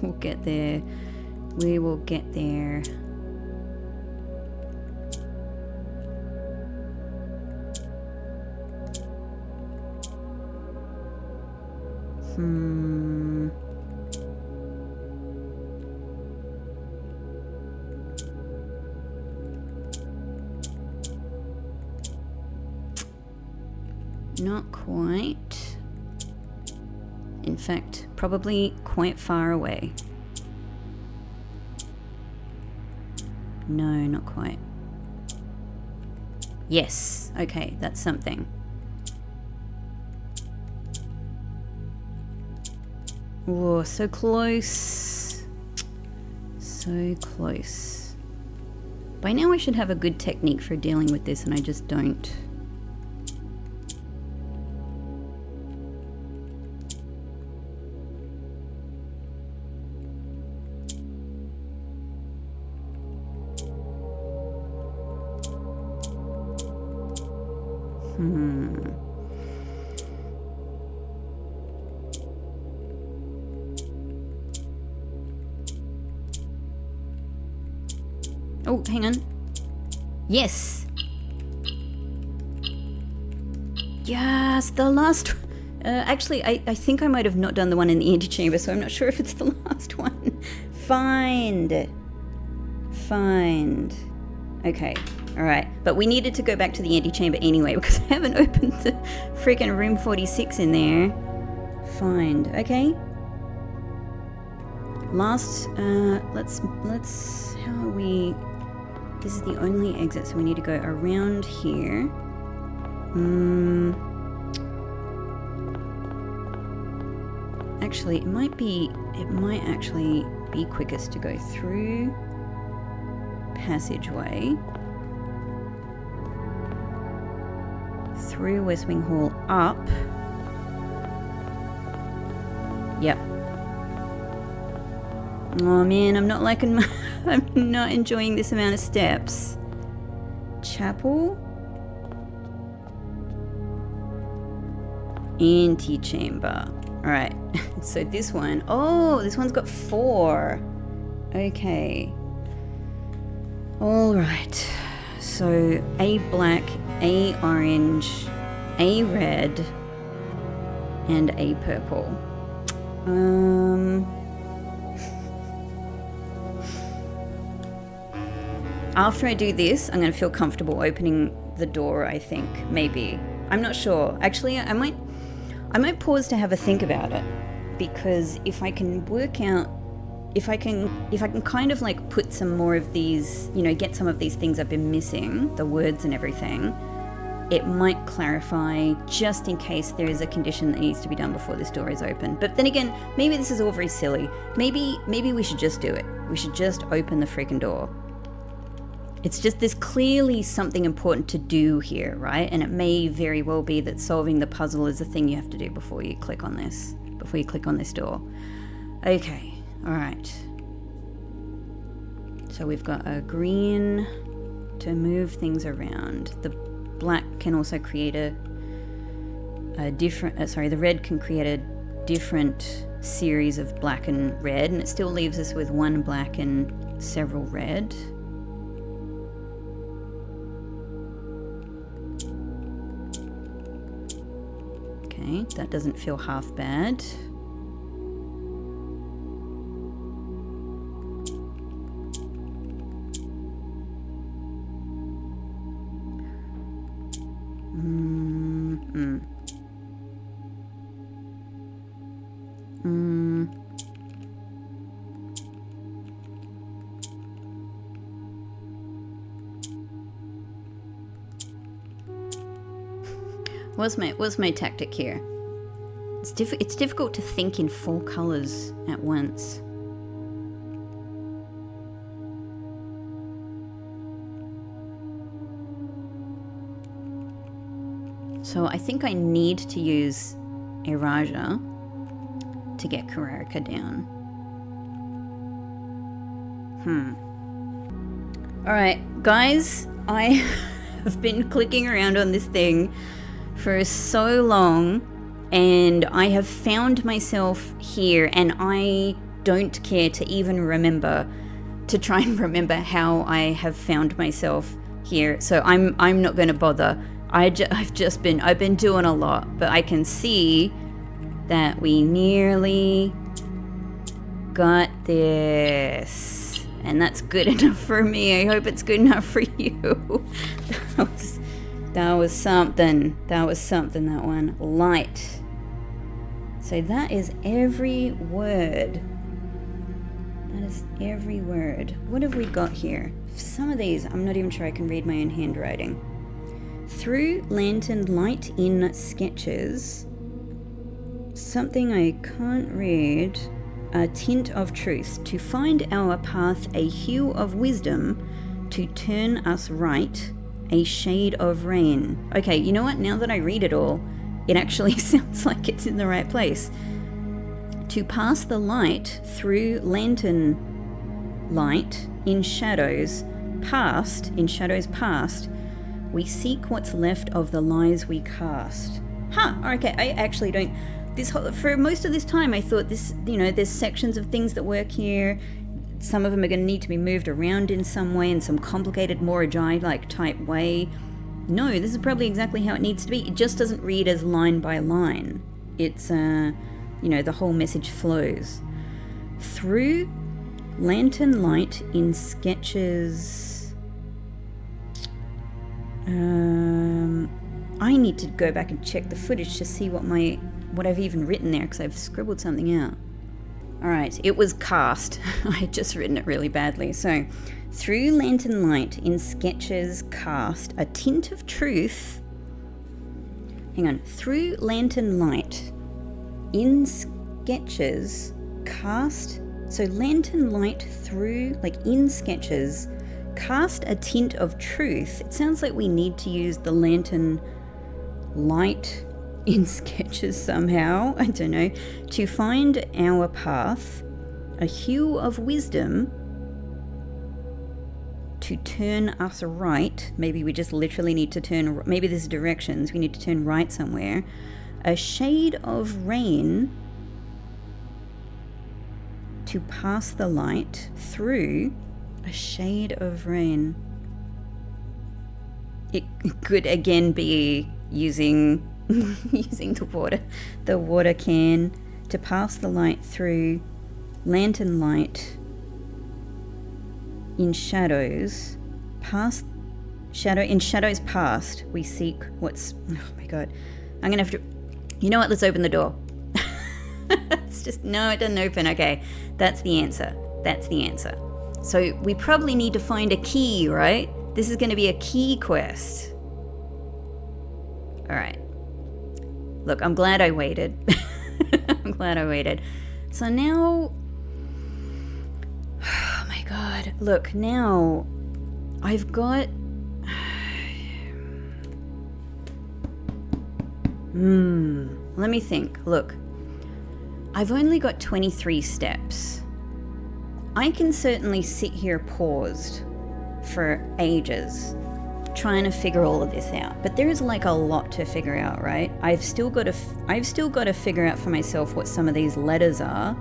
We'll get there. We will get there. Not quite. In fact, probably quite far away. No, not quite. Yes, okay, that's something. Oh, so close. So close. By now I should have a good technique for dealing with this, and I just don't. Oh, hang on. Yes! Yes, the last... actually, I think I might have not done the one in the antechamber, so I'm not sure if it's the last one. Find. Find. Okay, alright. But we needed to go back to the antechamber anyway, because I haven't opened the freaking room 46 in there. Find. Okay. Last, let's, how are we... This is the only exit, so we need to go around here. Actually, it might actually be quickest to go through passageway, through West Wing Hall, up. Yep. Oh man, I'm not liking my... I'm not enjoying this amount of steps. Chapel. Antechamber. Alright, so this one... Oh, this one's got 4. Okay. Alright. So, A black, A orange, A red, and A purple. After I do this, I'm going to feel comfortable opening the door, I think. Maybe. I'm not sure. Actually, I might pause to have a think about it, because if I can work out, if I can kind of like put some more of these, you know, get some of these things I've been missing, the words and everything, it might clarify just in case there is a condition that needs to be done before this door is open. But then again, maybe this is all very silly. Maybe we should just do it. We should just open the freaking door. It's just, there's clearly something important to do here, right? And it may very well be that solving the puzzle is the thing you have to do before you click on this, door. Okay, all right. So we've got a green to move things around. The black can also create a different, the red can create a different series of black and red, and it still leaves us with one black and several red. Okay, that doesn't feel half bad. What's my tactic here? It's difficult to think in 4 colors at once. So I think I need to use Eraja to get Kararika down. Alright, guys, I have been clicking around on this thing for so long, and I have found myself here, and I don't care to even remember, to try and remember how I have found myself here. So I'm not going to bother. I've been doing a lot, but I can see that we nearly got this, and that's good enough for me. I hope it's good enough for you. That was something. That one. Light. So that is every word. That is every word. What have we got here? Some of these, I'm not even sure I can read my own handwriting. Through lantern light in sketches. Something I can't read. A tint of truth. To find our path, a hue of wisdom. To turn us right, a shade of rain. Okay, you know what? Now that I read it all, it actually sounds like it's in the right place. To pass the light through lantern light in shadows past, we seek what's left of the lies we cast. Okay, I actually don't... For most of this time, I thought there's sections of things that work here. Some of them are going to need to be moved around in some way, in some complicated Mora Jai type way. No, this is probably exactly how it needs to be. It just doesn't read as line by line. It's, the whole message flows. Through lantern light in sketches... I need to go back and check the footage to see what I've even written there, because I've scribbled something out. Alright, it was cast. I had just written it really badly. So, through lantern light in sketches cast a tint of truth. Hang on. Through lantern light in sketches cast. So, lantern light through, in sketches, cast a tint of truth. It sounds like we need to use the lantern light in sketches somehow, I don't know, to find our path, a hue of wisdom, to turn us right. Maybe we just literally need to turn, maybe there's directions, we need to turn right somewhere. A shade of rain, to pass the light through a shade of rain. It could again be using the water can to pass the light through lantern light in shadows in shadows past we seek what's... Oh my god, I'm gonna have to... You know what, let's open the door. It's just... No, it doesn't open. Okay, that's the answer. So we probably need to find a key, right? This is going to be a key quest. Alright. Look, I'm glad I waited. So now... Oh my god. Look, now I've got... Let me think. Look. I've only got 23 steps. I can certainly sit here paused for ages trying to figure all of this out, but there is a lot to figure out, right? I've still got to figure out for myself what some of these letters are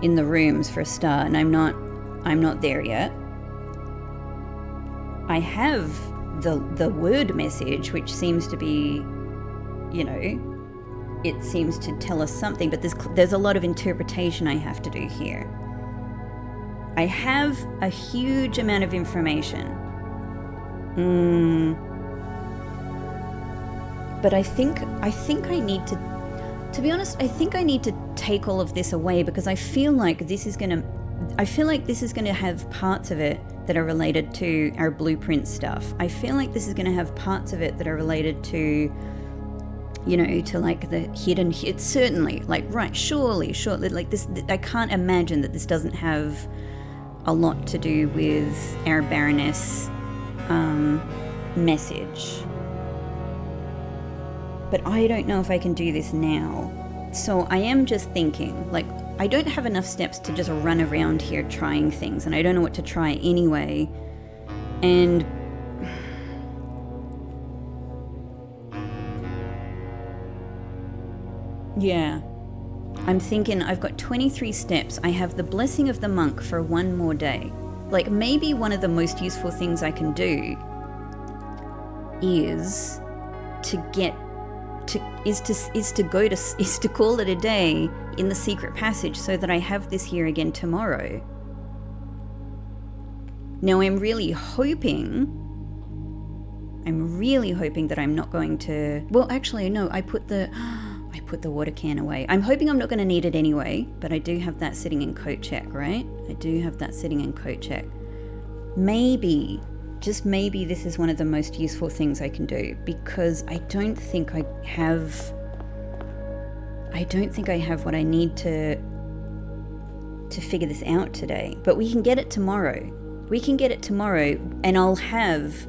in the rooms for a start, and I'm not there yet. I have the word message, which seems to be, it seems to tell us something, but there's a lot of interpretation I have to do here. I have a huge amount of information. But I think I need to be honest, I think I need to take all of this away, because I feel like this is gonna have parts of it that are related to our blueprint stuff. I feel like this is gonna have parts of it that are related to you know, to like the hidden, it's certainly like, right, surely, like this, I can't imagine that this doesn't have a lot to do with our Baroness message. But I don't know if I can do this now. So I am just thinking, like, I don't have enough steps to just run around here trying things, and I don't know what to try anyway. And yeah, I'm thinking I've got 23 steps. I have the blessing of the monk for one more day. Like, maybe one of the most useful things I can do is to call it a day in the secret passage so that I have this here again tomorrow. Now I'm really hoping that I'm not going to, well, actually no, I put the water can away. I'm hoping I'm not going to need it anyway, but I do have that sitting in coat check, right? I do have that sitting in coat check. Maybe, just maybe, this is one of the most useful things I can do, because I don't think I have what I need to figure this out today. But we can get it tomorrow. And I'll have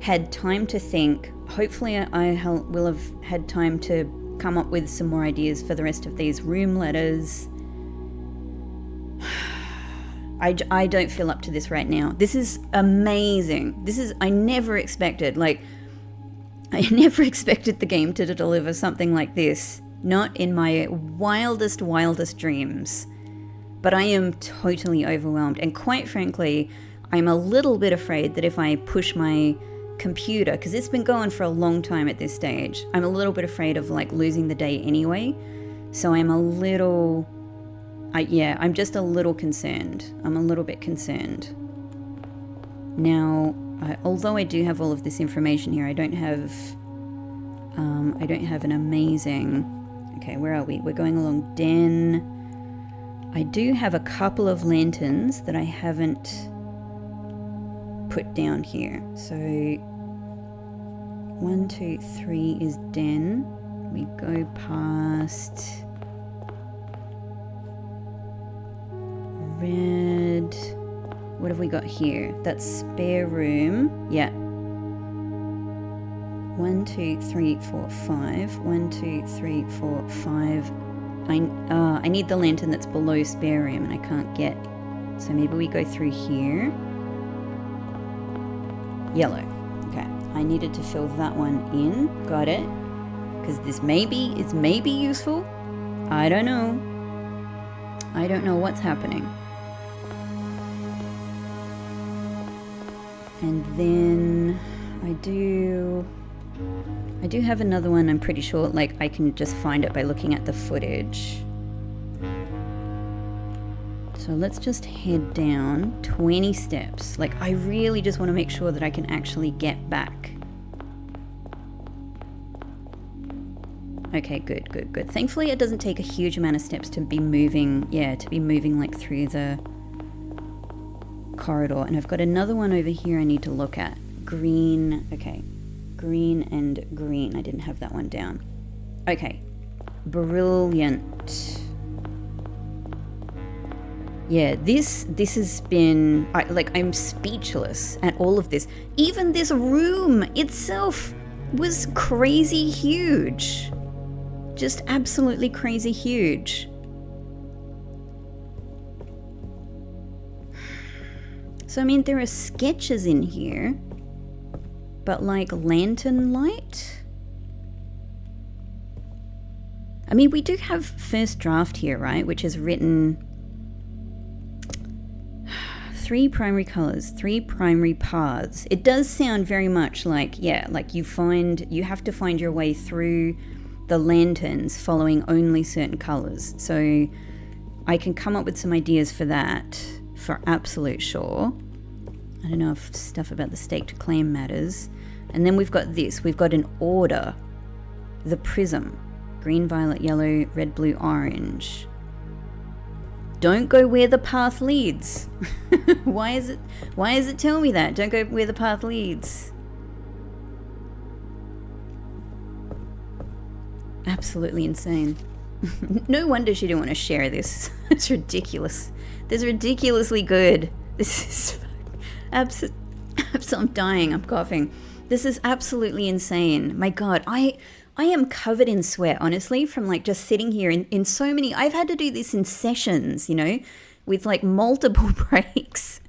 had time to think. Hopefully I will have had time to come up with some more ideas for the rest of these room letters. I don't feel up to this right now. This is amazing. I never expected the game to deliver something like this. Not in my wildest dreams. But I am totally overwhelmed. And quite frankly, I'm a little bit afraid that if I push my computer, because it's been going for a long time at this stage, I'm a little bit afraid of like losing the day anyway. So I'm just a little concerned. I'm a little bit concerned. Now, although I do have all of this information here, I don't have an amazing, okay, where are we? We're going along Den. I do have a couple of lanterns that I haven't put down here. So 1, 2, 3 is Den. We go past red. What have we got here? That's spare room. Yeah. 1, 2, 3, 4, 5. 1, 2, 3, 4, 5. I need the lantern that's below spare room and I can't get. So maybe we go through here. Yellow. Okay. I needed to fill that one in. Got it. Because this is maybe useful. I don't know. I don't know what's happening. And then I do have another one. I'm pretty sure like I can just find it by looking at the footage. So let's just head down 20 steps. Like, I really just want to make sure that I can actually get back. Okay, good. Thankfully it doesn't take a huge amount of steps to be moving, like through the corridor. And I've got another one over here I need to look at. Green, okay. Green and green. I didn't have that one down. Okay. Brilliant. Yeah, this has been, I'm speechless at all of this. Even this room itself was crazy huge. Just absolutely crazy huge. So, I mean, there are sketches in here, but like lantern light? I mean, we do have first draft here, right? Which is written 3 primary colors, 3 primary paths. It does sound very much like, like you have to find your way through the lanterns following only certain colors. So I can come up with some ideas for that for absolute sure. I don't know if stuff about the staked claim matters. And then we've got this. We've got an order. The prism. Green, violet, yellow, red, blue, orange. Don't go where the path leads. Why is it telling me that? Don't go where the path leads. absolutely insane. No wonder she didn't want to share this. It's ridiculous. This is ridiculously good. This is I'm dying. I'm coughing. This is absolutely insane. My God, I am covered in sweat, honestly, from like just sitting here in so many. I've had to do this in sessions, you know, with like multiple breaks.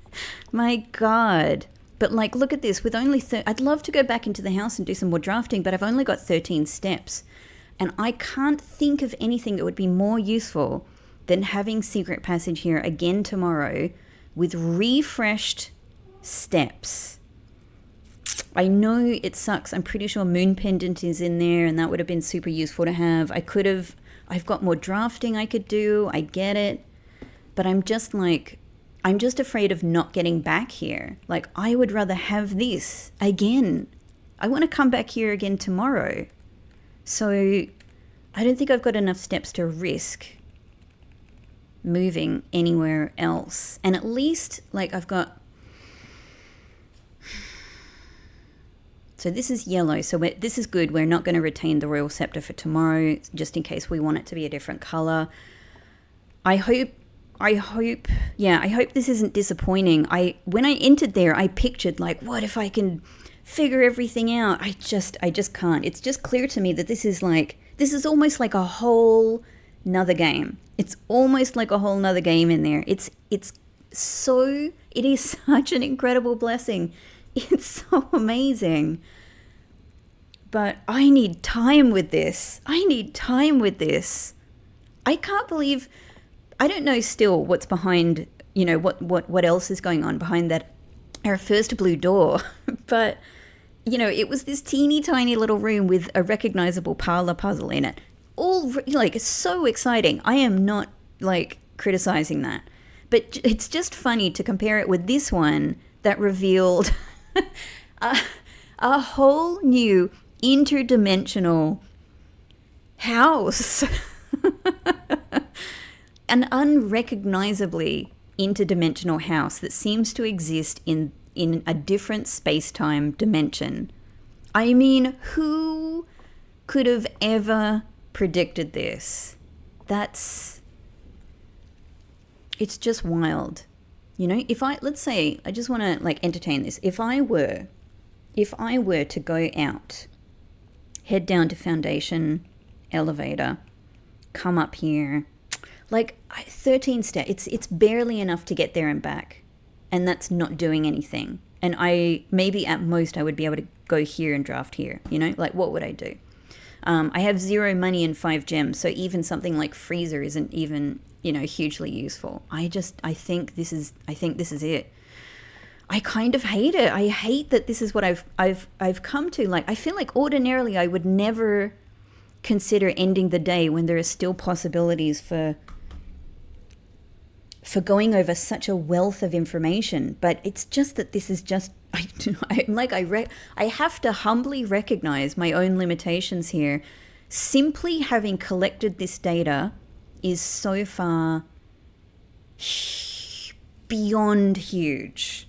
My God. But like, look at this. With only I'd love to go back into the house and do some more drafting, but I've only got 13 steps. And I can't think of anything that would be more useful than having Secret Passage here again tomorrow with refreshed steps. I know it sucks. I'm pretty sure Moon Pendant is in there, and that would have been super useful to have. I've got more drafting I could do. I get it. But I'm just afraid of not getting back here. Like, I would rather have this again. I want to come back here again tomorrow. So I don't think I've got enough steps to risk moving anywhere else. And at least, like, I've got... So this is yellow. So this is good. We're not going to retain the Royal Scepter for tomorrow, just in case we want it to be a different color. I hope this isn't disappointing. When I entered there, I pictured, like, what if I can figure everything out? I just can't. It's just clear to me that this is almost like a whole nother game. It's almost like a whole nother game in there. It is such an incredible blessing. It's so amazing. But I need time with this. I can't believe... I don't know still what's behind, you know, what else is going on behind our first blue door. But, you know, it was this teeny tiny little room with a recognizable parlor puzzle in it. All, like, so exciting. I am not, like, criticizing that. But it's just funny to compare it with this one that revealed a whole new interdimensional house. An unrecognizably interdimensional house that seems to exist in a different space-time dimension. I mean, who could have ever predicted this? It's just wild. You know, let's say, I just want to, like, entertain this. If I were to go out, head down to Foundation, elevator, come up here, like 13 steps, it's barely enough to get there and back. And that's not doing anything. And maybe at most I would be able to go here and draft here, you know, like what would I do? I have 0 money and 5 gems. So even something like Freezer isn't even, you know, hugely useful. I think this is it. I kind of hate it. I hate that this is what I've come to. Like, I feel like ordinarily I would never consider ending the day when there are still possibilities for going over such a wealth of information. But it's just that this is just, I have to humbly recognize my own limitations here. Simply having collected this data is so far beyond huge.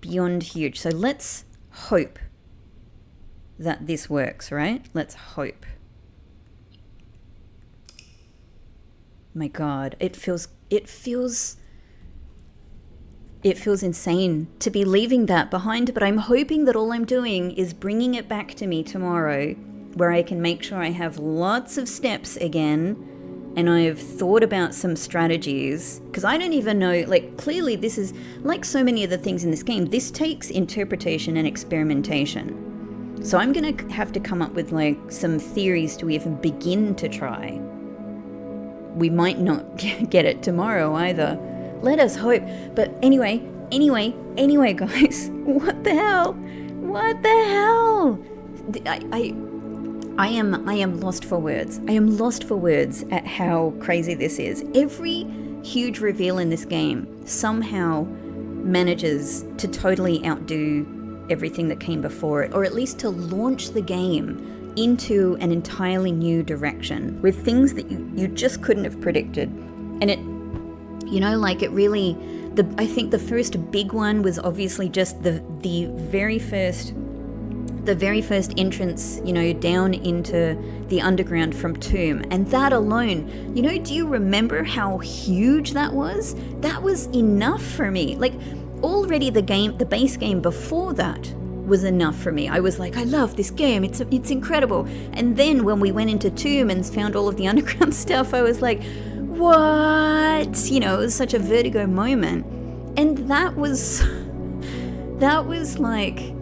So let's hope that this works, right? Let's hope. My God, it feels insane to be leaving that behind, but I'm hoping that all I'm doing is bringing it back to me tomorrow, where I can make sure I have lots of steps again, and I've thought about some strategies, because I don't even know, like, clearly this is, like so many of the things in this game, this takes interpretation and experimentation. So I'm going to have to come up with, like, some theories to even begin to try. We might not get it tomorrow either. Let us hope. But anyway, guys, what the hell? I am lost for words. I am lost for words at how crazy this is. Every huge reveal in this game somehow manages to totally outdo everything that came before it, or at least to launch the game into an entirely new direction with things that you just couldn't have predicted. And it, you know, like it really, I think the first big one was obviously just the very first the very first entrance, down into the underground from Tomb. And that alone, do you remember how huge that was? That was enough for me. Like, already the base game before that was enough for me. I was like, I love this game. It's incredible. And then when we went into Tomb and found all of the underground stuff, I was like, what? It was such a vertigo moment. And that was like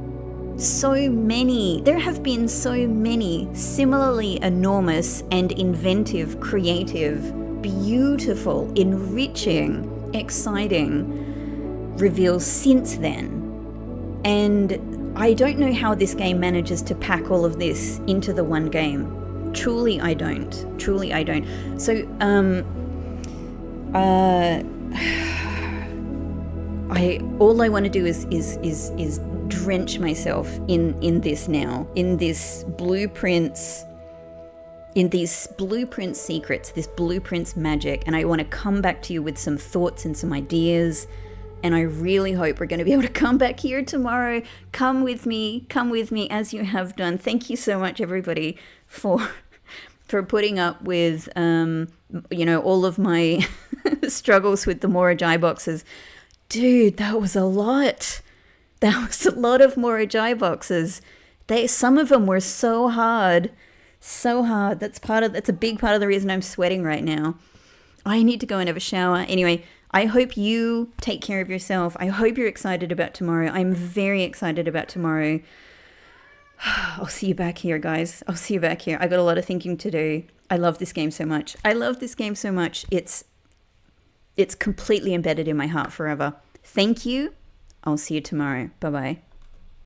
there have been so many similarly enormous and inventive, creative, beautiful, enriching, exciting reveals since then. And I don't know how this game manages to pack all of this into the one game. Truly, I don't. So, all I want to do is drench myself in this now, in these blueprints secrets, this blueprints magic, and I want to come back to you with some thoughts and some ideas. And I really hope we're going to be able to come back here tomorrow. Come with me as you have done. Thank you so much, everybody, for putting up with all of my struggles with the Mora Jai boxes. Dude, that was a lot. That was a lot of Mora Jai boxes. Some of them were so hard. That's a big part of the reason I'm sweating right now. I need to go and have a shower. Anyway, I hope you take care of yourself. I hope you're excited about tomorrow. I'm very excited about tomorrow. I'll see you back here, guys. I'll see you back here. I got a lot of thinking to do. I love this game so much. It's completely embedded in my heart forever. Thank you. I'll see you tomorrow. Bye-bye.